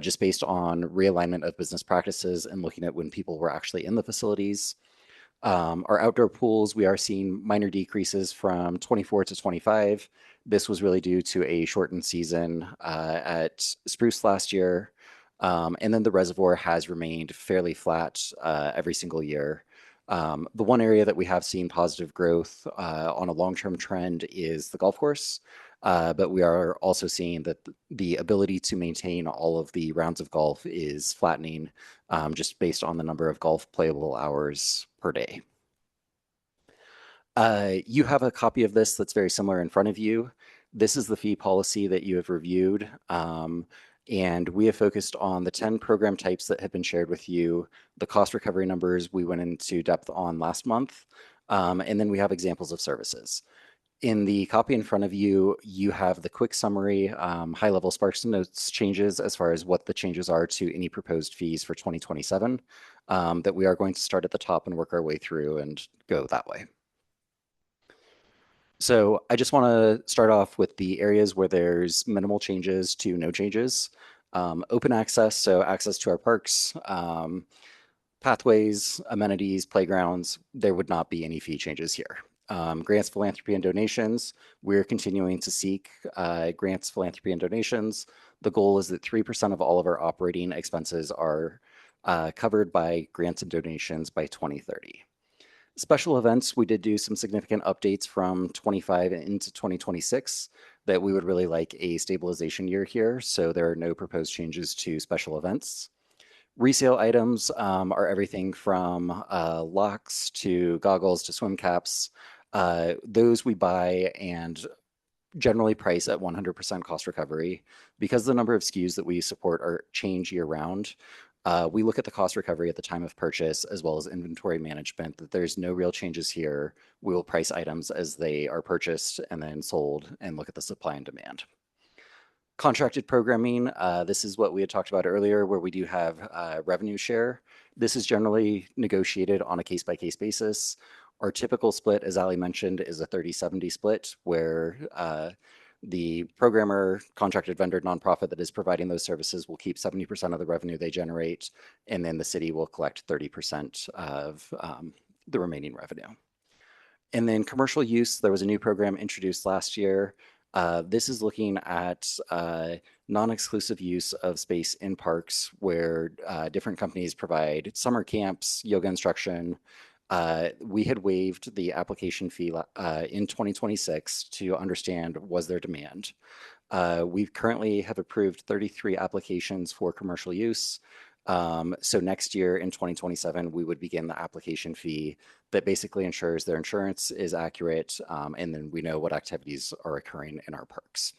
just based on realignment of business practices and looking at when people were actually in the facilities. Our outdoor pools, we are seeing minor decreases from 24 to 25. This was really due to a shortened season at Spruce last year. And then the reservoir has remained fairly flat every single year. The one area that we have seen positive growth on a long-term trend is the golf course, but we are also seeing that the ability to maintain all of the rounds of golf is flattening just based on the number of golf playable hours per day. You have a copy of this that's very similar in front of you. This is the fee policy that you have reviewed. And we have focused on the 10 program types that have been shared with you. The cost recovery numbers we went into depth on last month. And then we have examples of services. In the copy in front of you, you have the quick summary, high-level Sparks Notes changes as far as what the changes are to any proposed fees for 2027, that we are going to start at the top and work our way through and go that way. So I just want to start off with the areas where there's minimal changes to no changes. Open access, so access to our parks, pathways, amenities, playgrounds, there would not be any fee changes here. Grants, philanthropy, and donations, we're continuing to seek grants, philanthropy, and donations. The goal is that 3% of all of our operating expenses are covered by grants and donations by 2030. Special events, we did do some significant updates from 25 into 2026 that we would really like a stabilization year here, so there are no proposed changes to special events. Resale items are everything from locks to goggles to swim caps. Those we buy and generally price at 100% cost recovery. Because the number of SKUs that we support are change year round, we look at the cost recovery at the time of purchase as well as inventory management, that there's no real changes here. We will price items as they are purchased and then sold and look at the supply and demand. Contracted programming, this is what we had talked about earlier, where we do have revenue share. This is generally negotiated on a case-by-case basis. Our typical split, as Ali mentioned, is a 30-70 split, where the programmer, contracted vendor, nonprofit that is providing those services will keep 70% of the revenue they generate, and then the city will collect 30% of the remaining revenue. And then commercial use, there was a new program introduced last year. This is looking at non-exclusive use of space in parks where different companies provide summer camps, yoga instruction. We had waived the application fee in 2026 to understand was there demand. We currently have approved 33 applications for commercial use. So next year in 2027, we would begin the application fee that basically ensures their insurance is accurate, and then we know what activities are occurring in our parks.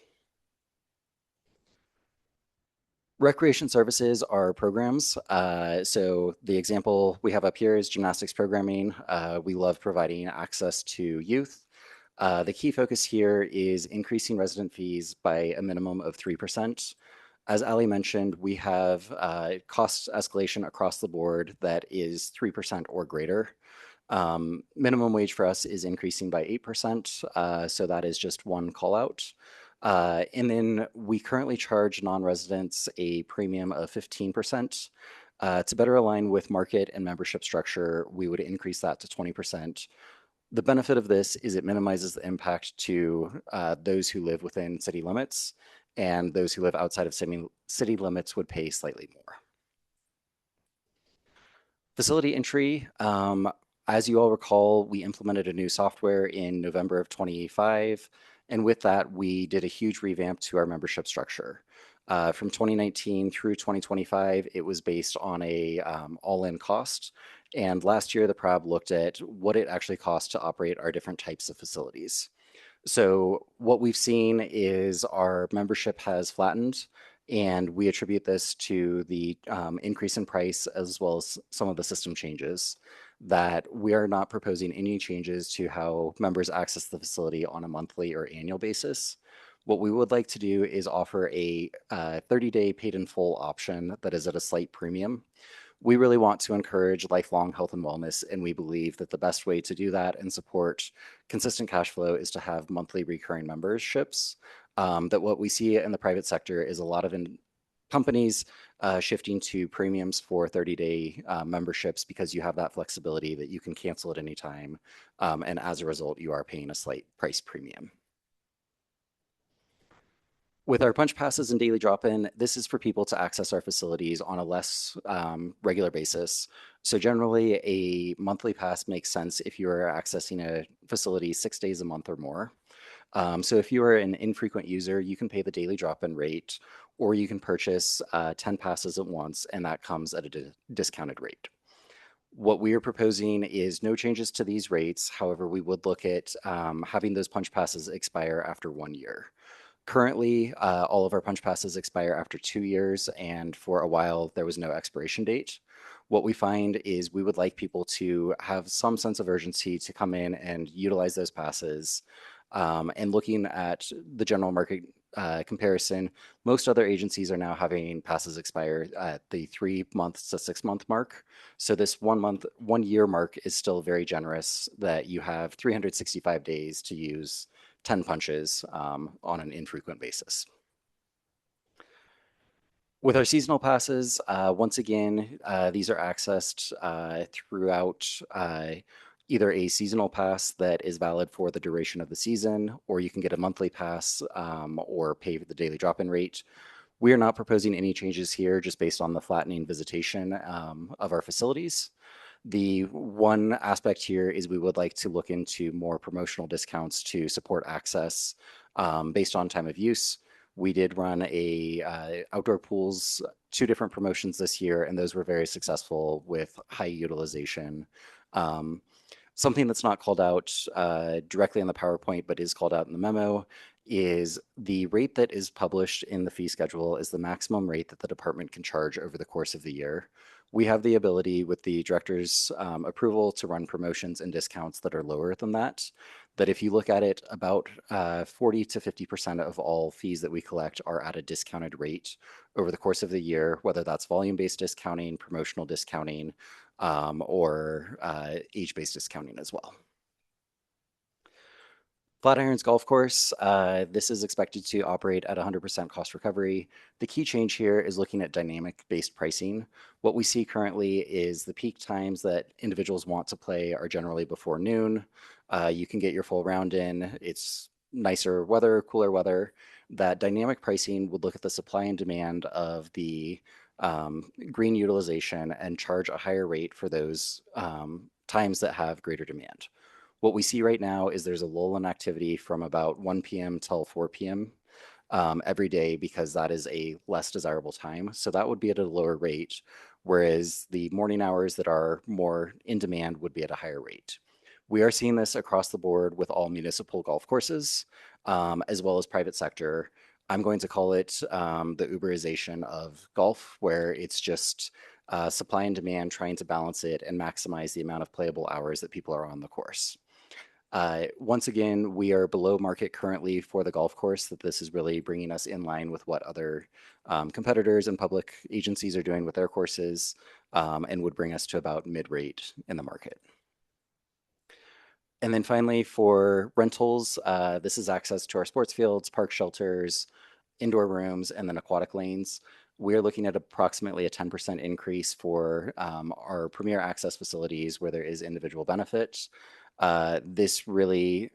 Recreation services are programs. So the example we have up here is gymnastics programming. We love providing access to youth. The key focus here is increasing resident fees by a minimum of 3%. As Ali mentioned, we have cost escalation across the board that is 3% or greater. Minimum wage for us is increasing by 8%, so that is just one call out. And then we currently charge non-residents a premium of 15%. To better align with market and membership structure, we would increase that to 20%. The benefit of this is it minimizes the impact to those who live within city limits, and those who live outside of city limits would pay slightly more. Facility entry, as you all recall, we implemented a new software in November of 25. And with that, we did a huge revamp to our membership structure. From 2019 through 2025, it was based on a all-in cost. And last year, the PRAB looked at what it actually costs to operate our different types of facilities. So what we've seen is our membership has flattened, and we attribute this to the increase in price as well as some of the system changes, that we are not proposing any changes to how members access the facility on a monthly or annual basis. What we would like to do is offer a 30-day paid in full option that is at a slight premium. We really want to encourage lifelong health and wellness, and we believe that the best way to do that and support consistent cash flow is to have monthly recurring memberships. That what we see in the private sector is a lot of companies shifting to premiums for 30-day memberships because you have that flexibility that you can cancel at any time. And as a result, you are paying a slight price premium. With our punch passes and daily drop-in, this is for people to access our facilities on a less regular basis. So generally, a monthly pass makes sense if you are accessing a facility 6 days a month or more. So if you are an infrequent user, you can pay the daily drop-in rate, or you can purchase 10 passes at once, and that comes at a discounted rate. What we are proposing is no changes to these rates. However, we would look at having those punch passes expire after 1 year. Currently, all of our punch passes expire after 2 years, and for a while there was no expiration date. What we find is we would like people to have some sense of urgency to come in and utilize those passes. And looking at the general market comparison, most other agencies are now having passes expire at the 3 months to 6 month mark. So this 1 year mark is still very generous, that you have 365 days to use 10 punches on an infrequent basis. With our seasonal passes, once again, these are accessed throughout either a seasonal pass that is valid for the duration of the season, or you can get a monthly pass or pay the daily drop-in rate. We are not proposing any changes here just based on the flattening visitation of our facilities. The one aspect here is we would like to look into more promotional discounts to support access based on time of use. We did run a outdoor pools, 2 different promotions this year, and those were very successful with high utilization. Something that's not called out directly on the PowerPoint, but is called out in the memo, is the rate that is published in the fee schedule is the maximum rate that the department can charge over the course of the year. We have the ability with the director's approval to run promotions and discounts that are lower than that. But if you look at it, about 40 to 50% of all fees that we collect are at a discounted rate over the course of the year, whether that's volume-based discounting, promotional discounting, or age-based discounting as well. Flatirons Golf Course, this is expected to operate at 100% cost recovery. The key change here is looking at dynamic-based pricing. What we see currently is the peak times that individuals want to play are generally before noon. You can get your full round in. It's nicer weather, cooler weather. That dynamic pricing would look at the supply and demand of the green utilization and charge a higher rate for those times that have greater demand. What we see right now is there's a lull in activity from about 1 p.m. till 4 p.m. Every day, because that is a less desirable time. So that would be at a lower rate, whereas the morning hours that are more in demand would be at a higher rate. We are seeing this across the board with all municipal golf courses, as well as private sector. I'm going to call it the Uberization of golf, where it's just supply and demand trying to balance it and maximize the amount of playable hours that people are on the course. Once again, we are below market currently for the golf course, that this is really bringing us in line with what other competitors and public agencies are doing with their courses, and would bring us to about mid-rate in the market. And then finally, for rentals, this is access to our sports fields, park shelters, indoor rooms, and then aquatic lanes. We're looking at approximately a 10% increase for our premier access facilities where there is individual benefit. This really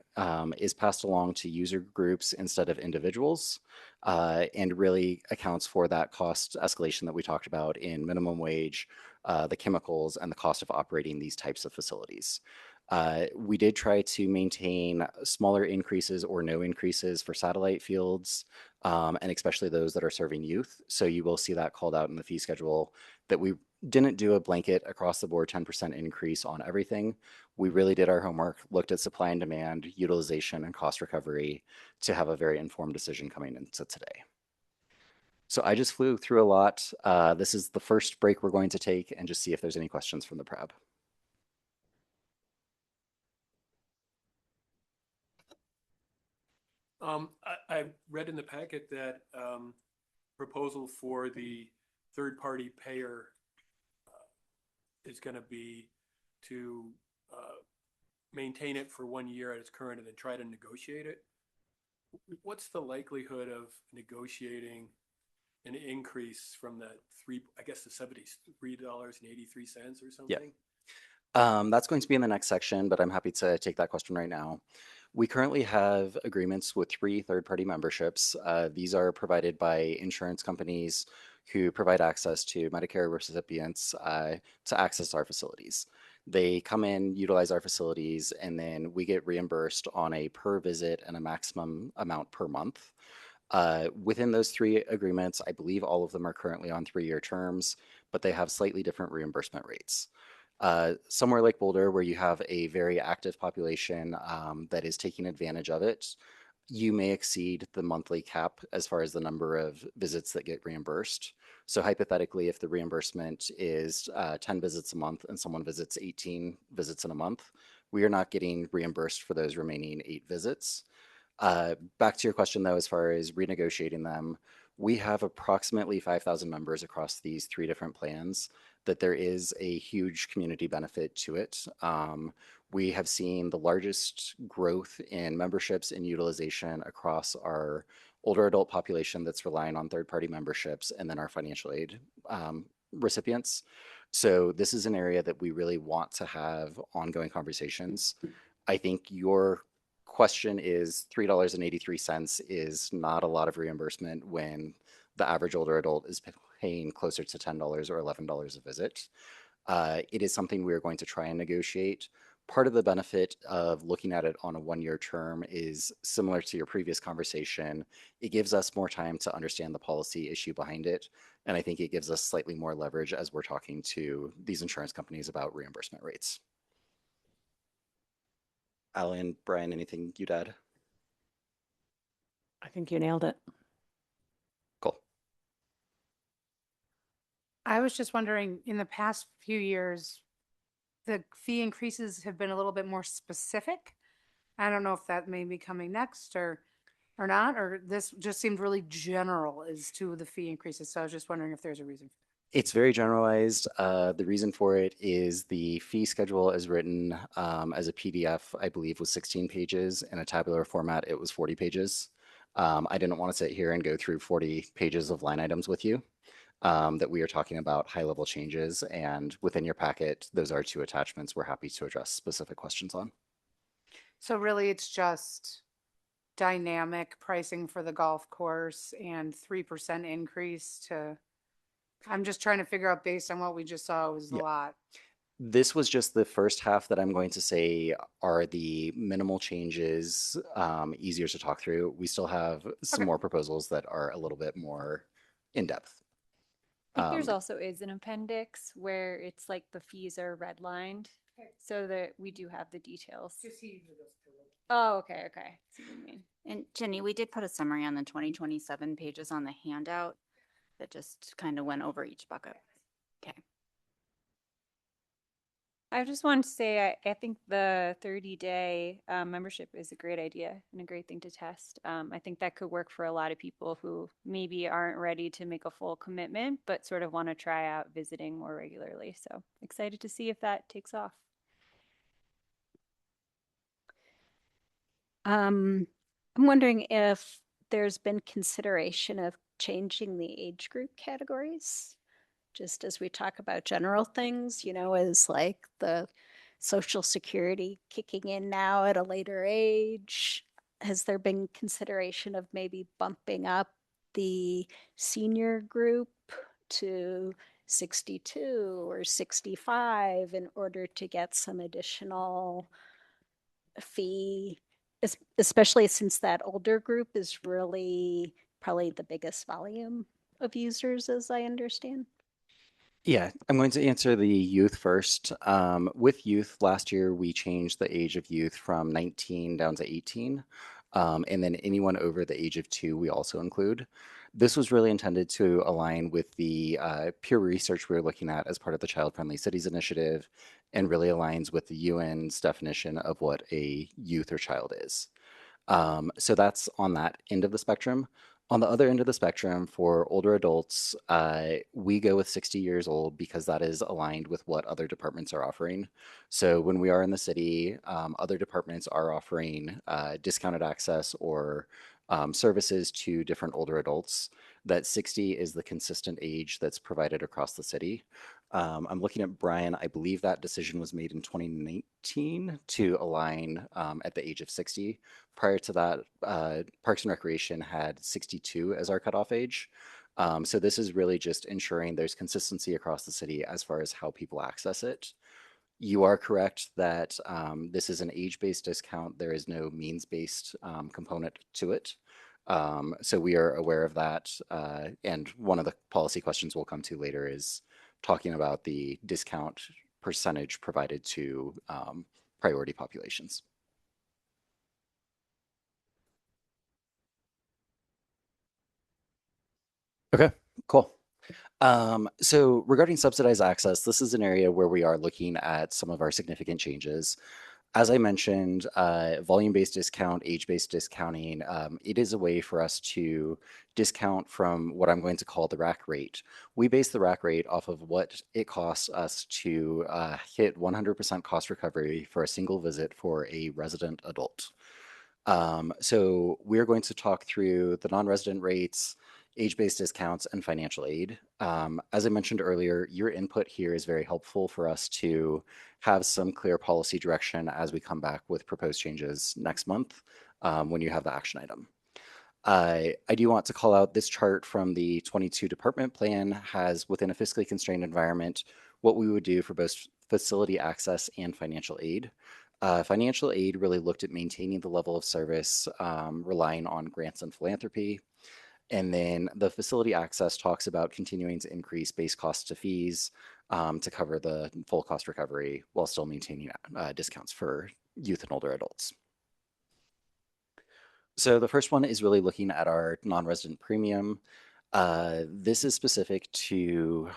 is passed along to user groups instead of individuals, and really accounts for that cost escalation that we talked about in minimum wage, the chemicals, and the cost of operating these types of facilities. We did try to maintain smaller increases or no increases for satellite fields, and especially those that are serving youth. So you will see that called out in the fee schedule, that we didn't do a blanket across the board 10% increase on everything. We really did our homework, looked at supply and demand, utilization, and cost recovery to have a very informed decision coming into today. So I just flew through a lot. This is the first break we're going to take, and just see if there's any questions from the PRAB. I read in the packet that proposal for the third-party payer is going to be to maintain it for 1 year at its current and then try to negotiate it. What's the likelihood of negotiating an increase from the the $73.83 or something? That's going to be in the next section, but I'm happy to take that question right now. We currently have agreements with 3 third-party memberships. These are provided by insurance companies who provide access to Medicare recipients to access our facilities. They come in, utilize our facilities, and then we get reimbursed on a per visit and a maximum amount per month. Within those 3 agreements, I believe all of them are currently on 3-year terms, but they have slightly different reimbursement rates. Somewhere like Boulder, where you have a very active population that is taking advantage of it, you may exceed the monthly cap as far as the number of visits that get reimbursed. So hypothetically, if the reimbursement is 10 visits a month and someone visits 18 visits in a month, we are not getting reimbursed for those remaining 8 visits. Back to your question, though, as far as renegotiating them, we have approximately 5,000 members across these 3 different plans, that there is a huge community benefit to it. We have seen the largest growth in memberships and utilization across our older adult population that's relying on third-party memberships and then our financial aid recipients. So this is an area that we really want to have ongoing conversations. I think your question is $3.83 is not a lot of reimbursement when the average older adult is paying closer to $10 or $11 a visit. It is something we're going to try and negotiate. Part of the benefit of looking at it on a 1-year term is similar to your previous conversation. It gives us more time to understand the policy issue behind it. And I think it gives us slightly more leverage as we're talking to these insurance companies about reimbursement rates. Allie and Brian, anything you'd add? I think you nailed it. Cool. I was just wondering, in the past few years, the fee increases have been a little bit more specific. I don't know if that may be coming next or not, or this just seemed really general as to the fee increases. So I was just wondering if there's a reason. It's very generalized. The reason for it is the fee schedule is written as a PDF, I believe was 16 pages. In a tabular format, it was 40 pages. I didn't want to sit here and go through 40 pages of line items with you. That we are talking about high-level changes, and within your packet, those are 2 attachments we're happy to address specific questions on. So really, it's just dynamic pricing for the golf course and 3% increase to, I'm just trying to figure out based on what we just saw was a lot. This was just the first half that I'm going to say are the minimal changes, easier to talk through. We still have some more proposals that are a little bit more in-depth. I think there's also is an appendix where it's like the fees are redlined so that we do have the details. Oh, okay. I see what you mean. And Jenny, we did put a summary on the 2027 pages on the handout that just kind of went over each bucket. Okay. I just wanted to say, I think the 30-day membership is a great idea and a great thing to test. I think that could work for a lot of people who maybe aren't ready to make a full commitment, but sort of want to try out visiting more regularly. So excited to see if that takes off. I'm wondering if there's been consideration of changing the age group categories. Just as we talk about general things, as like the Social Security kicking in now at a later age, has there been consideration of maybe bumping up the senior group to 62 or 65 in order to get some additional fee, especially since that older group is really probably the biggest volume of users, as I understand? Yeah, I'm going to answer the youth first. With youth, last year we changed the age of youth from 19 down to 18. And then anyone over the age of 2 we also include. This was really intended to align with the peer research we were looking at as part of the Child Friendly Cities Initiative, and really aligns with the UN's definition of what a youth or child is. So that's on that end of the spectrum. On the other end of the spectrum, for older adults, we go with 60 years old because that is aligned with what other departments are offering. So when we are in the city, other departments are offering discounted access or services to different older adults. That 60 is the consistent age that's provided across the city. I'm looking at Brian. I believe that decision was made in 2019 to align at the age of 60. Prior to that, Parks and Recreation had 62 as our cutoff age. So this is really just ensuring there's consistency across the city as far as how people access it. You are correct that this is an age-based discount. There is no means-based component to it. So we are aware of that. And one of the policy questions we'll come to later is talking about the discount percentage provided to priority populations. Okay, cool. So regarding subsidized access, this is an area where we are looking at some of our significant changes. As I mentioned, volume-based discount, age-based discounting, it is a way for us to discount from what I'm going to call the rack rate. We base the rack rate off of what it costs us to hit 100% cost recovery for a single visit for a resident adult. So we're going to talk through the non-resident rates, age-based discounts, and financial aid. As I mentioned earlier, your input here is very helpful for us to have some clear policy direction as we come back with proposed changes next month when you have the action item. I do want to call out this chart from the 22 department plan has within a fiscally constrained environment what we would do for both facility access and financial aid. Financial aid really looked at maintaining the level of service, relying on grants and philanthropy. And then the facility access talks about continuing to increase base costs to fees to cover the full cost recovery while still maintaining discounts for youth and older adults. So the first one is really looking at our non-resident premium. This is specific to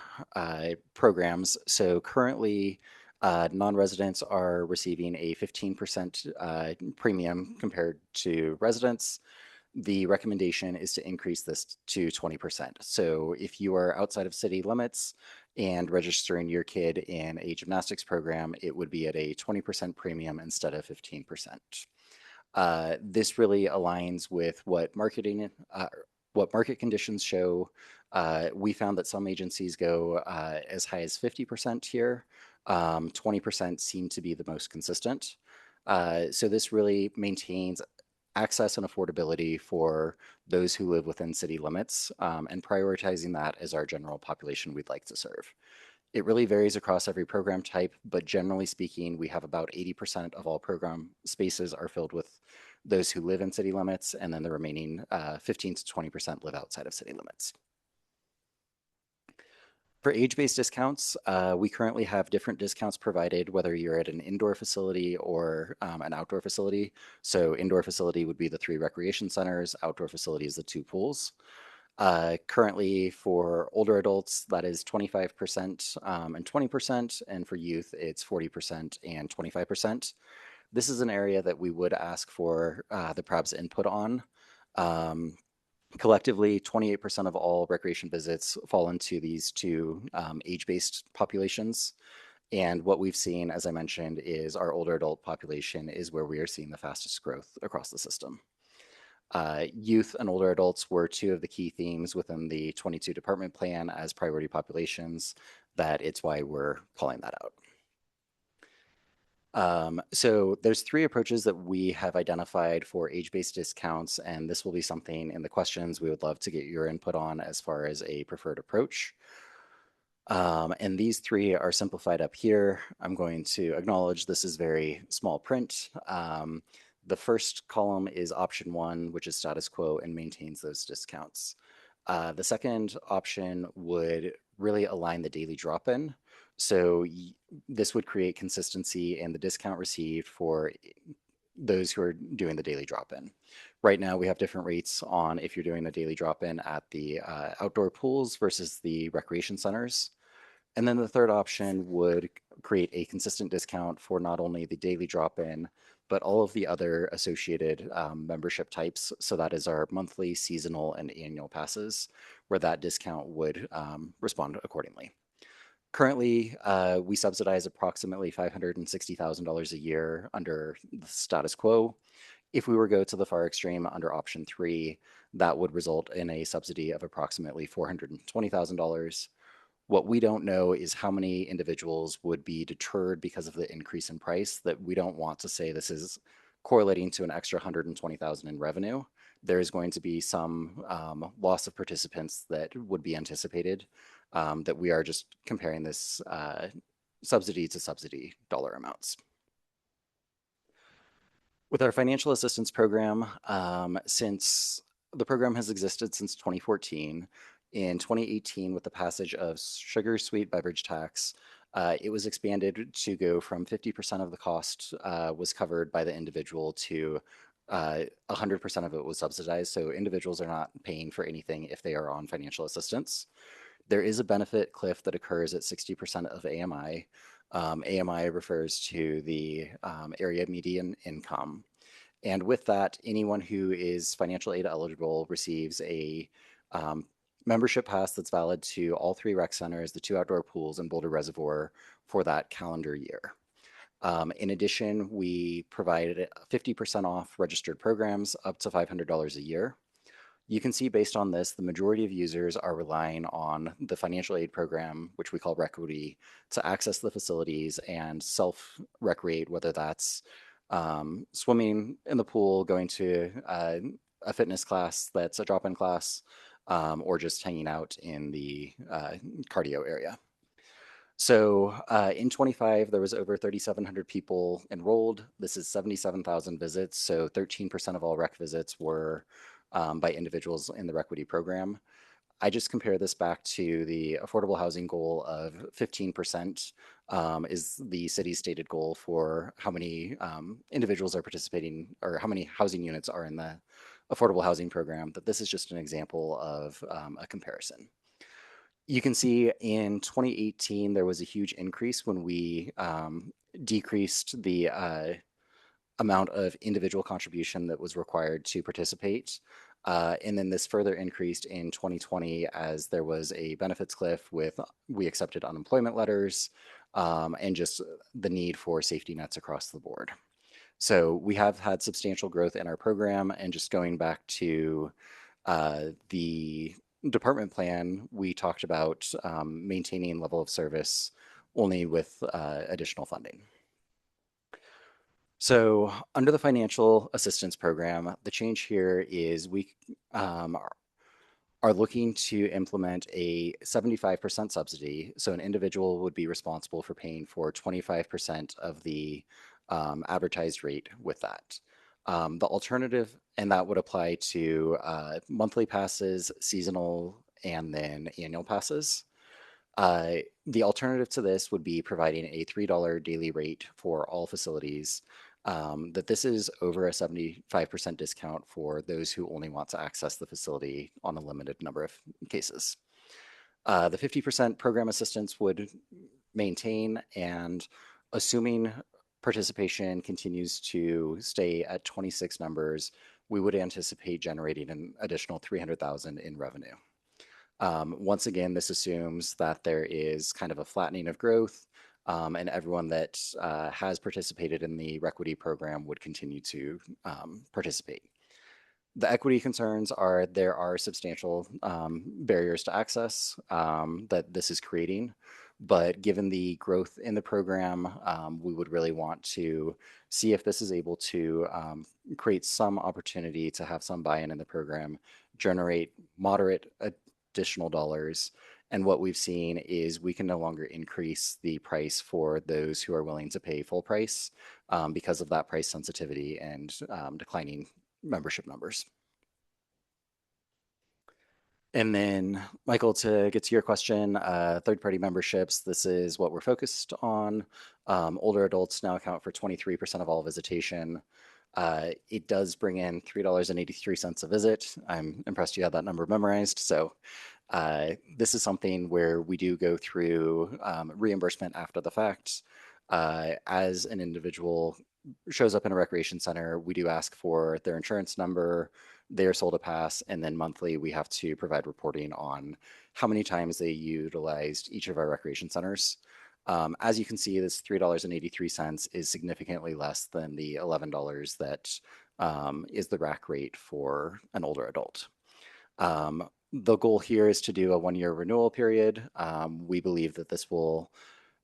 programs. So currently, non-residents are receiving a 15% premium compared to residents. The recommendation is to increase this to 20%. So if you are outside of city limits and registering your kid in a gymnastics program, it would be at a 20% premium instead of 15%. This really aligns with what market conditions show. We found that some agencies go as high as 50% here. 20% seem to be the most consistent. So this really maintains access and affordability for those who live within city limits and prioritizing that as our general population we'd like to serve. It really varies across every program type, but generally speaking, we have about 80% of all program spaces are filled with those who live in city limits, and then the remaining 15 to 20% live outside of city limits. For age-based discounts, we currently have different discounts provided, whether you're at an indoor facility or an outdoor facility. So indoor facility would be the 3 recreation centers, outdoor facility is the 2 pools. Currently for older adults, that is 25% and 20%, and for youth, it's 40% and 25%. This is an area that we would ask for the PRAB's input on. Collectively, 28% of all recreation visits fall into these 2 age-based populations. And what we've seen, as I mentioned, is our older adult population is where we are seeing the fastest growth across the system. Youth and older adults were 2 of the key themes within the 22 department plan as priority populations. It's why we're calling that out. So there's 3 approaches that we have identified for age-based discounts, and this will be something in the questions we would love to get your input on as far as a preferred approach. And these 3 are simplified up here. I'm going to acknowledge this is very small print. The first column is option 1, which is status quo and maintains those discounts. The second option would really align the daily drop-in. So this would create consistency in the discount received for those who are doing the daily drop-in. Right now, we have different rates on if you're doing a daily drop-in at the outdoor pools versus the recreation centers. And then the third option would create a consistent discount for not only the daily drop-in, but all of the other associated membership types. So that is our monthly, seasonal, and annual passes, where that discount would respond accordingly. Currently, we subsidize approximately $560,000 a year under the status quo. If we were to go to the far extreme under option 3, that would result in a subsidy of approximately $420,000. What we don't know is how many individuals would be deterred because of the increase in price, that we don't want to say this is correlating to an extra $120,000 in revenue. There is going to be some loss of participants that would be anticipated, that we are just comparing this subsidy to subsidy dollar amounts. With our financial assistance program, since the program has existed since 2014, in 2018, with the passage of sugar sweet beverage tax, it was expanded to go from 50% of the cost was covered by the individual to 100% of it was subsidized. So individuals are not paying for anything if they are on financial assistance. There is a benefit cliff that occurs at 60% of AMI. AMI refers to the area median income. And with that, anyone who is financial aid eligible receives a membership pass that's valid to all 3 rec centers, the 2 outdoor pools, and Boulder Reservoir for that calendar year. In addition, we provide 50% off registered programs up to $500 a year. You can see based on this, the majority of users are relying on the financial aid program, which we call Requity, to access the facilities and self-recreate, whether that's swimming in the pool, going to a fitness class that's a drop-in class, or just hanging out in the cardio area. So in 25, there was over 3,700 people enrolled. This is 77,000 visits. So 13% of all rec visits were by individuals in the Requity program. I just compare this back to the affordable housing goal of 15% is the city's stated goal for how many individuals are participating, or how many housing units are in the affordable housing program. But this is just an example of a comparison. You can see in 2018, there was a huge increase when we decreased the amount of individual contribution that was required to participate. And then this further increased in 2020 as there was a benefits cliff with, we accepted unemployment letters and just the need for safety nets across the board. So we have had substantial growth in our program, and just going back to the department plan, we talked about maintaining level of service only with additional funding. So under the financial assistance program, the change here is we are looking to implement a 75% subsidy. So an individual would be responsible for paying for 25% of the advertised rate with that. The alternative, and that would apply to monthly passes, seasonal, and then annual passes. The alternative to this would be providing a $3 daily rate for all facilities. That this is over a 75% discount for those who only want to access the facility on a limited number of cases. The 50% program assistance would maintain, and assuming participation continues to stay at 26 numbers, we would anticipate generating an additional $300,000 in revenue. Once again, this assumes that there is kind of a flattening of growth, and everyone that has participated in the Requity program would continue to participate. The equity concerns are there are substantial barriers to access that this is creating, but given the growth in the program, we would really want to see if this is able to create some opportunity to have some buy-in in the program, generate moderate additional dollars. And what we've seen is we can no longer increase the price for those who are willing to pay full price because of that price sensitivity and declining membership numbers. And then, Michael, to get to your question, third-party memberships, this is what we're focused on. Older adults now account for 23% of all visitation. It does bring in $3.83 a visit. I'm impressed you had that number memorized. So this is something where we do go through reimbursement after the fact. As an individual shows up in a recreation center, we do ask for their insurance number, they're sold a pass, and then monthly we have to provide reporting on how many times they utilized each of our recreation centers. As you can see, this $3.83 is significantly less than the $11 that is the rack rate for an older adult. The goal here is to do a 1-year renewal period. We believe that this will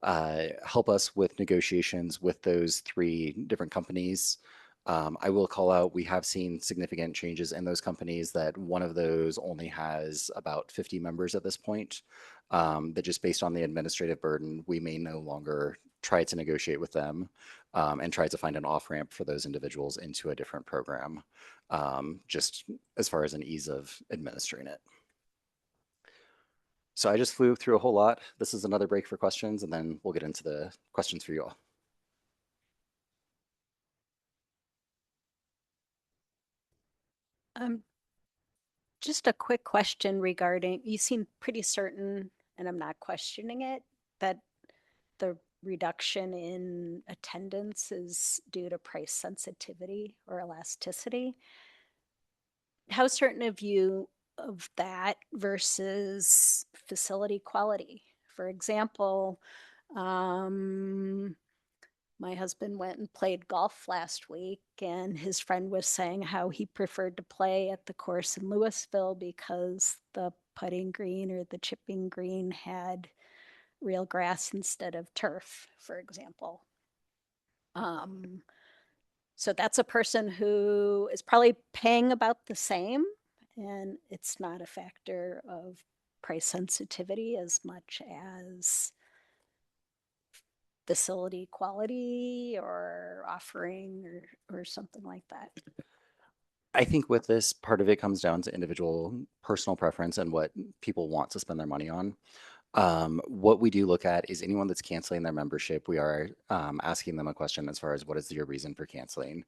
help us with negotiations with those 3 different companies. I will call out, we have seen significant changes in those companies, that one of those only has about 50 members at this point, that just based on the administrative burden, we may no longer try to negotiate with them and try to find an off-ramp for those individuals into a different program, just as far as an ease of administering it. So I just flew through a whole lot. This is another break for questions, and then we'll get into the questions for you all. Just a quick question regarding, you seem pretty certain, and I'm not questioning it, that the reduction in attendance is due to price sensitivity or elasticity. How certain of you of that versus facility quality? For example, my husband went and played golf last week, and his friend was saying how he preferred to play at the course in Louisville because the putting green or the chipping green had real grass instead of turf, for example. So that's a person who is probably paying about the same, and it's not a factor of price sensitivity as much as facility quality or offering or something like that. I think with this, part of it comes down to individual personal preference and what people want to spend their money on. What we do look at is anyone that's canceling their membership, we are asking them a question as far as what is your reason for canceling?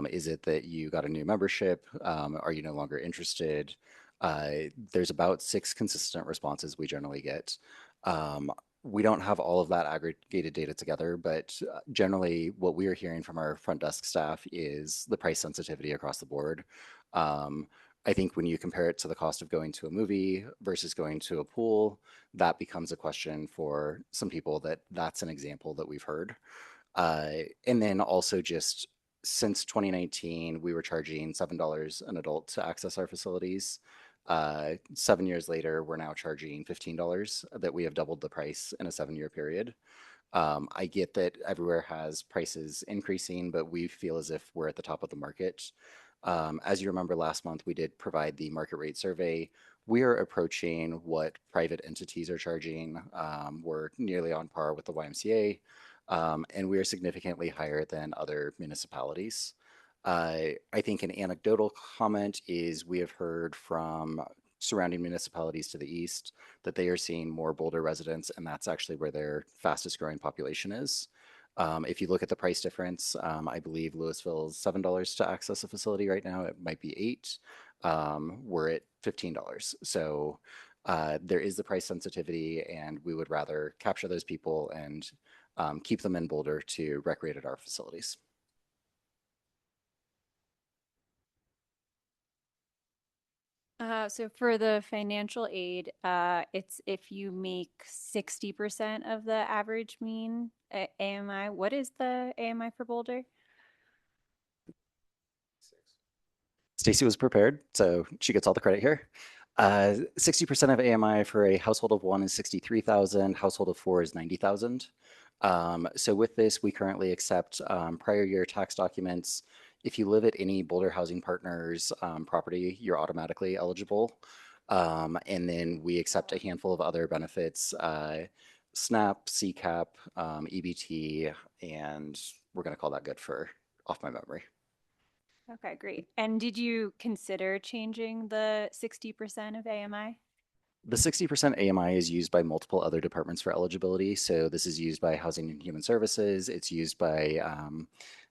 Is it that you got a new membership? Are you no longer interested? There's about 6 consistent responses we generally get. We don't have all of that aggregated data together, but generally what we are hearing from our front desk staff is the price sensitivity across the board. I think when you compare it to the cost of going to a movie versus going to a pool, that becomes a question for some people. That's an example that we've heard. And then also just since 2019, we were charging $7 an adult to access our facilities. 7 years later, we're now charging $15, that we have doubled the price in a 7-year period. I get that everywhere has prices increasing, but we feel as if we're at the top of the market. As you remember, last month, we did provide the market rate survey. We are approaching what private entities are charging. We're nearly on par with the YMCA, and we are significantly higher than other municipalities. I think an anecdotal comment is we have heard from surrounding municipalities to the east that they are seeing more Boulder residents, and that's actually where their fastest growing population is. If you look at the price difference, I believe Louisville is $7 to access a facility right now. It might be $8. We're at $15. So there is the price sensitivity, and we would rather capture those people and keep them in Boulder to recreate at our facilities. So for the financial aid, it's if you make 60% of the average mean AMI. What is the AMI for Boulder? Stacy was prepared, so she gets all the credit here. 60% of AMI for a household of 1 is 63,000. Household of 4 is 90,000. So with this, we currently accept prior year tax documents. If you live at any Boulder Housing Partners property, you're automatically eligible. And then we accept a handful of other benefits, SNAP, CCAP, EBT, and we're going to call that good for off my memory. Okay, great. And did you consider changing the 60% of AMI? The 60% AMI is used by multiple other departments for eligibility. So this is used by Housing and Human Services. It's used by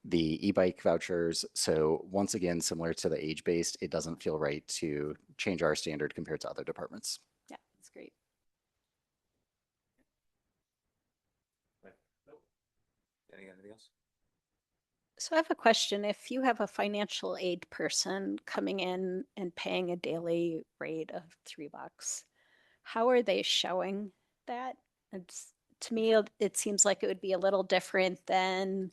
the e-bike vouchers. So once again, similar to the age-based, it doesn't feel right to change our standard compared to other departments. Yeah, that's great. Anything else? So I have a question. If you have a financial aid person coming in and paying a daily rate of $3, how are they showing that? To me, it seems like it would be a little different than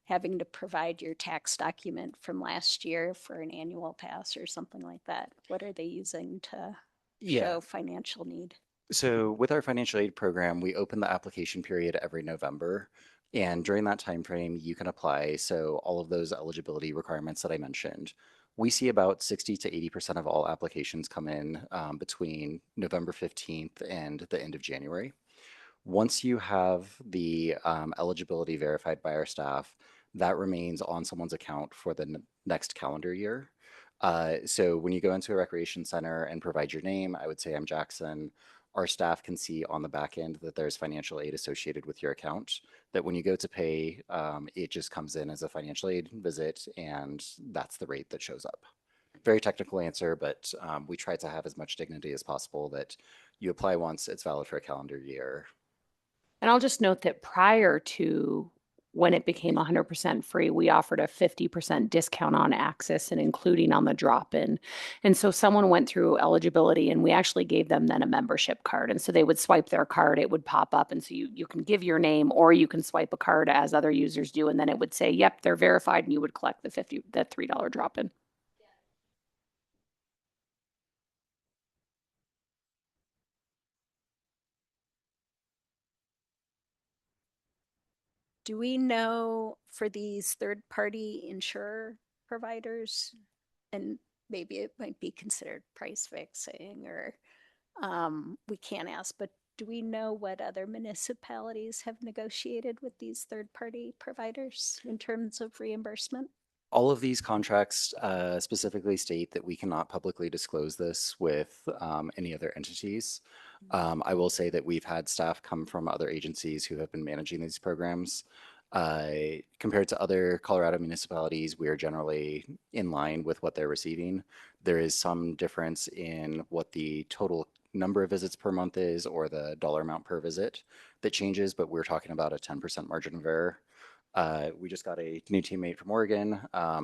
having to provide your tax document from last year for an annual pass or something like that. What are they using to show financial need? So with our financial aid program, we open the application period every November. And during that time frame, you can apply. So all of those eligibility requirements that I mentioned, we see about 60 to 80% of all applications come in between November 15th and the end of January. Once you have the eligibility verified by our staff, that remains on someone's account for the next calendar year. So when you go into a recreation center and provide your name, I would say I'm Jackson. Our staff can see on the back end that there's financial aid associated with your account, that when you go to pay, it just comes in as a financial aid visit, and that's the rate that shows up. Very technical answer, but we try to have as much dignity as possible that you apply once, it's valid for a calendar year. And I'll just note that prior to when it became 100% free, we offered a 50% discount on access and including on the drop-in. And so someone went through eligibility and we actually gave them then a membership card. And so they would swipe their card, it would pop up. And so you can give your name or you can swipe a card as other users do. And then it would say, yep, they're verified, and you would collect the $3 drop-in. Do we know for these third-party insurer providers, and maybe it might be considered price fixing, or we can't ask, but do we know what other municipalities have negotiated with these third-party providers in terms of reimbursement? All of these contracts specifically state that we cannot publicly disclose this with any other entities. I will say that we've had staff come from other agencies who have been managing these programs. Compared to other Colorado municipalities, we are generally in line with what they're receiving. There is some difference in what the total number of visits per month is or the dollar amount per visit that changes, but we're talking about a 10% margin of error. We just got a new teammate from Oregon.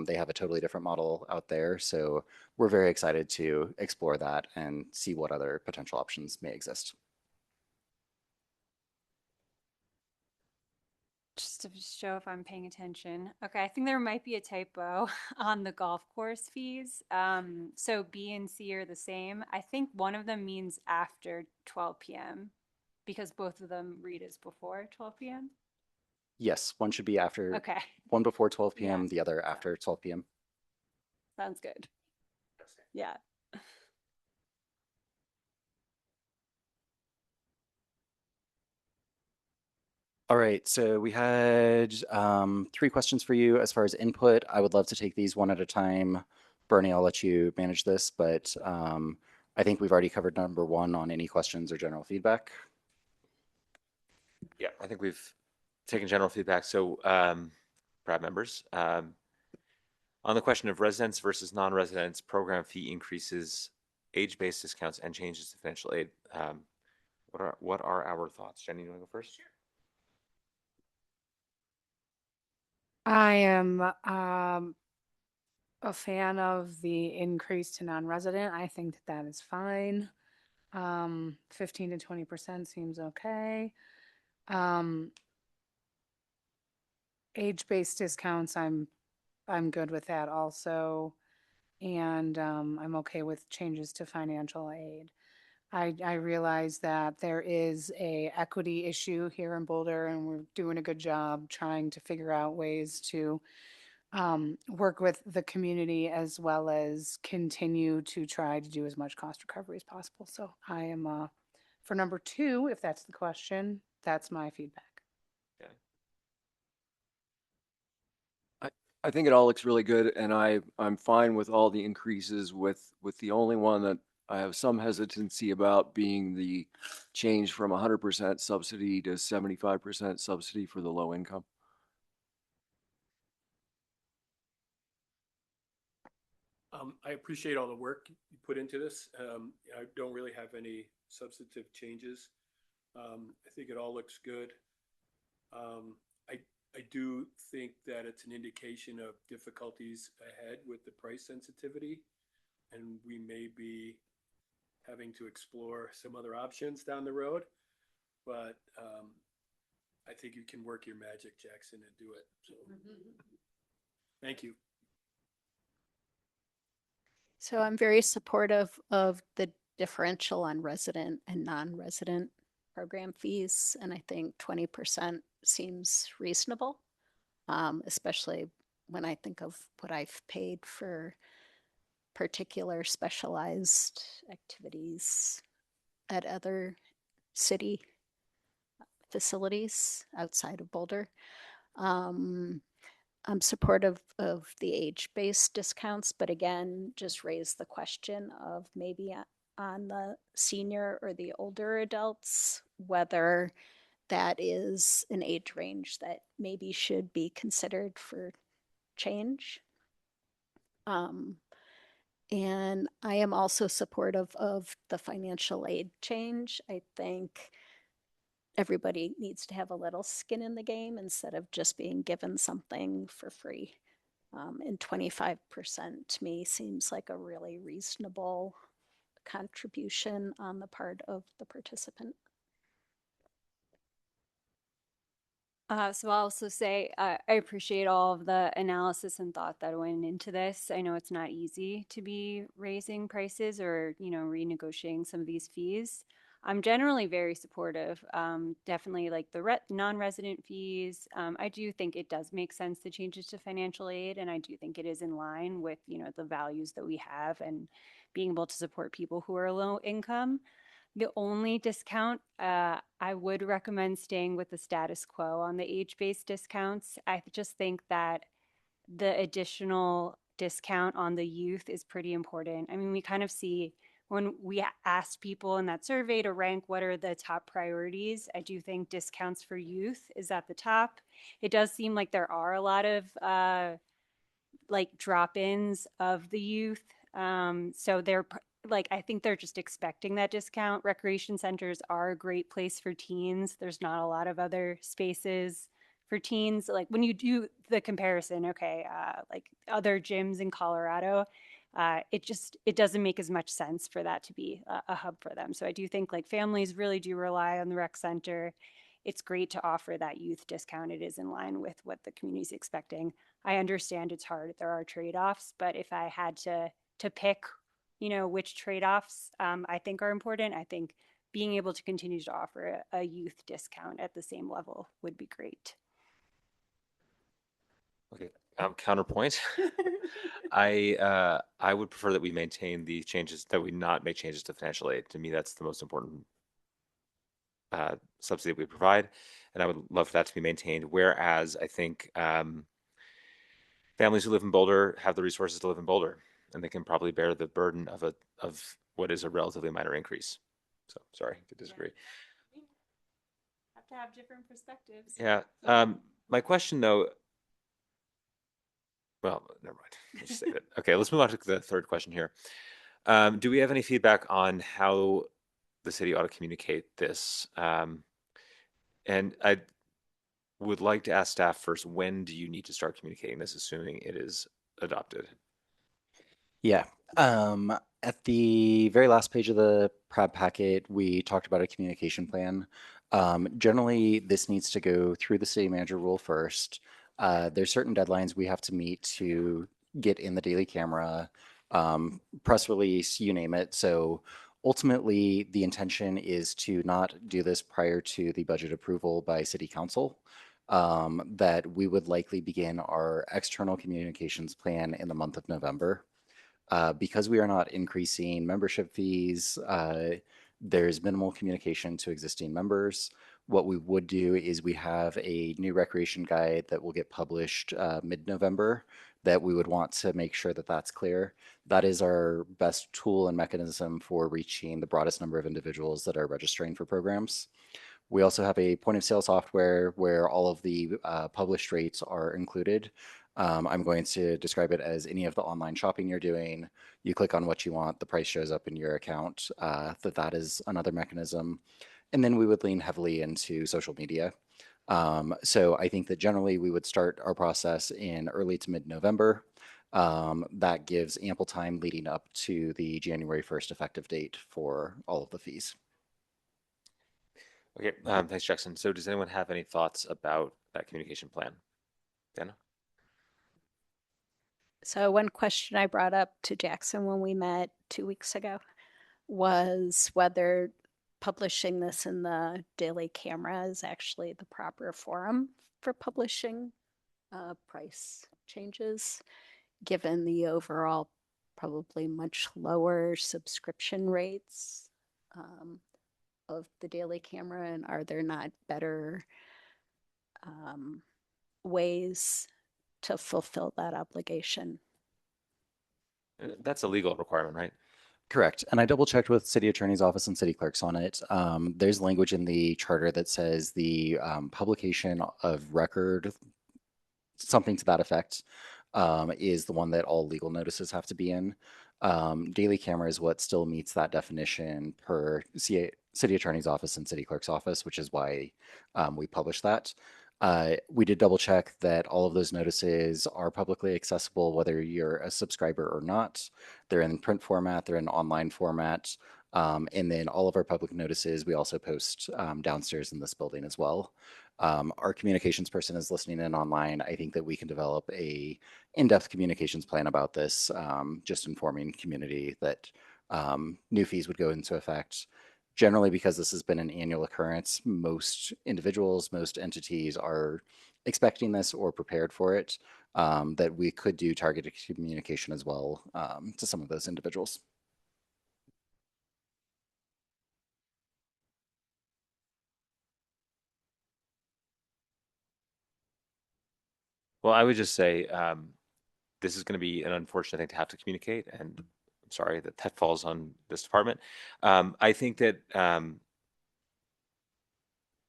They have a totally different model out there. So we're very excited to explore that and see what other potential options may exist. Just to show if I'm paying attention. Okay, I think there might be a typo on the golf course fees. So B and C are the same. I think one of them means after 12 p.m. because both of them read as before 12 p.m. Yes, one should be after, Okay, one before 12 p.m., the other after 12 p.m. sounds good. Yeah. All right, so we had 3 questions for you as far as input. I would love to take these one at a time. Bernie, I'll let you manage this, but I think we've already covered number 1 on any questions or general feedback. Yeah, I think we've taken general feedback. So, PRAB members, on the question of residents versus non-residents, program fee increases, age-based discounts, and changes to financial aid, what are our thoughts? Jenny, you want to go first? Sure. I am a fan of the increase to non-resident. I think that is fine. 15 to 20% seems okay. Age-based discounts, I'm good with that also. And I'm okay with changes to financial aid. I realize that there is a equity issue here in Boulder, and we're doing a good job trying to figure out ways to work with the community as well as continue to try to do as much cost recovery as possible. So I am for number 2, if that's the question, that's my feedback. Okay. I think it all looks really good, and I'm fine with all the increases with the only one that I have some hesitancy about being the change from 100% subsidy to 75% subsidy for the low income. I appreciate all the work you put into this. I don't really have any substantive changes. I think it all looks good. I do think that it's an indication of difficulties ahead with the price sensitivity, and we may be having to explore some other options down the road. But I think you can work your magic, Jackson, and do it. So, thank you. So I'm very supportive of the differential on resident and non-resident program fees, and I think 20% seems reasonable, especially when I think of what I've paid for particular specialized activities at other city facilities outside of Boulder. I'm supportive of the age-based discounts, but again, just raise the question of maybe on the senior or the older adults, whether that is an age range that maybe should be considered for change. And I am also supportive of the financial aid change. I think everybody needs to have a little skin in the game instead of just being given something for free. And 25% to me seems like a really reasonable contribution on the part of the participant. So I'll also say I appreciate all of the analysis and thought that went into this. I know it's not easy to be raising prices or, renegotiating some of these fees. I'm generally very supportive. Definitely like the non-resident fees. I do think it does make sense to change it to financial aid, and I do think it is in line with the values that we have and being able to support people who are low income. The only discount, I would recommend staying with the status quo on the age-based discounts. I just think that the additional discount on the youth is pretty important. I mean, we kind of see when we asked people in that survey to rank what are the top priorities, I do think discounts for youth is at the top. It does seem like there are a lot of drop-ins of the youth. So they're I think they're just expecting that discount. Recreation centers are a great place for teens. There's not a lot of other spaces for teens. Like when you do the comparison, okay, like other gyms in Colorado, it doesn't make as much sense for that to be a hub for them. So I do think families really do rely on the rec center. It's great to offer that youth discount. It is in line with what the community is expecting. I understand it's hard. There are trade-offs, but if I had to pick which trade-offs I think are important, I think being able to continue to offer a youth discount at the same level would be great. Okay. Counterpoint. I would prefer that we maintain the changes, that we not make changes to financial aid. To me, that's the most important subsidy we provide, and I would love for that to be maintained. Whereas I think families who live in Boulder have the resources to live in Boulder, and they can probably bear the burden of what is a relatively minor increase. So sorry to disagree. Have to have different perspectives. Yeah. My question though, well, never mind. Let's just save it. Okay, let's move on to the third question here. Do we have any feedback on how the city ought to communicate this? And I would like to ask staff first, when do you need to start communicating this, assuming it is adopted? Yeah. At the very last page of the PRAB packet, we talked about a communication plan. Generally, this needs to go through the city manager rule first. There's certain deadlines we have to meet to get in the daily camera, press release, you name it. So ultimately, the intention is to not do this prior to the budget approval by city council. That we would likely begin our external communications plan in the month of November. Because we are not increasing membership fees, there's minimal communication to existing members. What we would do is we have a new recreation guide that will get published mid-November that we would want to make sure that that's clear. That is our best tool and mechanism for reaching the broadest number of individuals that are registering for programs. We also have a point of sale software where all of the published rates are included. I'm going to describe it as any of the online shopping you're doing. You click on what you want, the price shows up in your account. That is another mechanism. And then we would lean heavily into social media. So I think that generally we would start our process in early to mid-November. That gives ample time leading up to the January 1st effective date for all of the fees. Okay, thanks, Jackson. So does anyone have any thoughts about that communication plan? Dana? So one question I brought up to Jackson when we met 2 weeks ago was whether publishing this in the Daily Camera is actually the proper forum for publishing price changes, given the overall probably much lower subscription rates of the Daily Camera, and are there not better ways to fulfill that obligation? That's a legal requirement, right? Correct. And I double checked with city attorney's office and city clerks on it. There's language in the charter that says the publication of record, something to that effect, is the one that all legal notices have to be in. Daily Camera is what still meets that definition per city attorney's office and city clerk's office, which is why we publish that. We did double check that all of those notices are publicly accessible, whether you're a subscriber or not. They're in print format, they're in online format. And then all of our public notices, we also post downstairs in this building as well. Our communications person is listening in online. I think that we can develop a in-depth communications plan about this, just informing community that new fees would go into effect. Generally, because this has been an annual occurrence, most individuals, most entities are expecting this or prepared for it, that we could do targeted communication as well to some of those individuals. Well, I would just say this is going to be an unfortunate thing to have to communicate, and I'm sorry that that falls on this department. I think that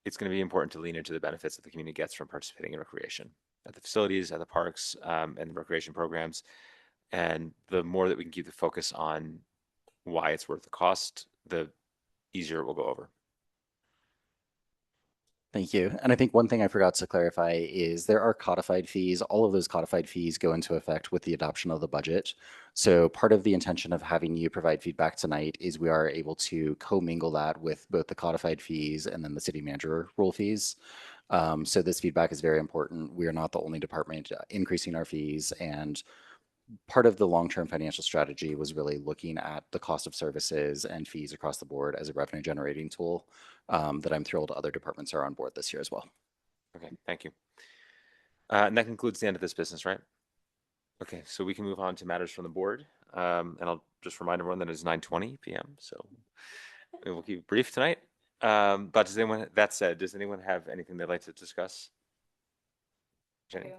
it's going to be important to lean into the benefits that the community gets from participating in recreation at the facilities, at the parks, and the recreation programs. And the more that we can keep the focus on why it's worth the cost, the easier it will go over. Thank you. And I think one thing I forgot to clarify is there are codified fees. All of those codified fees go into effect with the adoption of the budget. So part of the intention of having you provide feedback tonight is we are able to commingle that with both the codified fees and then the city manager rule fees. So this feedback is very important. We are not the only department increasing our fees, and part of the long-term financial strategy was really looking at the cost of services and fees across the board as a revenue generating tool that I'm thrilled other departments are on board this year as well. Okay, thank you. And that concludes the end of this business, right? Okay, so we can move on to matters from the board. And I'll just remind everyone that it's 9:20 p.m. So we'll keep it brief tonight. But does anyone, that said, does anyone have anything they'd like to discuss? Jenny?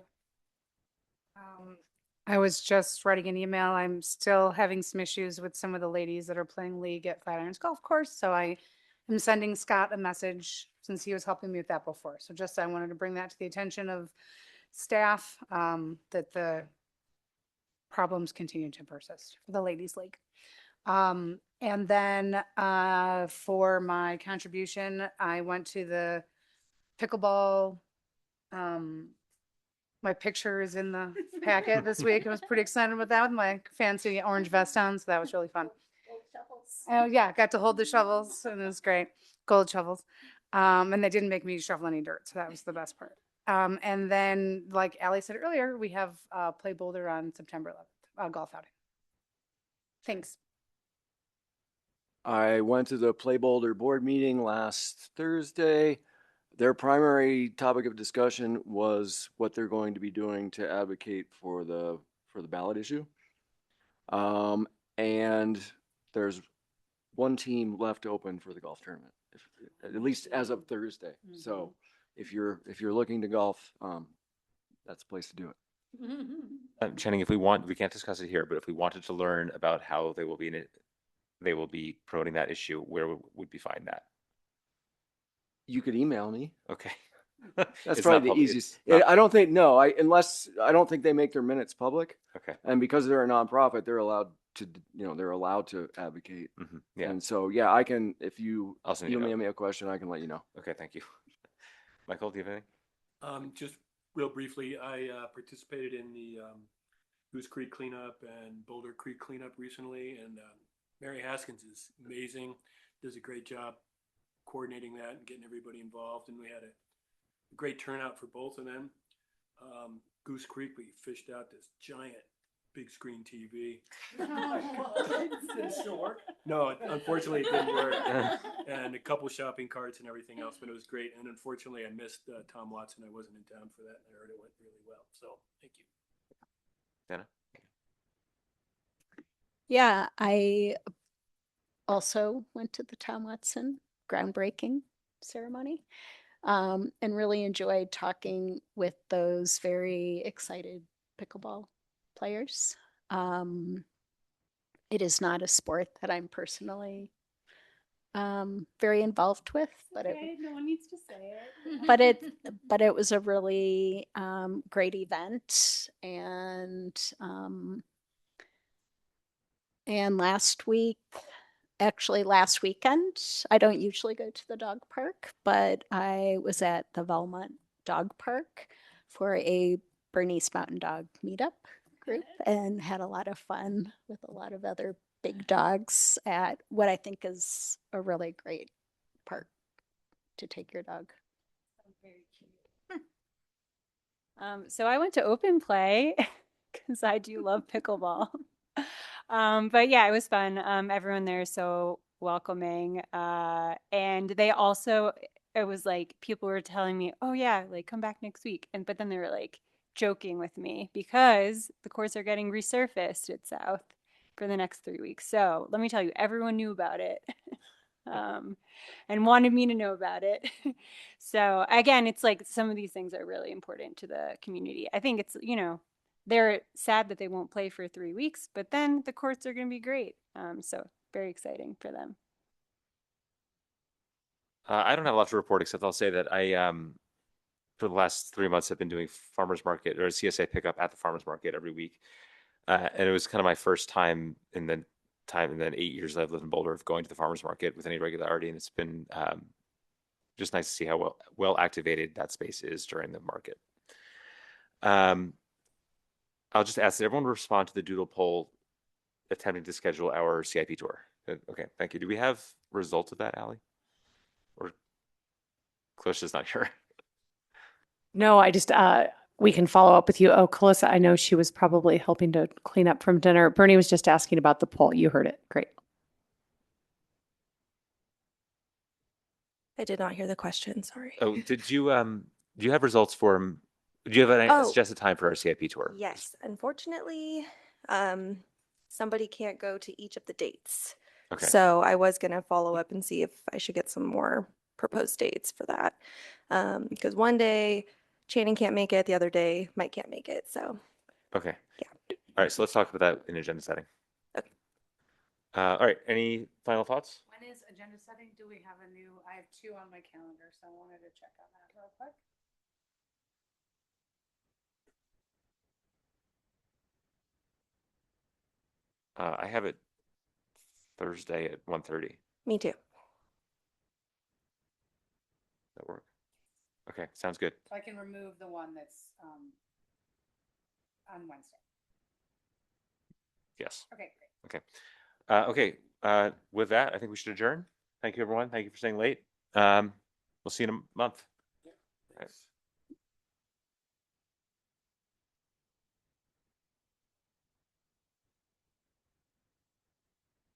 I was just writing an email. I'm still having some issues with some of the ladies that are playing league at Flatirons Golf Course. So I am sending Scott a message since he was helping me with that before. So just I wanted to bring that to the attention of staff, that the problems continue to persist for the ladies league. And then for my contribution, I went to the pickleball. My picture is in the packet this week. I was pretty excited about that with my fancy orange vest on, so that was really fun. Oh yeah, got to hold the shovels, and it was great. Gold shovels. And they didn't make me shovel any dirt, so that was the best part. And then, like Allie said earlier, we have Play Boulder on September 11th, golf outing. Thanks. I went to the Play Boulder board meeting last Thursday. Their primary topic of discussion was what they're going to be doing to advocate for the ballot issue. And there's one team left open for the golf tournament, at least as of Thursday. Mm-hmm. So if you're looking to golf, that's the place to do it. Channing, if we want, we can't discuss it here, but if we wanted to learn about how they will be promoting that issue, where would we find that? You could email me. Okay. That's probably the easiest. I don't think, no, I don't think they make their minutes public. Okay. And because they're a nonprofit, they're allowed to advocate. Mm-hmm. Yeah. And so, yeah, I can, if you email me a question, I can let you know. Okay. Thank you. Michael, do you have anything? Just real briefly, I participated in the Goose Creek cleanup and Boulder Creek cleanup recently, and Mary Haskins is amazing. Does a great job coordinating that and getting everybody involved, and we had a great turnout for both of them. Goose Creek, we fished out this giant big screen TV. Did it still work? No, unfortunately it didn't work. And a couple shopping carts and everything else, but it was great. And unfortunately I missed Tom Watson. I wasn't in town for that, and I heard it went really well. So thank you. Dana? Yeah, I also went to the Tom Watson groundbreaking ceremony, and really enjoyed talking with those very excited pickleball players. It is not a sport that I'm personally very involved with, but no one needs to say it. but it was a really great event, and last weekend, I don't usually go to the dog park, but I was at the Valmont Dog Park for a Bernese Mountain Dog meetup group and had a lot of fun with a lot of other big dogs at what I think is a really great park to take your dog. Very cute. So I went to Open Play because I do love pickleball. But yeah, it was fun. Everyone there is so welcoming. And they also, it was like people were telling me, oh yeah, like come back next week. But then they were like joking with me because the courts are getting resurfaced at South for the next 3 weeks. So let me tell you, everyone knew about it. And wanted me to know about it. So again, it's like some of these things are really important to the community. I think it's, they're sad that they won't play for 3 weeks, but then the courts are going to be great. So very exciting for them. I don't have a lot to report, except I'll say that I, for the last 3 months, have been doing farmers market or CSA pickup at the farmers market every week. And it was kind of my first time in the 8 years I've lived in Boulder of going to the farmers market with any regularity. And it's been just nice to see how well activated that space is during the market. I'll just ask that everyone respond to the doodle poll attempting to schedule our CIP tour. Okay, thank you. Do we have results of that, Allie? Or Clarissa's not here? No, I just, we can follow up with you. Oh, Calissa, I know she was probably helping to clean up from dinner. Bernie was just asking about the poll. You heard it. Great. I did not hear the question. Sorry. Oh, did you, do you have results for, do you have a suggested time for our CIP tour? Yes. Unfortunately, somebody can't go to each of the dates. Okay. So I was going to follow up and see if I should get some more proposed dates for that. Because one day Channing can't make it, the other day Mike can't make it. So Okay. yeah. All right, so let's talk about that in agenda setting. Okay. All right, any final thoughts? When is agenda setting? Do we have a new, I have 2 on my calendar, so I wanted to check on that real quick. I have it Thursday at 1:30. Me too. That work? Okay, sounds good. So I can remove the one that's on Wednesday. Yes. Okay, great. Okay. With that, I think we should adjourn. Thank you, everyone. Thank you for staying late. We'll see you in a month. Thanks.